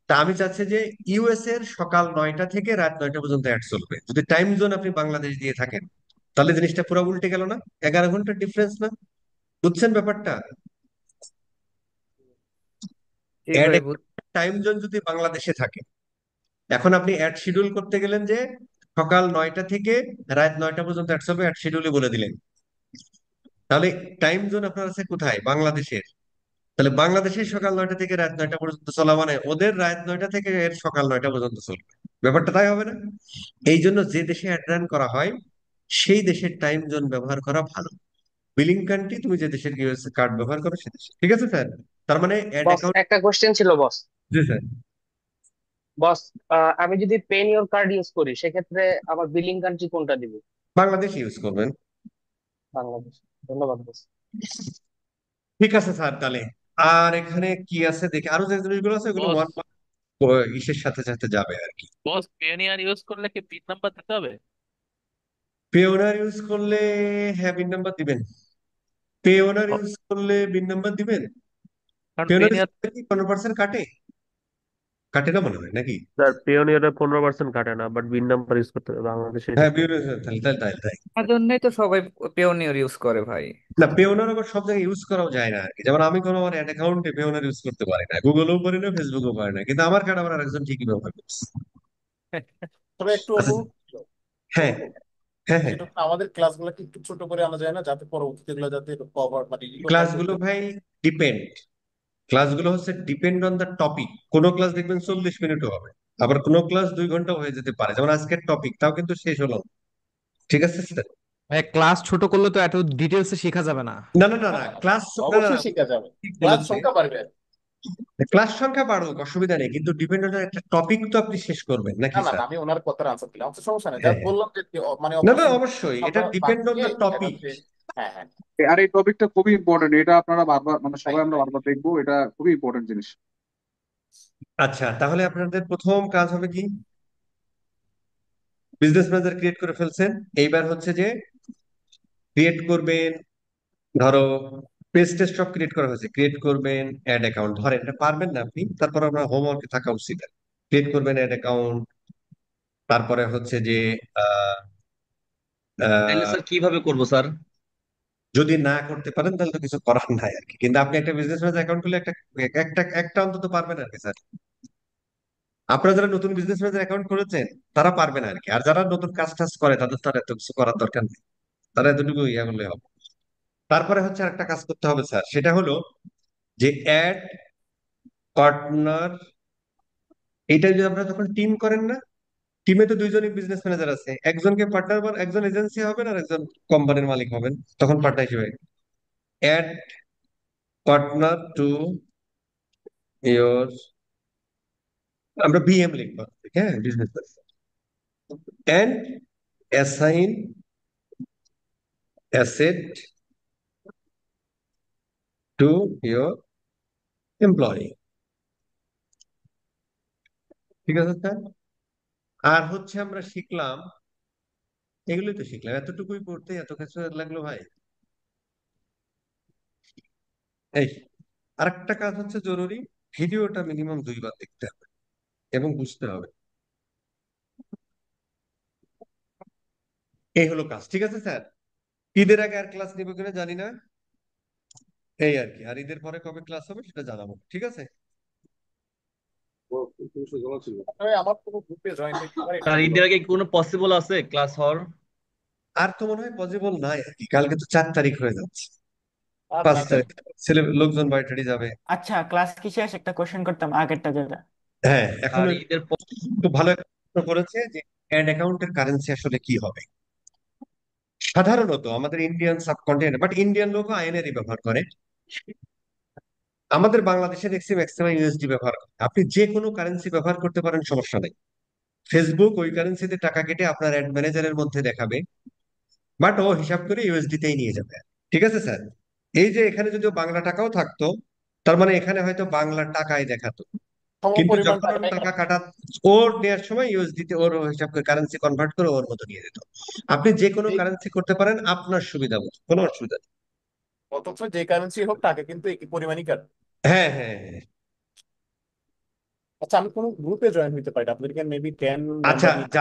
তা আমি চাচ্ছি যে ইউএসএ এর সকাল 9টা থেকে রাত 9টা পর্যন্ত অ্যাড চলবে। যদি টাইম জোন আপনি বাংলাদেশ দিয়ে থাকেন, তাহলে জিনিসটা পুরো উল্টে গেল না? 11 ঘন্টার ডিফারেন্স না? বুঝছেন ব্যাপারটা? জি অ্যাড ভাই বুঝ- টাইম জোন যদি বাংলাদেশে থাকে, এখন আপনি অ্যাড শিডিউল করতে গেলেন যে সকাল 9টা থেকে রাত 9টা পর্যন্ত অ্যাড চলবে, অ্যাড শিডিউলে বলে দিলেন। তাহলে টাইম জোন আপনার আছে কোথায়? বাংলাদেশের। তাহলে বাংলাদেশের সকাল 9টা থেকে রাত 9টা পর্যন্ত চলা মানে ওদের রাত 9টা থেকে এর সকাল 9টা পর্যন্ত চলবে। ব্যাপারটা তাই হবে না? এই জন্য যে দেশে অ্যাড রান করা হয় সেই দেশের টাইম জোন ব্যবহার করা ভালো। বিলিং কান্ট্রি তুমি যে দেশের কার্ড ব্যবহার করো সে দেশে, ঠিক আছে স্যার? তার মানে অ্যাড বস অ্যাকাউন্ট। একটা কোশ্চেন ছিল বস। জি স্যার। বস আমি যদি পেন ইওর কার্ড ইউজ করি সেক্ষেত্রে আমার বিলিং কান্ট্রি কোনটা দিব? বাংলাদেশ ইউজ করবেন। বাংলাদেশ। ধন্যবাদ বস। ঠিক আছে স্যার, তাহলে আর এখানে কি আছে দেখি, আরো যে জিনিসগুলো আছে ওগুলো বস ওয়ান ইসের সাথে সাথে যাবে আর কি। বস পেওনিয়ার ইউজ করলে কি পিন নাম্বার দিতে হবে? পেওনার ইউজ করলে হ্যাঁ বিন নাম্বার দিবেন। পেওনার ও, ইউজ করলে বিন নাম্বার দিবেন। কারণ পেওনার ইউজ পেওনিয়ার করলে কি 15% কাটে? কাটে না মনে হয় নাকি? স্যার পিওনিয়ারে 15% কাটে না, বাট বিন নাম্বার ইউজ করতে হবে বাংলাদেশে হ্যাঁ ক্ষেত্রে। তাহলে তাহলে তাই তাই। তার জন্যই তো সবাই পেওনিয়র ইউজ করে ভাই। না, পেওনার আবার সব জায়গায় ইউজ করাও যায় না আর কি। যেমন আমি কোনো আমার অ্যাকাউন্টে পেওনার ইউজ করতে পারি না, গুগলও পারি না, ফেসবুকও পারি না, কিন্তু আমার কার্ড আমার আরেকজন ঠিকই ব্যবহার করছে। তবে একটু আচ্ছা। অনুরোধ ছিল, হ্যাঁ অনুরোধ, হ্যাঁ হ্যাঁ। সেটা হলো আমাদের ক্লাসগুলোকে একটু ছোট করে আনা যায় না, যাতে পরবর্তীতে এগুলো যাতে কভার মানে রিকভার ক্লাসগুলো করতে। ভাই ডিপেন্ড, ক্লাসগুলো হচ্ছে ডিপেন্ড অন দ্য টপিক। কোনো ক্লাস দেখবেন 40 মিনিটও হবে, আবার কোনো ক্লাস 2 ঘন্টা হয়ে যেতে পারে, যেমন আজকের টপিক তাও কিন্তু শেষ হলো না। ঠিক আছে স্যার? ভাই ক্লাস ছোট করলে তো এত ডিটেলসে শেখা যাবে না। না না না না, হ্যাঁ, ক্লাস না না না, অবশ্যই শেখা যাবে, ঠিক ক্লাস বলেছে। সংখ্যা বাড়বে। ক্লাস সংখ্যা বাড়ুক, অসুবিধা নেই, কিন্তু ডিপেন্ড অন একটা টপিক তো আপনি শেষ করবেন না নাকি না না, স্যার? আমি ওনার কথার আনসার দিলাম, তো সমস্যা নেই, হ্যাঁ জাস্ট হ্যাঁ। বললাম যে মানে না না, অবশ্যই অবশ্যই এটা আমরা বাদ ডিপেন্ড অন দিয়ে দ্য এটা টপিক। হচ্ছে। হ্যাঁ হ্যাঁ। আর এই টপিকটা খুবই ইম্পর্টেন্ট, এটা আপনারা বারবার মানে সবাই রাইট আমরা রাইট। বারবার দেখবো, এটা খুবই ইম্পর্টেন্ট জিনিস। আচ্ছা, তাহলে আপনাদের প্রথম কাজ হবে কি? বিজনেস ম্যানেজার ক্রিয়েট করে ফেলছেন, এইবার হচ্ছে যে ক্রিয়েট করবেন, ধরো পেজ টেস্ট সব ক্রিয়েট করা হয়েছে, ক্রিয়েট করবেন অ্যাড অ্যাকাউন্ট, ধরেন এটা পারবেন না আপনি, তারপর আপনার হোমওয়ার্কে থাকা উচিত। ক্রিয়েট করবেন অ্যাড অ্যাকাউন্ট, তারপরে হচ্ছে যে আহ, তাইলে আহ, স্যার কিভাবে করবো স্যার? যদি না করতে পারেন তাহলে তো কিছু করার নাই আর কি, কিন্তু আপনি একটা বিজনেস ম্যানেজার অ্যাকাউন্ট খুলে একটা একটা একটা অন্তত পারবেন আর কি স্যার। আপনারা যারা নতুন বিজনেস ম্যানেজার অ্যাকাউন্ট করেছেন তারা পারবেন আর কি, আর যারা নতুন কাজ টাজ করে তাদের তো আর এত কিছু করার দরকার নেই, তারা এতটুকু ইয়া করলে হবে। তারপরে হচ্ছে আরেকটা কাজ করতে হবে স্যার, সেটা হলো যে অ্যাড পার্টনার, এইটা যদি আপনারা যখন টিম করেন না, টিমে তো দুইজনই বিজনেস ম্যানেজার আছে, একজনকে পার্টনার, একজন এজেন্সি হবেন আর একজন কোম্পানির মালিক হবেন, তখন পার্টনার হিসেবে অ্যাড পার্টনার টু ইয়োর, আমরা বিএম লিখবো, হ্যাঁ business and assign asset to your employee. ঠিক আছে স্যার? আর হচ্ছে আমরা শিখলাম, এগুলোই তো শিখলাম, এতটুকুই পড়তে এত কিছু লাগলো ভাই। এই আরেকটা কাজ হচ্ছে জরুরি, ভিডিওটা মিনিমাম 2বার দেখতে হবে এবং বুঝতে হবে। এই হলো কাজ, ঠিক আছে স্যার? ঈদের আগে আর ক্লাস নিব কিনা জানি না, এই আর কি। আর ঈদের পরে কবে ক্লাস হবে সেটা জানাবো, ঠিক আছে? তবে আমার কোনো গ্রুপে জয়েন হইতে পারে এটা আর বলো। ঈদের আগে কি কোনো পসিবল আছে ক্লাস হওয়ার? আর তো মনে হয় পসিবল নাই আর কি, কালকে তো 4 তারিখ হয়ে যাচ্ছে, আচ্ছা 5 তারিখ ছেলে লোকজন বাড়ি টাড়ি যাবে। আচ্ছা ক্লাস কি শেষ? একটা কোশ্চেন করতাম আগেরটা যেটা। হ্যাঁ এখন আর ঈদের একটু ভালো একটা প্রশ্ন করেছে যে অ্যাড অ্যাকাউন্টের কারেন্সি আসলে কি হবে। সাধারণত আমাদের ইন্ডিয়ান সাবকন্টিনেন্ট, বাট ইন্ডিয়ান লোক আইএনআরই ব্যবহার করে, আমাদের বাংলাদেশে দেখছি ম্যাক্সিমাম ইউএসডি ব্যবহার করে। আপনি যে কোনো কারেন্সি ব্যবহার করতে পারেন, সমস্যা নেই। ফেসবুক ওই কারেন্সিতে টাকা কেটে আপনার অ্যাড ম্যানেজারের মধ্যে দেখাবে, বাট ও হিসাব করে ইউএসডি তেই নিয়ে যাবে। ঠিক আছে স্যার? এই যে এখানে যদিও বাংলা টাকাও থাকতো, তার মানে এখানে হয়তো বাংলা টাকায় দেখাতো, সম কিন্তু পরিমাণ যখন ওর টাকা টাকা কাটা, ওর নেওয়ার সময় ইউএসডিতে ওর হিসাব করে কারেন্সি কনভার্ট করে ওর মতো নিয়ে যেত। আপনি যে কোনো এই কারেন্সি করতে পারেন আপনার সুবিধা মতো, কোনো অসুবিধা নেই। অথচ যে কারেন্সি হোক টাকা কিন্তু একই পরিমাণই কাটে। হ্যাঁ হ্যাঁ হ্যাঁ। আচ্ছা, আমি কোনো গ্রুপে জয়েন হইতে পারি, আপনাদের মেবি 10 আচ্ছা, মেম্বার